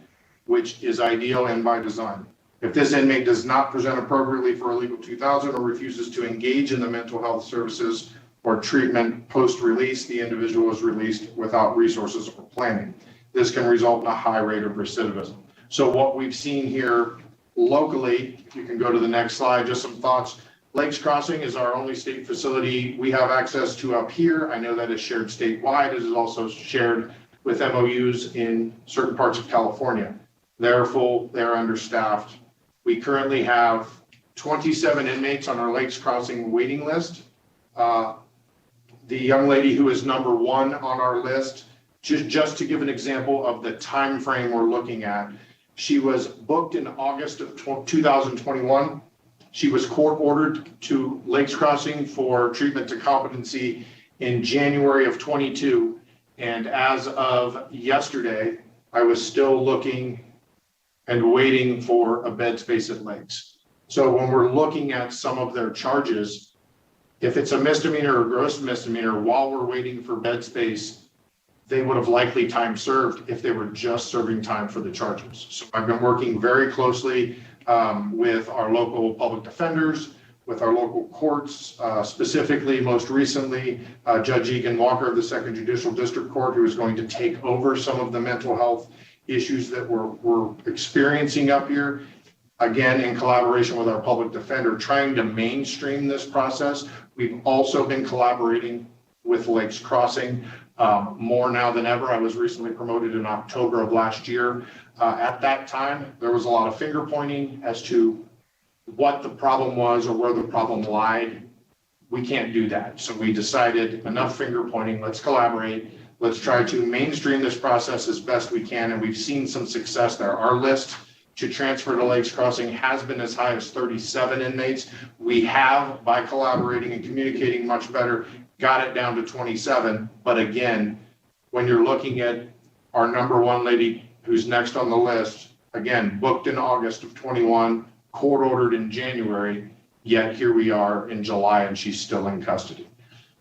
which is ideal and by design. If this inmate does not present appropriately for a legal 2000 or refuses to engage in the mental health services or treatment post-release, the individual is released without resources or planning. This can result in a high rate of recidivism. So what we've seen here locally, if you can go to the next slide, just some thoughts. Lakes Crossing is our only state facility we have access to up here. I know that is shared statewide. It is also shared with MOUs in certain parts of California. They're full, they're understaffed. We currently have 27 inmates on our Lakes Crossing waiting list. The young lady who is number 1 on our list, just to give an example of the time frame we're looking at, she was booked in August of 2021. She was court ordered to Lakes Crossing for treatment to competency in January of 22. And as of yesterday, I was still looking and waiting for a bed space at Lakes. So when we're looking at some of their charges, if it's a misdemeanor or gross misdemeanor, while we're waiting for bed space, they would have likely time served if they were just serving time for the charges. So I've been working very closely with our local public defenders, with our local courts, specifically, most recently, Judge Egan Walker of the 2nd Judicial District Court, who is going to take over some of the mental health issues that we're experiencing up here. Again, in collaboration with our public defender, trying to mainstream this process. We've also been collaborating with Lakes Crossing more now than ever. I was recently promoted in October of last year. At that time, there was a lot of finger pointing as to what the problem was or where the problem lied. We can't do that. So we decided enough finger pointing, let's collaborate. Let's try to mainstream this process as best we can. And we've seen some success there. Our list to transfer to Lakes Crossing has been as high as 37 inmates. We have, by collaborating and communicating much better, got it down to 27. But again, when you're looking at our number 1 lady who's next on the list, again, booked in August of 21, court ordered in January, yet here we are in July and she's still in custody.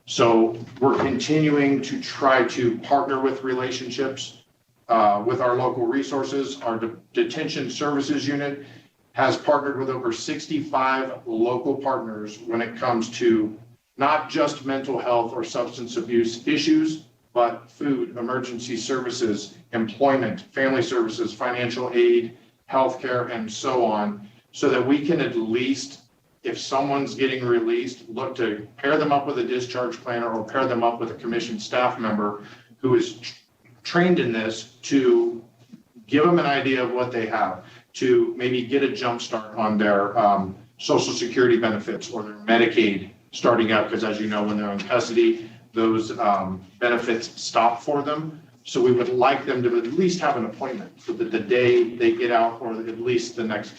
So we're continuing to try to partner with relationships with our local resources. Our detention services unit has partnered with over 65 local partners when it comes to not just mental health or substance abuse issues, but food, emergency services, employment, family services, financial aid, healthcare, and so on, so that we can at least, if someone's getting released, look to pair them up with a discharge planner or pair them up with a commissioned staff member who is trained in this to give them an idea of what they have, to maybe get a jump start on their Social Security benefits or their Medicaid starting out, because as you know, when they're in custody, those benefits stop for them. So we would like them to at least have an appointment so that the day they get out, or at least the next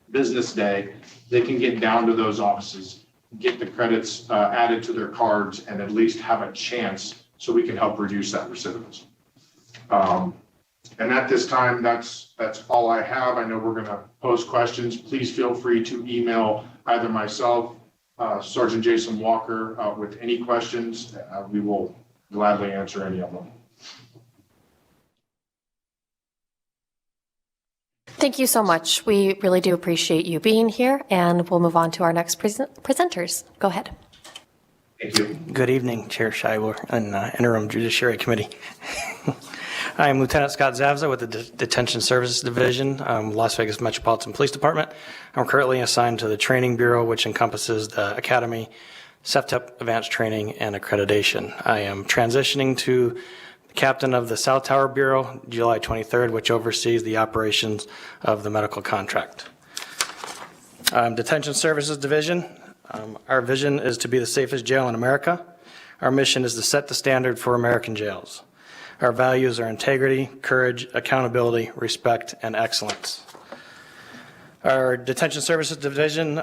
business day, they can get down to those offices, get the credits added to their cards, and at least have a chance so we can help reduce that recidivism. And at this time, that's all I have. I know we're going to pose questions. Please feel free to email either myself, Sergeant Jason Walker, with any questions. We will gladly answer any of them. Thank you so much. We really do appreciate you being here, and we'll move on to our next presenters. Go ahead. Thank you. Good evening, Chair Scheibel and Interim Judiciary Committee. I am Lieutenant Scott Zavza with the Detention Services Division, Las Vegas Metropolitan Police Department. I'm currently assigned to the Training Bureau, which encompasses the Academy, CEPTEP Advanced Training, and Accreditation. I am transitioning to Captain of the South Tower Bureau, July 23rd, which oversees the operations of the medical contract. Detention Services Division. Our vision is to be the safest jail in America. Our mission is to set the standard for American jails. Our values are integrity, courage, accountability, respect, and excellence. Our Detention Services Division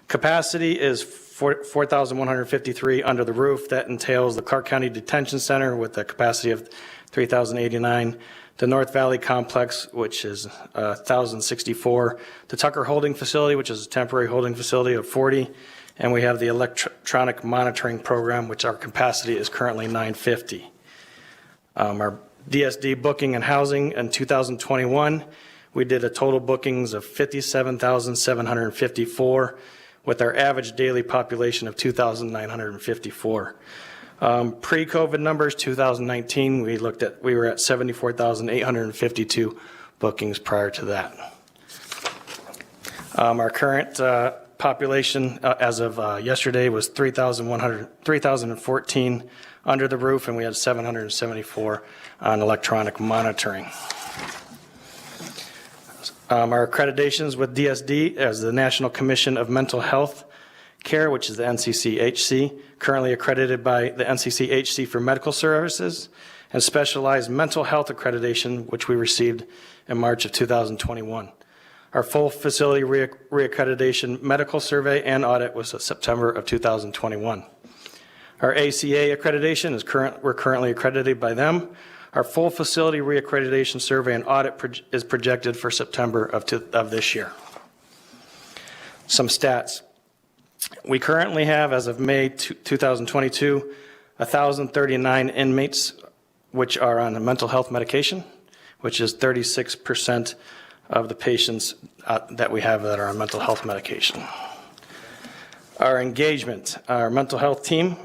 capacity is 4,153 under the roof. That entails the Clark County Detention Center with a capacity of 3,089, the North Valley Complex, which is 1,064, the Tucker Holding Facility, which is a temporary holding facility of 40, and we have the electronic monitoring program, which our capacity is currently 950. Our DSD booking and housing in 2021, we did a total bookings of 57,754 with our average daily population of 2,954. Pre-COVID numbers, 2019, we were at 74,852 bookings prior to that. Our current population as of yesterday was 3,014 under the roof, and we had 774 on electronic monitoring. Our accreditations with DSD as the National Commission of Mental Health Care, which is the NCCHC, currently accredited by the NCCHC for medical services, and specialized mental health accreditation, which we received in March of 2021. Our full facility reaccreditation medical survey and audit was September of 2021. Our ACA accreditation is we're currently accredited by them. Our full facility reaccreditation survey and audit is projected for September of this year. Some stats. We currently have, as of May 2022, 1,039 inmates which are on a mental health medication, which is 36% of the patients that we have that are on mental health medication. Our engagement, our mental health team,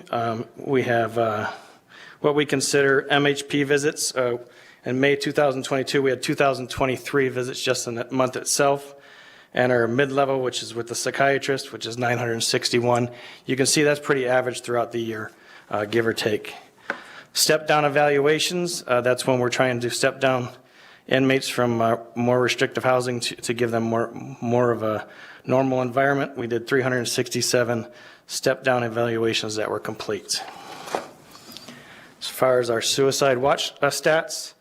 we have what we consider MHP visits. In May 2022, we had 2,023 visits just in that month itself. And our mid-level, which is with the psychiatrist, which is 961. You can see that's pretty average throughout the year, give or take. Step-down evaluations, that's when we're trying to step down inmates from more restrictive housing to give them more of a normal environment. We did 367 step-down evaluations that were complete. As far as our suicide watch stats,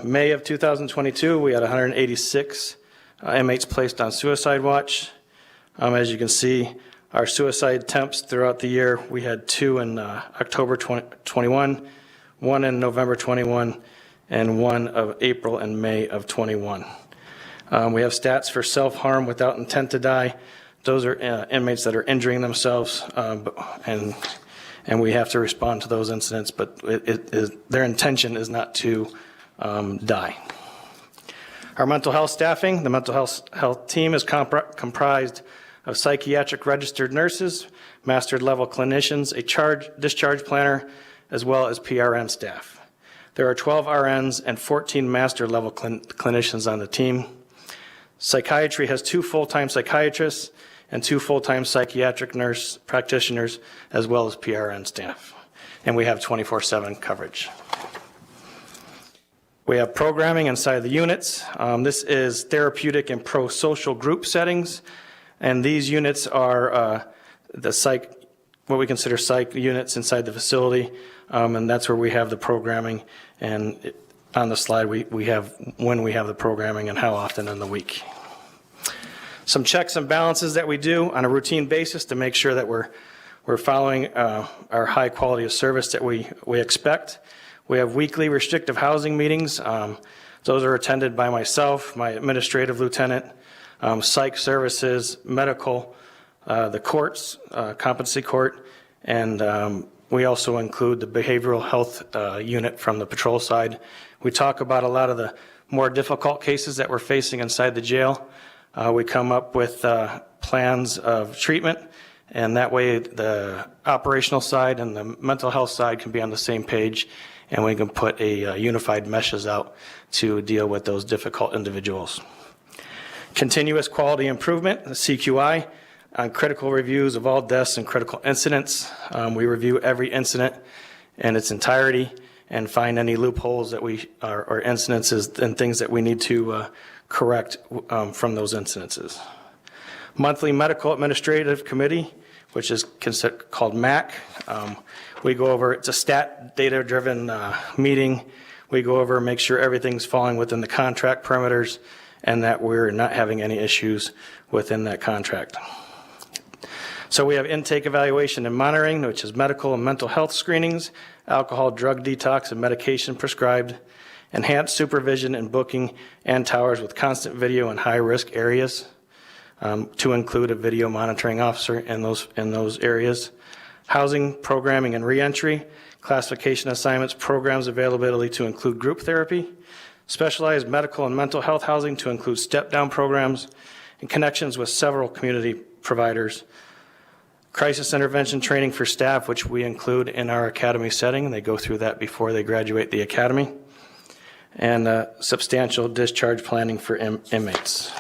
May of 2022, we had 186 inmates placed on suicide watch. As you can see, our suicide attempts throughout the year, we had 2 in October 21, 1 in November 21, and 1 of April and May of 21. We have stats for self-harm without intent to die. Those are inmates that are injuring themselves, and we have to respond to those incidents, but their intention is not to die. Our mental health staffing, the mental health team is comprised of psychiatric registered nurses, mastered level clinicians, a discharge planner, as well as PRN staff. There are 12 RNs and 14 master level clinicians on the team. Psychiatry has 2 full-time psychiatrists and 2 full-time psychiatric nurse practitioners, as well as PRN staff. And we have 24/7 coverage. We have programming inside the units. This is therapeutic and pro-social group settings. And these units are the psych what we consider psych units inside the facility, and that's where we have the programming. And on the slide, we have when we have the programming and how often in the week. Some checks and balances that we do on a routine basis to make sure that we're following our high quality of service that we expect. We have weekly restrictive housing meetings. Those are attended by myself, my administrative lieutenant, psych services, medical, the courts, competency court, and we also include the behavioral health unit from the patrol side. We talk about a lot of the more difficult cases that we're facing inside the jail. We come up with plans of treatment, and that way the operational side and the mental health side can be on the same page, and we can put a unified meshes out to deal with those difficult individuals. Continuous quality improvement, the CQI, on critical reviews of all deaths and critical incidents. We review every incident in its entirety and find any loopholes that or incidences and things that we need to correct from those incidences. Monthly Medical Administrative Committee, which is called MAC. We go over, it's a stat data-driven meeting. We go over and make sure everything's falling within the contract parameters and that we're not having any issues within that contract. So we have intake evaluation and monitoring, which is medical and mental health screenings, alcohol, drug detox, and medication prescribed, enhanced supervision and booking and towers with constant video in high-risk areas, to include a video monitoring officer in those areas, housing, programming, and reentry, classification assignments, programs availability to include group therapy, specialized medical and mental health housing to include step-down programs, and connections with several community providers, crisis intervention training for staff, which we include in our academy setting. They go through that before they graduate the academy, and substantial discharge planning for inmates.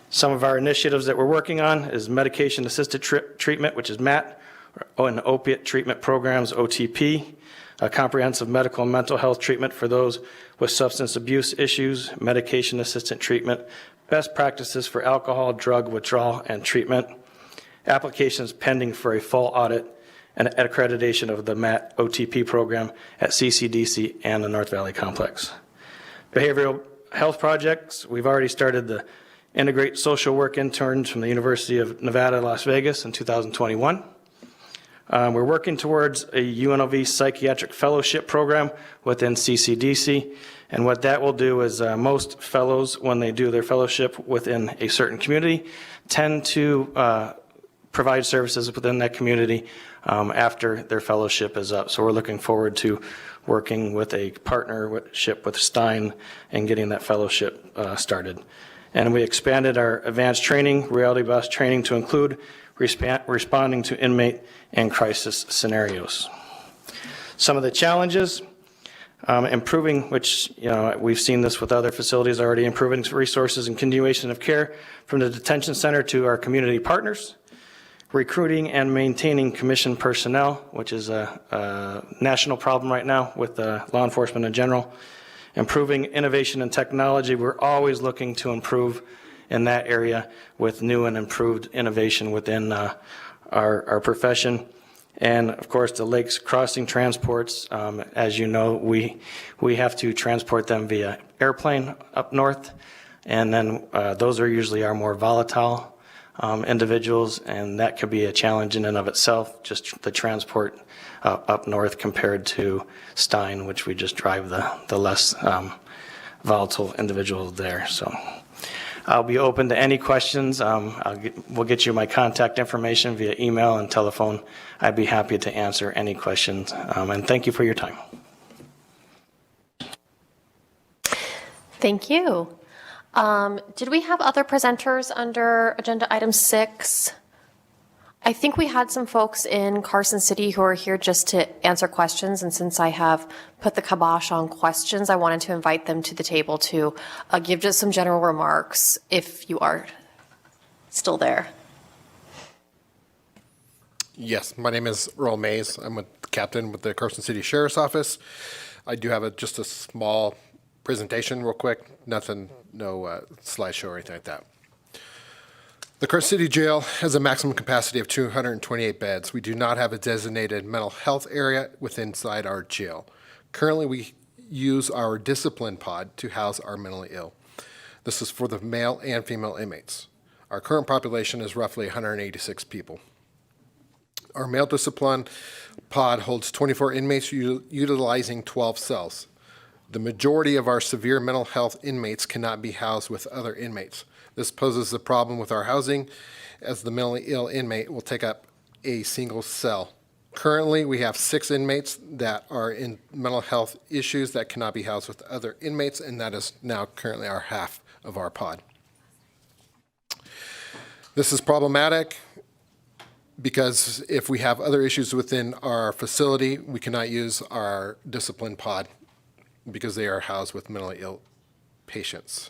Some of our initiatives that we're working on is medication-assisted treatment, which is MAT, and opiate treatment programs, OTP, a comprehensive medical and mental health treatment for those with substance abuse issues, medication-assisted treatment, best practices for alcohol, drug withdrawal, and treatment, applications pending for a full audit and accreditation of the MAT OTP program at CCDC and the North Valley Complex. Behavioral health projects, we've already started the Integrate Social Work interns from the University of Nevada, Las Vegas in 2021. We're working towards a UNLV psychiatric fellowship program within CCDC. And what that will do is most fellows, when they do their fellowship within a certain community, tend to provide services within that community after their fellowship is up. So we're looking forward to working with a partnership with Stein and getting that fellowship started. And we expanded our advanced training, reality-based training, to include responding to inmate and crisis scenarios. Some of the challenges, improving, which we've seen this with other facilities already, improving resources and continuation of care from the detention center to our community partners, recruiting and maintaining commissioned personnel, which is a national problem right now with law enforcement in general. Improving innovation and technology. We're always looking to improve in that area with new and improved innovation within our profession. And of course, the lakes crossing transports, as you know, we have to transport them via airplane up north. And then those are usually our more volatile individuals, and that could be a challenge in and of itself, just the transport up north compared to Stein, which we just drive the less volatile individuals there. So I'll be open to any questions. We'll get you my contact information via email and telephone. I'd be happy to answer any questions, and thank you for your time. Thank you. Did we have other presenters under agenda item 6? I think we had some folks in Carson City who are here just to answer questions, and since I have put the kibosh on questions, I wanted to invite them to the table to give just some general remarks if you are still there. Yes, my name is Earl Mays. I'm a captain with the Carson City Sheriff's Office. I do have just a small presentation real quick, no slideshow or anything like that. The Carson City Jail has a maximum capacity of 228 beds. We do not have a designated mental health area inside our jail. Currently, we use our discipline pod to house our mentally ill. This is for the male and female inmates. Our current population is roughly 186 people. Our male discipline pod holds 24 inmates utilizing 12 cells. The majority of our severe mental health inmates cannot be housed with other inmates. This poses a problem with our housing, as the mentally ill inmate will take up a single cell. Currently, we have 6 inmates that are in mental health issues that cannot be housed with other inmates, and that is now currently our half of our pod. This is problematic because if we have other issues within our facility, we cannot use our discipline pod because they are housed with mentally ill patients.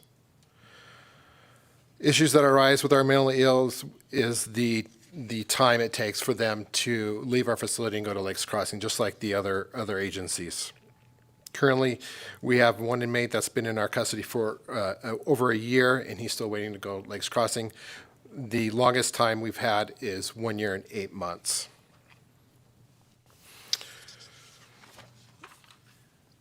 Issues that arise with our mentally ill is the time it takes for them to leave our facility and go to Lakes Crossing, just like the other agencies. Currently, we have one inmate that's been in our custody for over a year, and he's still waiting to go to Lakes Crossing. The longest time we've had is 1 year and 8 months.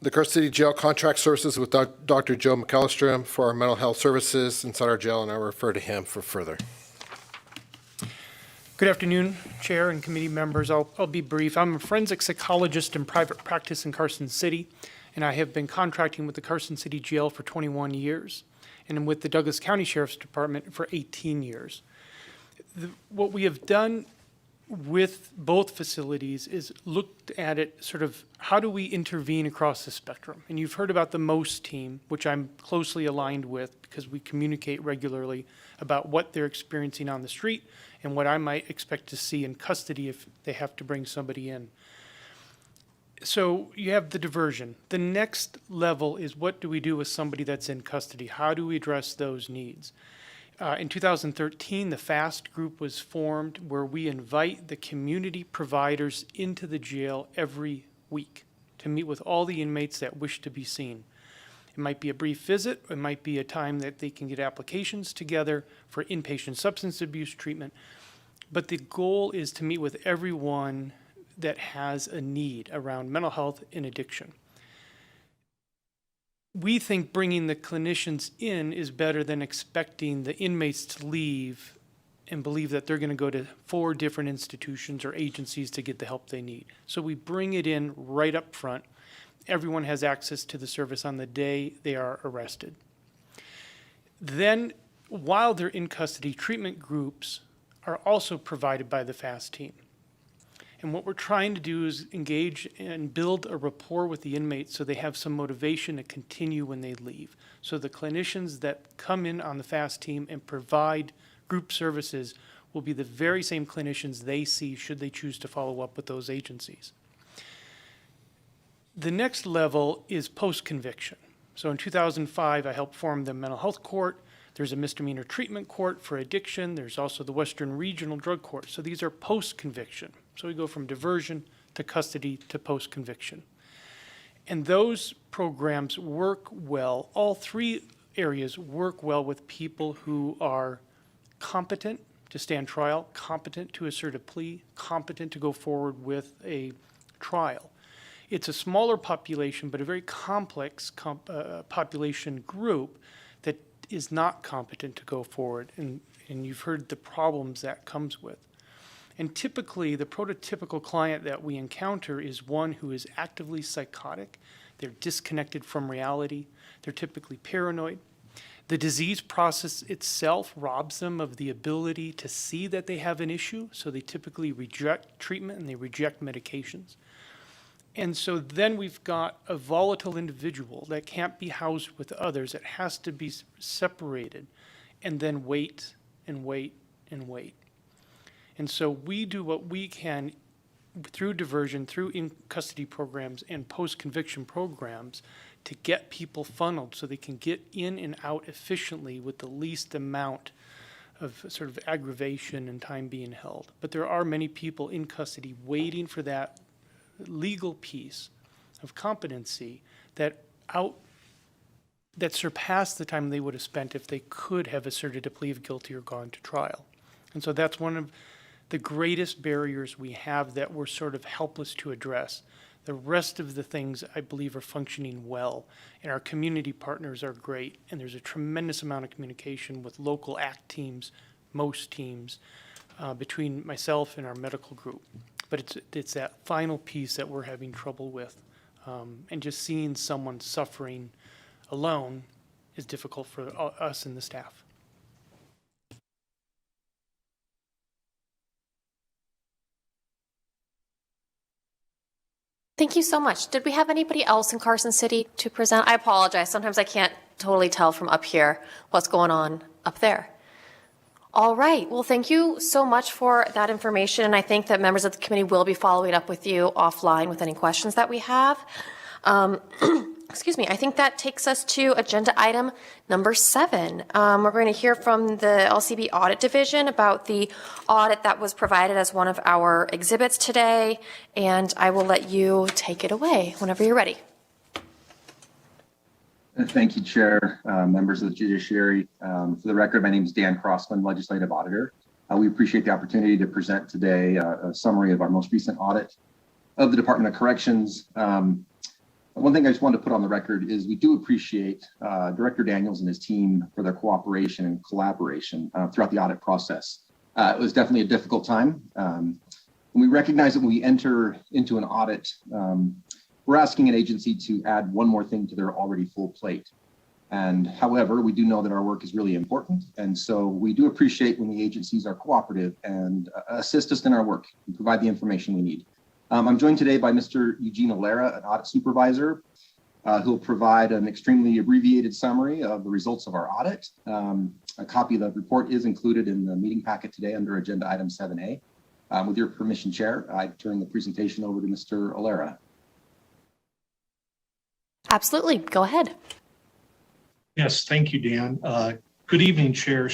The Carson City Jail contract services with Dr. Joe McAllister for our mental health services inside our jail, and I refer to him for further. Good afternoon, Chair and committee members. I'll be brief. I'm a forensic psychologist in private practice in Carson City, and I have been contracting with the Carson City Jail for 21 years, and with the Douglas County Sheriff's Department for 18 years. What we have done with both facilities is looked at it sort of, how do we intervene across the spectrum? And you've heard about the MOST team, which I'm closely aligned with because we communicate regularly about what they're experiencing on the street and what I might expect to see in custody if they have to bring somebody in. So you have the diversion. The next level is, what do we do with somebody that's in custody? How do we address those needs? In 2013, the FAST group was formed, where we invite the community providers into the jail every week to meet with all the inmates that wish to be seen. It might be a brief visit. It might be a time that they can get applications together for inpatient substance abuse treatment. But the goal is to meet with everyone that has a need around mental health and addiction. We think bringing the clinicians in is better than expecting the inmates to leave and believe that they're going to go to 4 different institutions or agencies to get the help they need. So we bring it in right up front. Everyone has access to the service on the day they are arrested. Then, while they're in custody, treatment groups are also provided by the FAST team. And what we're trying to do is engage and build a rapport with the inmates so they have some motivation to continue when they leave. So the clinicians that come in on the FAST team and provide group services will be the very same clinicians they see should they choose to follow up with those agencies. The next level is post-conviction. So in 2005, I helped form the mental health court. There's a misdemeanor treatment court for addiction. There's also the Western Regional Drug Court. So these are post-conviction. So we go from diversion to custody to post-conviction. And those programs work well. All 3 areas work well with people who are competent to stand trial, competent to assert a plea, competent to go forward with a trial. It's a smaller population, but a very complex population group that is not competent to go forward. And you've heard the problems that comes with. And typically, the prototypical client that we encounter is one who is actively psychotic. They're disconnected from reality. They're typically paranoid. The disease process itself robs them of the ability to see that they have an issue, so they typically reject treatment and they reject medications. And so then we've got a volatile individual that can't be housed with others. It has to be separated and then wait and wait and wait. And so we do what we can through diversion, through in-custody programs and post-conviction programs to get people funneled so they can get in and out efficiently with the least amount of sort of aggravation and time being held. But there are many people in custody waiting for that legal piece of competency that surpassed the time they would have spent if they could have asserted a plea of guilty or gone to trial. And so that's one of the greatest barriers we have that we're sort of helpless to address. The rest of the things, I believe, are functioning well, and our community partners are great, and there's a tremendous amount of communication with local ACT teams, most teams, between myself and our medical group. But it's that final piece that we're having trouble with, and just seeing someone suffering alone is difficult for us and the staff. Thank you so much. Did we have anybody else in Carson City to present? I apologize. Sometimes I can't totally tell from up here what's going on up there. All right. Well, thank you so much for that information. And I think that members of the committee will be following up with you offline with any questions that we have. Excuse me. I think that takes us to agenda item number 7. We're going to hear from the LCB Audit Division about the audit that was provided as one of our exhibits today. And I will let you take it away whenever you're ready. Thank you, Chair, members of the Judiciary. For the record, my name is Dan Crossman, Legislative Auditor. We appreciate the opportunity to present today a summary of our most recent audit of the Department of Corrections. One thing I just wanted to put on the record is we do appreciate Director Daniels and his team for their cooperation and collaboration throughout the audit process. It was definitely a difficult time. And we recognize that when we enter into an audit, we're asking an agency to add one more thing to their already full plate. And however, we do know that our work is really important. And so we do appreciate when the agencies are cooperative and assist us in our work and provide the information we need. I'm joined today by Mr. Eugene Alera, an audit supervisor, who will provide an extremely abbreviated summary of the results of our audit. A copy of the report is included in the meeting packet today under agenda item 7A. With your permission, Chair, I turn the presentation over to Mr. Alera. Absolutely. Go ahead. Yes, thank you, Dan. Good evening, Chair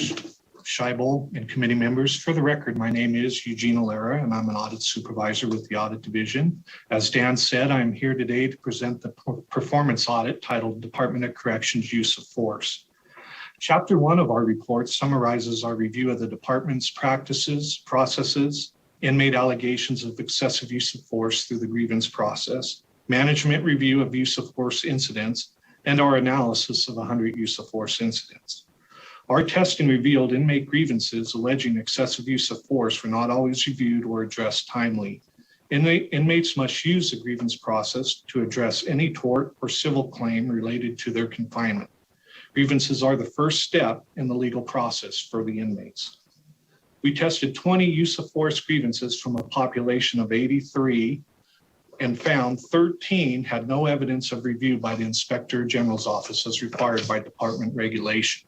Scheibel and committee members. For the record, my name is Eugene Alera, and I'm an audit supervisor with the Audit Division. As Dan said, I'm here today to present the performance audit titled Department of Corrections Use of Force. Chapter 1 of our report summarizes our review of the department's practices, processes, inmate allegations of excessive use of force through the grievance process, management review of use of force incidents, and our analysis of 100 use of force incidents. Our testing revealed inmate grievances alleging excessive use of force were not always reviewed or addressed timely. Inmates must use the grievance process to address any tort or civil claim related to their confinement. Grievances are the first step in the legal process for the inmates. We tested 20 use of force grievances from a population of 83 and found 13 had no evidence of review by the Inspector General's office as required by department regulation.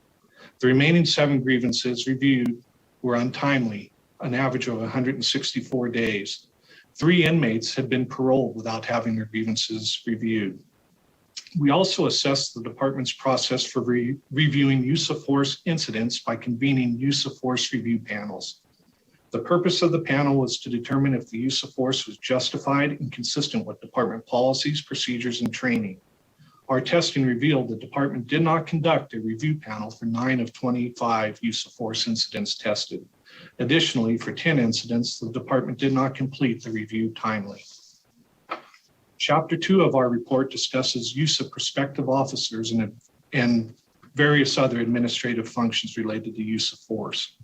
The remaining 7 grievances reviewed were untimely, an average of 164 days. 3 inmates had been paroled without having their grievances reviewed. We also assessed the department's process for reviewing use of force incidents by convening use of force review panels. The purpose of the panel was to determine if the use of force was justified and consistent with department policies, procedures, and training. Our testing revealed the department did not conduct a review panel for 9 of 25 use of force incidents tested. Additionally, for 10 incidents, the department did not complete the review timely. Chapter 2 of our report discusses use of prospective officers and various other administrative functions related to use of force.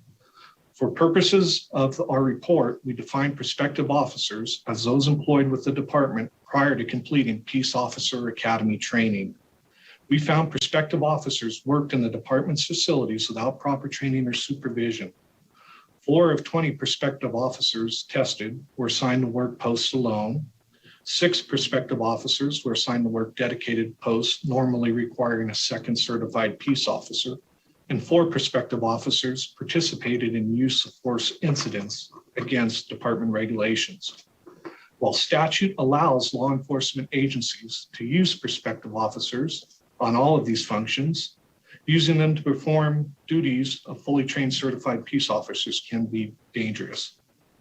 For purposes of our report, we define prospective officers as those employed with the department prior to completing Peace Officer Academy training. We found prospective officers worked in the department's facilities without proper training or supervision. 4 of 20 prospective officers tested were assigned to work posts alone. 6 prospective officers were assigned to work dedicated posts, normally requiring a second certified peace officer. And 4 prospective officers participated in use of force incidents against department regulations. While statute allows law enforcement agencies to use prospective officers on all of these functions, using them to perform duties of fully trained certified peace officers can be dangerous.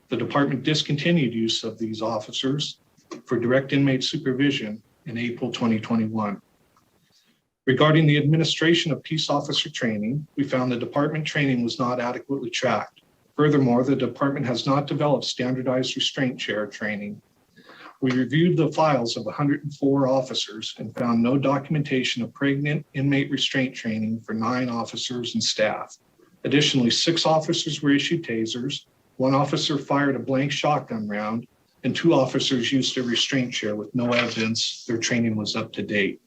The department discontinued use of these officers for direct inmate supervision in April 2021. Regarding the administration of peace officer training, we found the department training was not adequately tracked. Furthermore, the department has not developed standardized restraint chair training. We reviewed the files of 104 officers and found no documentation of pregnant inmate restraint training for 9 officers and staff. Additionally, 6 officers were issued tasers, 1 officer fired a blank shotgun round, and 2 officers used a restraint chair with no evidence their training was up to date.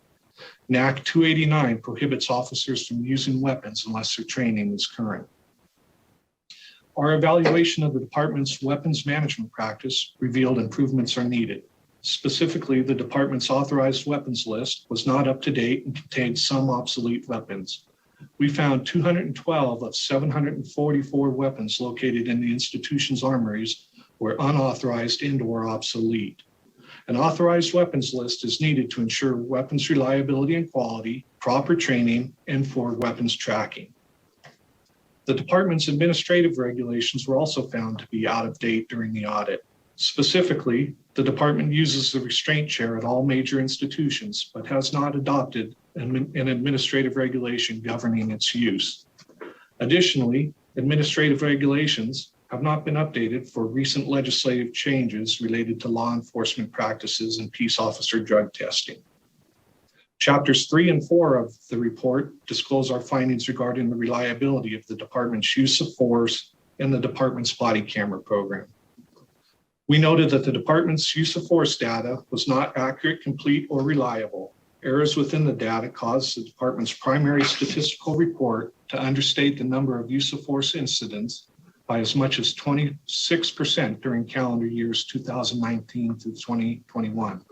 NAC 289 prohibits officers from using weapons unless their training is current. Our evaluation of the department's weapons management practice revealed improvements are needed. Specifically, the department's authorized weapons list was not up to date and contained some obsolete weapons. We found 212 of 744 weapons located in the institution's armories were unauthorized and or obsolete. An authorized weapons list is needed to ensure weapons reliability and quality, proper training, and for weapons tracking. The department's administrative regulations were also found to be out of date during the audit. Specifically, the department uses the restraint chair at all major institutions, but has not adopted an administrative regulation governing its use. Additionally, administrative regulations have not been updated for recent legislative changes related to law enforcement practices and peace officer drug testing. Chapters 3 and 4 of the report disclose our findings regarding the reliability of the department's use of force and the department's body camera program. We noted that the department's use of force data was not accurate, complete, or reliable. Errors within the data caused the department's primary statistical report to understate the number of use of force incidents by as much as 26% during calendar years 2019 to 2021.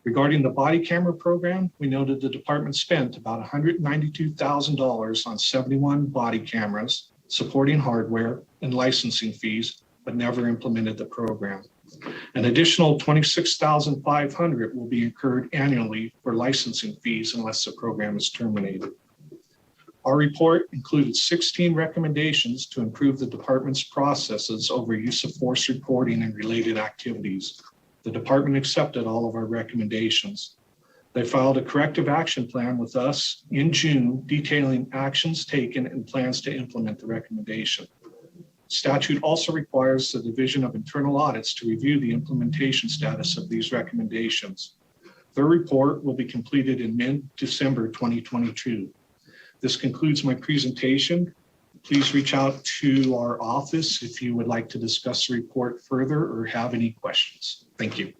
Regarding the body camera program, we noted the department spent about $192,000 on 71 body cameras, supporting hardware and licensing fees, but never implemented the program. An additional $26,500 will be incurred annually for licensing fees unless the program is terminated. Our report included 16 recommendations to improve the department's processes over use of force reporting and related activities. The department accepted all of our recommendations. They filed a corrective action plan with us in June detailing actions taken and plans to implement the recommendation. Statute also requires the Division of Internal Audits to review the implementation status of these recommendations. Their report will be completed in mid-December 2022. This concludes my presentation. Please reach out to our office if you would like to discuss the report further or have any questions. Thank you.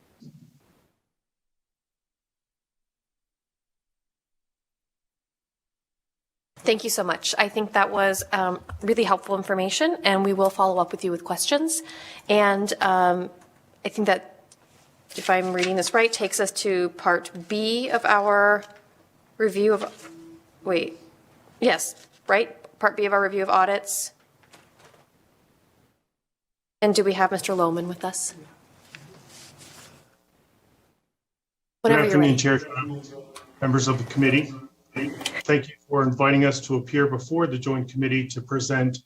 Thank you so much. I think that was really helpful information, and we will follow up with you with questions. And I think that, if I'm reading this right, takes us to part B of our review of, yes, right? Part B of our review of audits. And do we have Mr. Lohman with us? Good afternoon, Chair, members of the committee. Thank you for inviting us to appear before the Joint Committee to present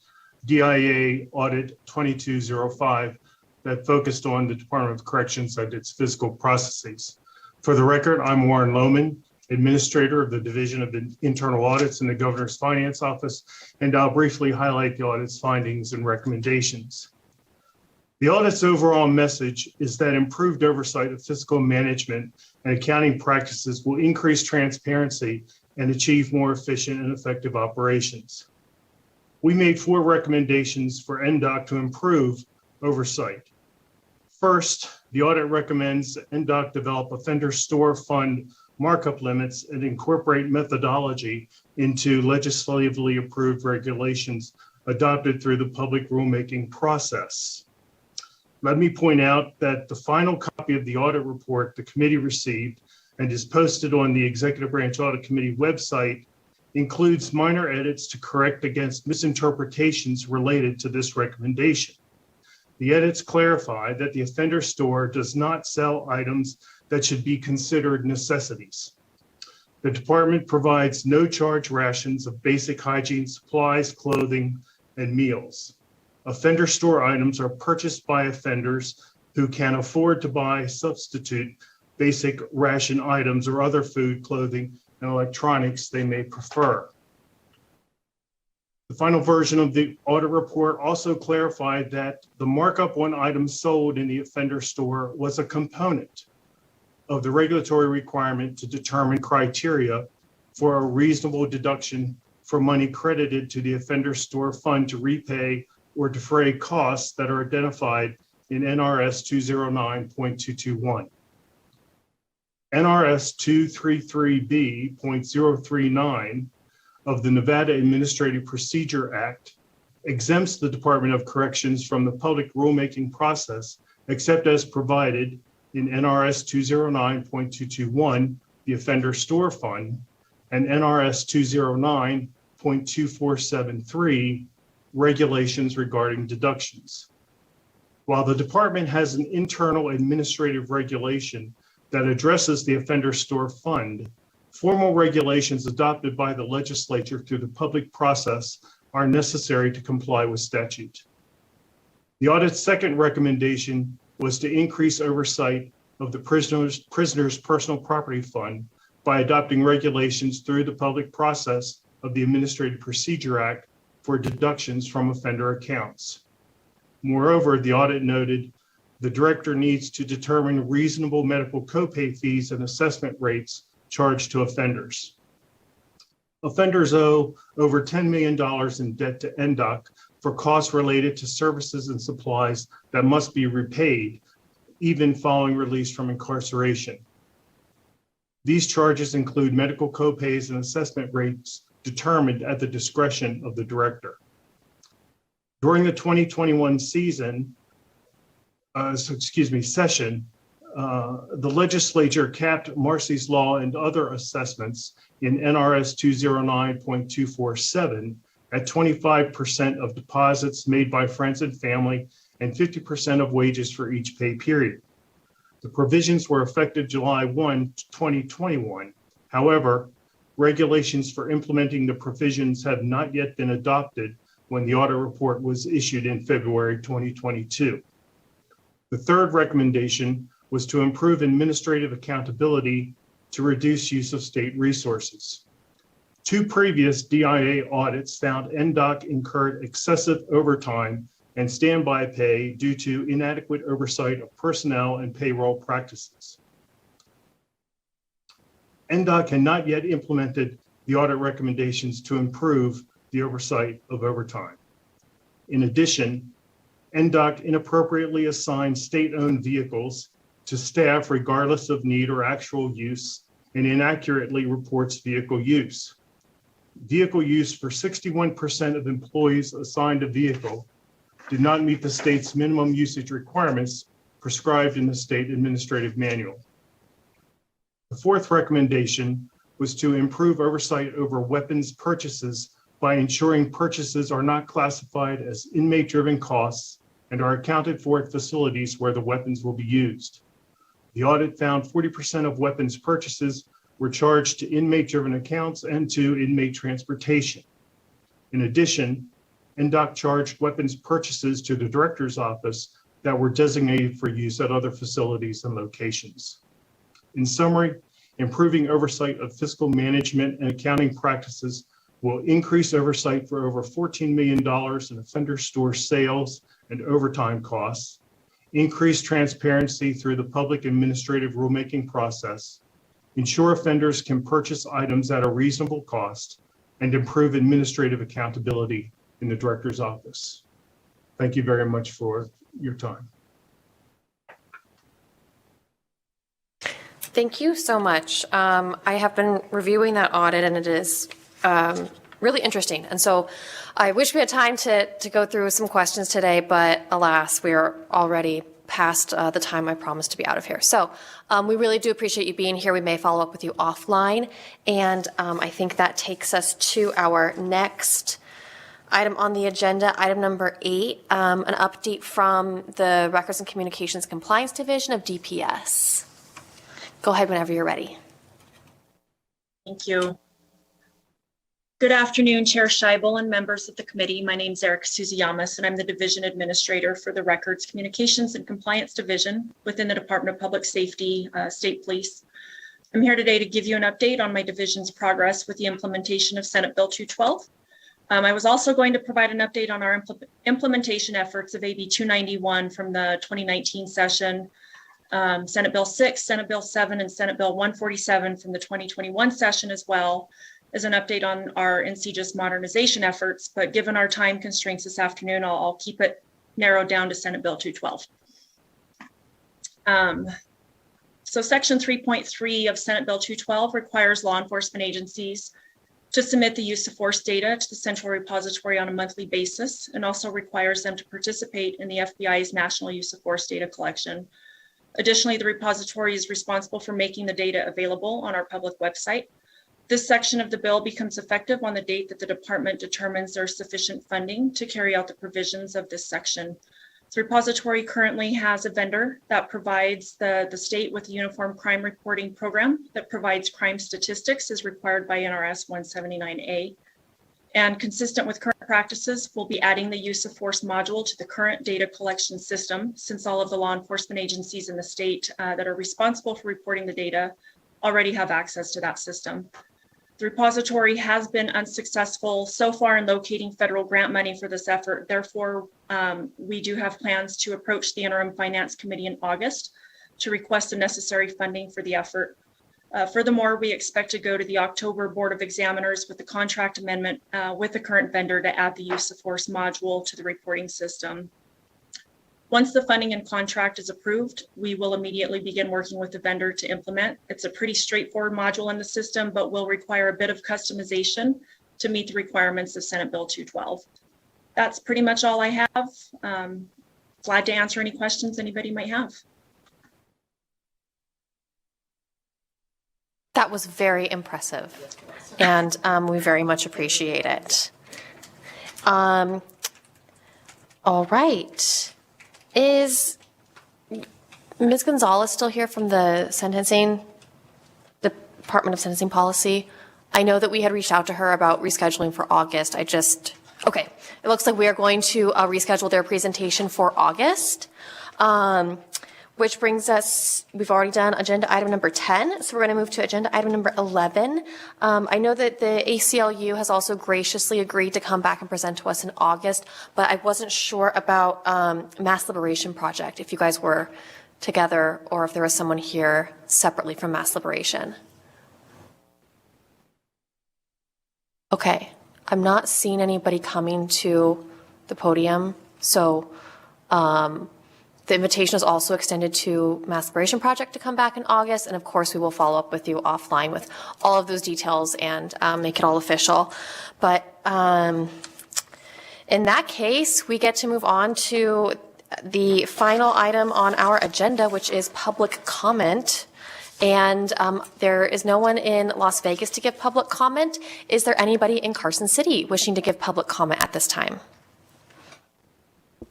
DIA Audit 2205 that focused on the Department of Corrections and its fiscal processes. For the record, I'm Warren Lohman, Administrator of the Division of Internal Audits in the Governor's Finance Office, and I'll briefly highlight the audit's findings and recommendations. The audit's overall message is that improved oversight of fiscal management and accounting practices will increase transparency and achieve more efficient and effective operations. We made 4 recommendations for NDOC to improve oversight. First, the audit recommends NDOC develop offender store fund markup limits and incorporate methodology into legislatively approved regulations adopted through the public rulemaking process. Let me point out that the final copy of the audit report the committee received and is posted on the Executive Branch Audit Committee website includes minor edits to correct against misinterpretations related to this recommendation. The edits clarify that the offender store does not sell items that should be considered necessities. The department provides no-charge rations of basic hygiene supplies, clothing, and meals. Offender store items are purchased by offenders who can afford to buy substitute basic ration items or other food, clothing, and electronics they may prefer. The The final version of the audit report also clarified that the markup on items sold in the offender store was a component of the regulatory requirement to determine criteria for a reasonable deduction for money credited to the offender store fund to repay or defray costs that are identified in NRS 209.221. NRS 233B.039 of the Nevada Administrative Procedure Act exempts the Department of Corrections from the public rulemaking process, except as provided in NRS 209.221, the Offender Store Fund, and NRS 209.2473, regulations regarding deductions. While the department has an internal administrative regulation that addresses the Offender Store Fund, formal regulations adopted by the legislature through the public process are necessary to comply with statute. The audit's second recommendation was to increase oversight of the prisoner's personal property fund by adopting regulations through the public process of the Administrative Procedure Act for deductions from offender accounts. Moreover, the audit noted the director needs to determine reasonable medical copay fees and assessment rates charged to offenders. Offenders owe over $10 million in debt to NDOC for costs related to services and supplies that must be repaid even following release from incarceration. These charges include medical copays and assessment rates determined at the discretion of the director. During the 2021 session, the legislature capped Marcy's Law and other assessments in NRS 209.247 at 25% of deposits made by friends and family and 50% of wages for each pay period. The provisions were effective July 1, 2021. However, regulations for implementing the provisions have not yet been adopted when the audit report was issued in February 2022. The third recommendation was to improve administrative accountability to reduce use of state resources. Two previous DIA audits found NDOC incurred excessive overtime and standby pay due to inadequate oversight of personnel and payroll practices. NDOC had not yet implemented the audit recommendations to improve the oversight of overtime. In addition, NDOC inappropriately assigned state-owned vehicles to staff regardless of need or actual use and inaccurately reports vehicle use. Vehicle use for 61% of employees assigned a vehicle did not meet the state's minimum usage requirements prescribed in the state administrative manual. The fourth recommendation was to improve oversight over weapons purchases by ensuring purchases are not classified as inmate-driven costs and are accounted for at facilities where the weapons will be used. The audit found 40% of weapons purchases were charged to inmate-driven accounts and to inmate transportation. In addition, NDOC charged weapons purchases to the director's office that were designated for use at other facilities and locations. In summary, improving oversight of fiscal management and accounting practices will increase oversight for over $14 million in offender store sales and overtime costs, increase transparency through the public administrative rulemaking process, ensure offenders can purchase items at a reasonable cost, and improve administrative accountability in the director's office. Thank you very much for your time. Thank you so much. I have been reviewing that audit, and it is really interesting. And so I wish we had time to go through some questions today, but alas, we are already past the time I promised to be out of here. So we really do appreciate you being here. We may follow up with you offline. And I think that takes us to our next item on the agenda, item number 8, an update from the Records and Communications Compliance Division of DPS. Go ahead whenever you're ready. Thank you. Good afternoon, Chair Scheibel and members of the committee. My name is Erica Suziyamas, and I'm the Division Administrator for the Records, Communications, and Compliance Division within the Department of Public Safety, State Police. I'm here today to give you an update on my division's progress with the implementation of Senate Bill 212, I was also going to provide an update on our implementation efforts of AB 291 from the 2019 session, Senate Bill 6, Senate Bill 7, and Senate Bill 147 from the 2021 session, as well as an update on our NCGIS modernization efforts. But given our time constraints this afternoon, I'll keep it narrowed down to Senate Bill 212. So Section 3.3 of Senate Bill 212 requires law enforcement agencies to submit the use of force data to the Central Repository on a monthly basis, and also requires them to participate in the FBI's National Use of Force data collection. Additionally, the repository is responsible for making the data available on our public website. This section of the bill becomes effective on the date that the department determines there's sufficient funding to carry out the provisions of this section. The repository currently has a vendor that provides the state with a uniform crime reporting program that provides crime statistics as required by NRS 179A. And consistent with current practices, we'll be adding the use of force module to the current data collection system, since all of the law enforcement agencies in the state that are responsible for reporting the data already have access to that system. The repository has been unsuccessful so far in locating federal grant money for this effort. Therefore, we do have plans to approach the Interim Finance Committee in August to request the necessary funding for the effort. Furthermore, we expect to go to the October Board of Examiners with the contract amendment with the current vendor to add the use of force module to the reporting system. Once the funding and contract is approved, we will immediately begin working with the vendor to implement. It's a pretty straightforward module in the system, but will require a bit of customization to meet the requirements of Senate Bill 212. That's pretty much all I have. Glad to answer any questions anybody might have. That was very impressive, and we very much appreciate it. All right. Is Ms. Gonzalez still here from the Department of Sentencing Policy? I know that we had reached out to her about rescheduling for August. Okay. It looks like we are going to reschedule their presentation for August. Which brings us, we've already done agenda item number 10, so we're going to move to agenda item number 11. I know that the ACLU has also graciously agreed to come back and present to us in August, but I wasn't sure about Mass Liberation Project, if you guys were together or if there was someone here separately from Mass Liberation. Okay, I'm not seeing anybody coming to the podium, so the invitation is also extended to Mass Liberation Project to come back in August, and of course we will follow up with you offline with all of those details and make it all official. But in that case, we get to move on to the final item on our agenda, which is public comment. And there is no one in Las Vegas to give public comment. Is there anybody in Carson City wishing to give public comment at this time?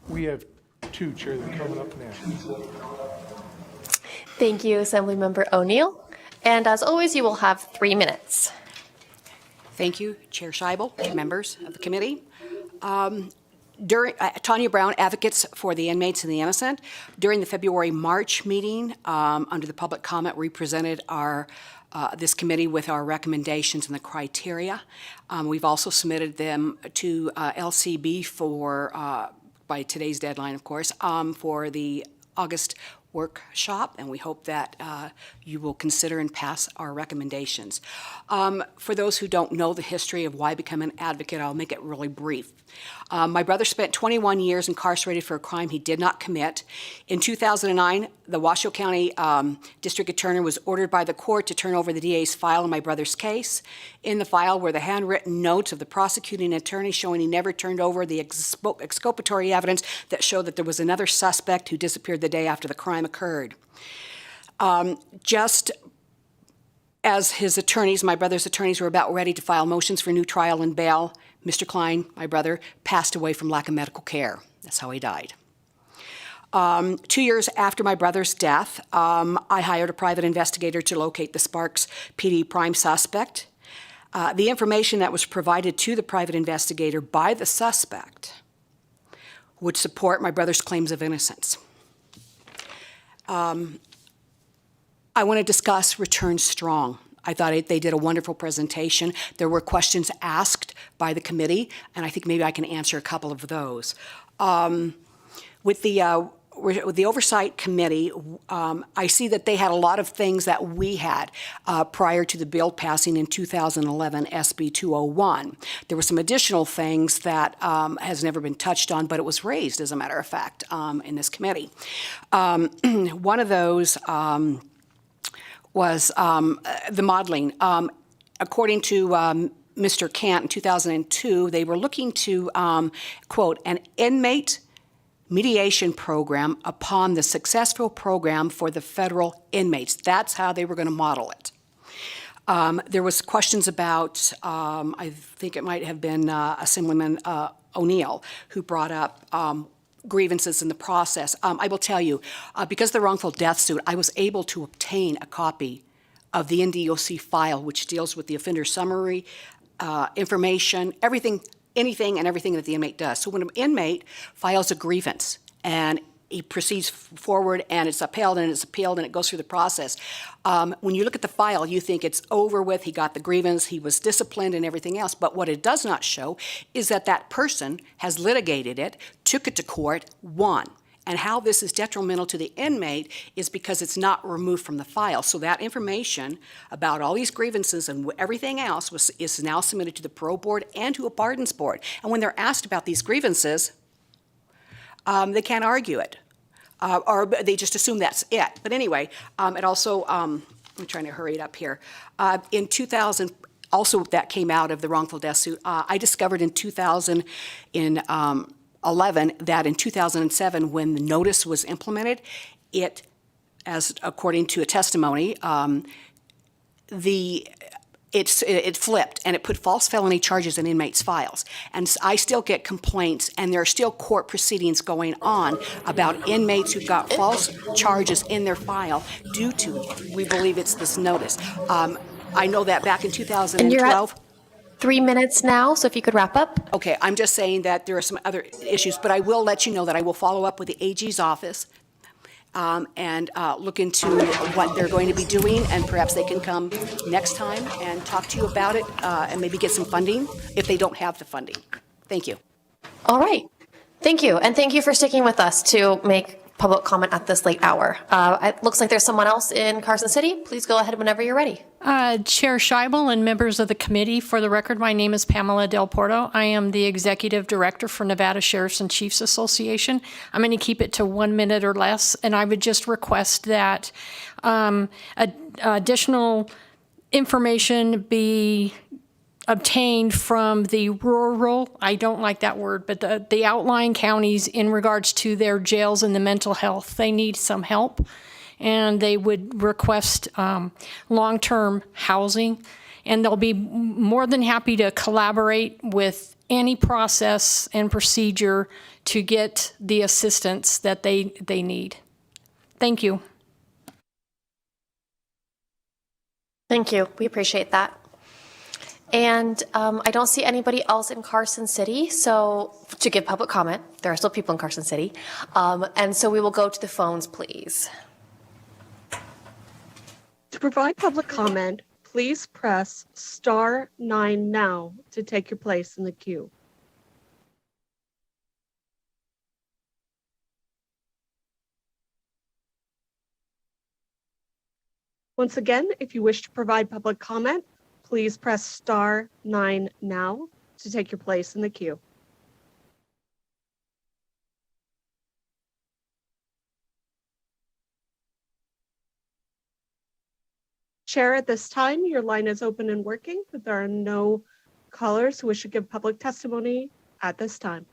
We have two, Chair, that are coming up now. Thank you, Assemblymember O'Neill. And as always, you will have 3 minutes. Thank you, Chair Scheibel, members of the committee. Tanya Brown, Advocates for the Inmates and the Innocent. During the February-March meeting, under the public comment, we presented this committee with our recommendations and the criteria. We've also submitted them to LCB for by today's deadline, of course, for the August workshop, and we hope that you will consider and pass our recommendations. For those who don't know the history of why become an advocate, I'll make it really brief. My brother spent 21 years incarcerated for a crime he did not commit. In 2009, the Washoe County District Attorney was ordered by the court to turn over the DA's file in my brother's case. In the file were the handwritten notes of the prosecuting attorney showing he never turned over the exculpatory evidence that showed that there was another suspect who disappeared the day after the crime occurred. Just as his attorneys, my brother's attorneys, were about ready to file motions for new trial and bail, Mr. Klein, my brother, passed away from lack of medical care. That's how he died. 2 years after my brother's death, I hired a private investigator to locate the Sparks PD prime suspect. The information that was provided to the private investigator by the suspect would support my brother's claims of innocence. I want to discuss Return Strong. I thought they did a wonderful presentation. There were questions asked by the committee, and I think maybe I can answer a couple of those. With the Oversight Committee, I see that they had a lot of things that we had prior to the bill passing in 2011, SB 201. There were some additional things that has never been touched on, but it was raised, as a matter of fact, in this committee. One of those was the modeling. According to Mr. Kant in 2002, they were looking to, quote, an inmate mediation program upon the successful program for the federal inmates. That's how they were going to model it. There was questions about, I think it might have been Assemblyman O'Neill, who brought up grievances in the process. I will tell you, because of the wrongful death suit, I was able to obtain a copy of the NDOC file, which deals with the offender summary, information, anything and everything that the inmate does. So when an inmate files a grievance and he proceeds forward and it's upheld and it's appealed and it goes through the process, when you look at the file, you think it's over with, he got the grievance, he was disciplined and everything else. But what it does not show is that that person has litigated it, took it to court, won. And how this is detrimental to the inmate is because it's not removed from the file. So that information about all these grievances and everything else is now submitted to the parole board and to a pardons board. And when they're asked about these grievances, they can't argue it. Or they just assume that's it. But anyway, it also, I'm trying to hurry it up here. In 2000, also that came out of the wrongful death suit, I discovered in 2011 that in 2007, when the notice was implemented, it, as according to a testimony, it flipped and it put false felony charges in inmates' files. And I still get complaints, and there are still court proceedings going on about inmates who got false charges in their file due to, we believe it's this notice. I know that back in 2012. And you're at 3 minutes now, so if you could wrap up. Okay, I'm just saying that there are some other issues, but I will let you know that I will follow up with the AG's office and look into what they're going to be doing, and perhaps they can come next time and talk to you about it and maybe get some funding if they don't have the funding. Thank you. All right. Thank you. And thank you for sticking with us to make public comment at this late hour. It looks like there's someone else in Carson City. Please go ahead whenever you're ready. Chair Scheibel and members of the committee, for the record, my name is Pamela Del Porto. I am the Executive Director for Nevada Sheriffs and Chiefs Association. I'm going to keep it to 1 minute or less, and I would just request that additional information be obtained from the rural, I don't like that word, but the outlying counties in regards to their jails and the mental health. They need some help, and they would request long-term housing, and they'll be more than happy to collaborate with any process and procedure to get the assistance that they need. Thank you. Thank you. We appreciate that. And I don't see anybody else in Carson City, so to give public comment. There are still people in Carson City. And so we will go to the phones, please. To provide public comment, please press *9 now to take your place in the queue. Once again, if you wish to provide public comment, please press *9 now to take your place in the queue. Chair, at this time, your line is open and working, but there are no callers who wish to give public testimony at this time.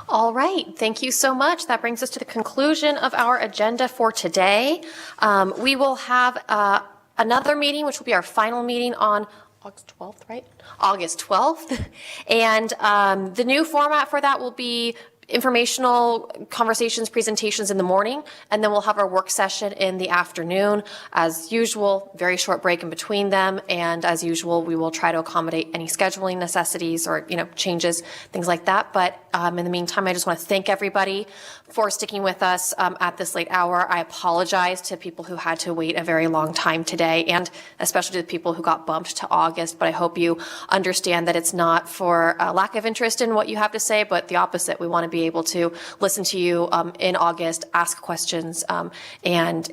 All right. Thank you so much. That brings us to the conclusion of our agenda for today. We will have another meeting, which will be our final meeting on August 12th, right? August 12th. And the new format for that will be informational conversations, presentations in the morning, and then we'll have our work session in the afternoon. As usual, very short break in between them, and as usual, we will try to accommodate any scheduling necessities or, changes, things like that. But in the meantime, I just want to thank everybody for sticking with us at this late hour. I apologize to people who had to wait a very long time today, and especially to the people who got bumped to August, but I hope you understand that it's not for a lack of interest in what you have to say, but the opposite. We want to be able to listen to you in August, ask questions, and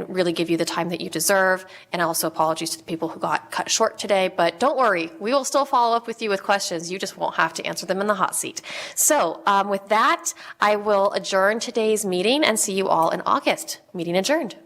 really give you the time that you deserve. And also apologies to the people who got cut short today, but don't worry, we will still follow up with you with questions. You just won't have to answer them in the hot seat. So with that, I will adjourn today's meeting and see you all in August. Meeting adjourned.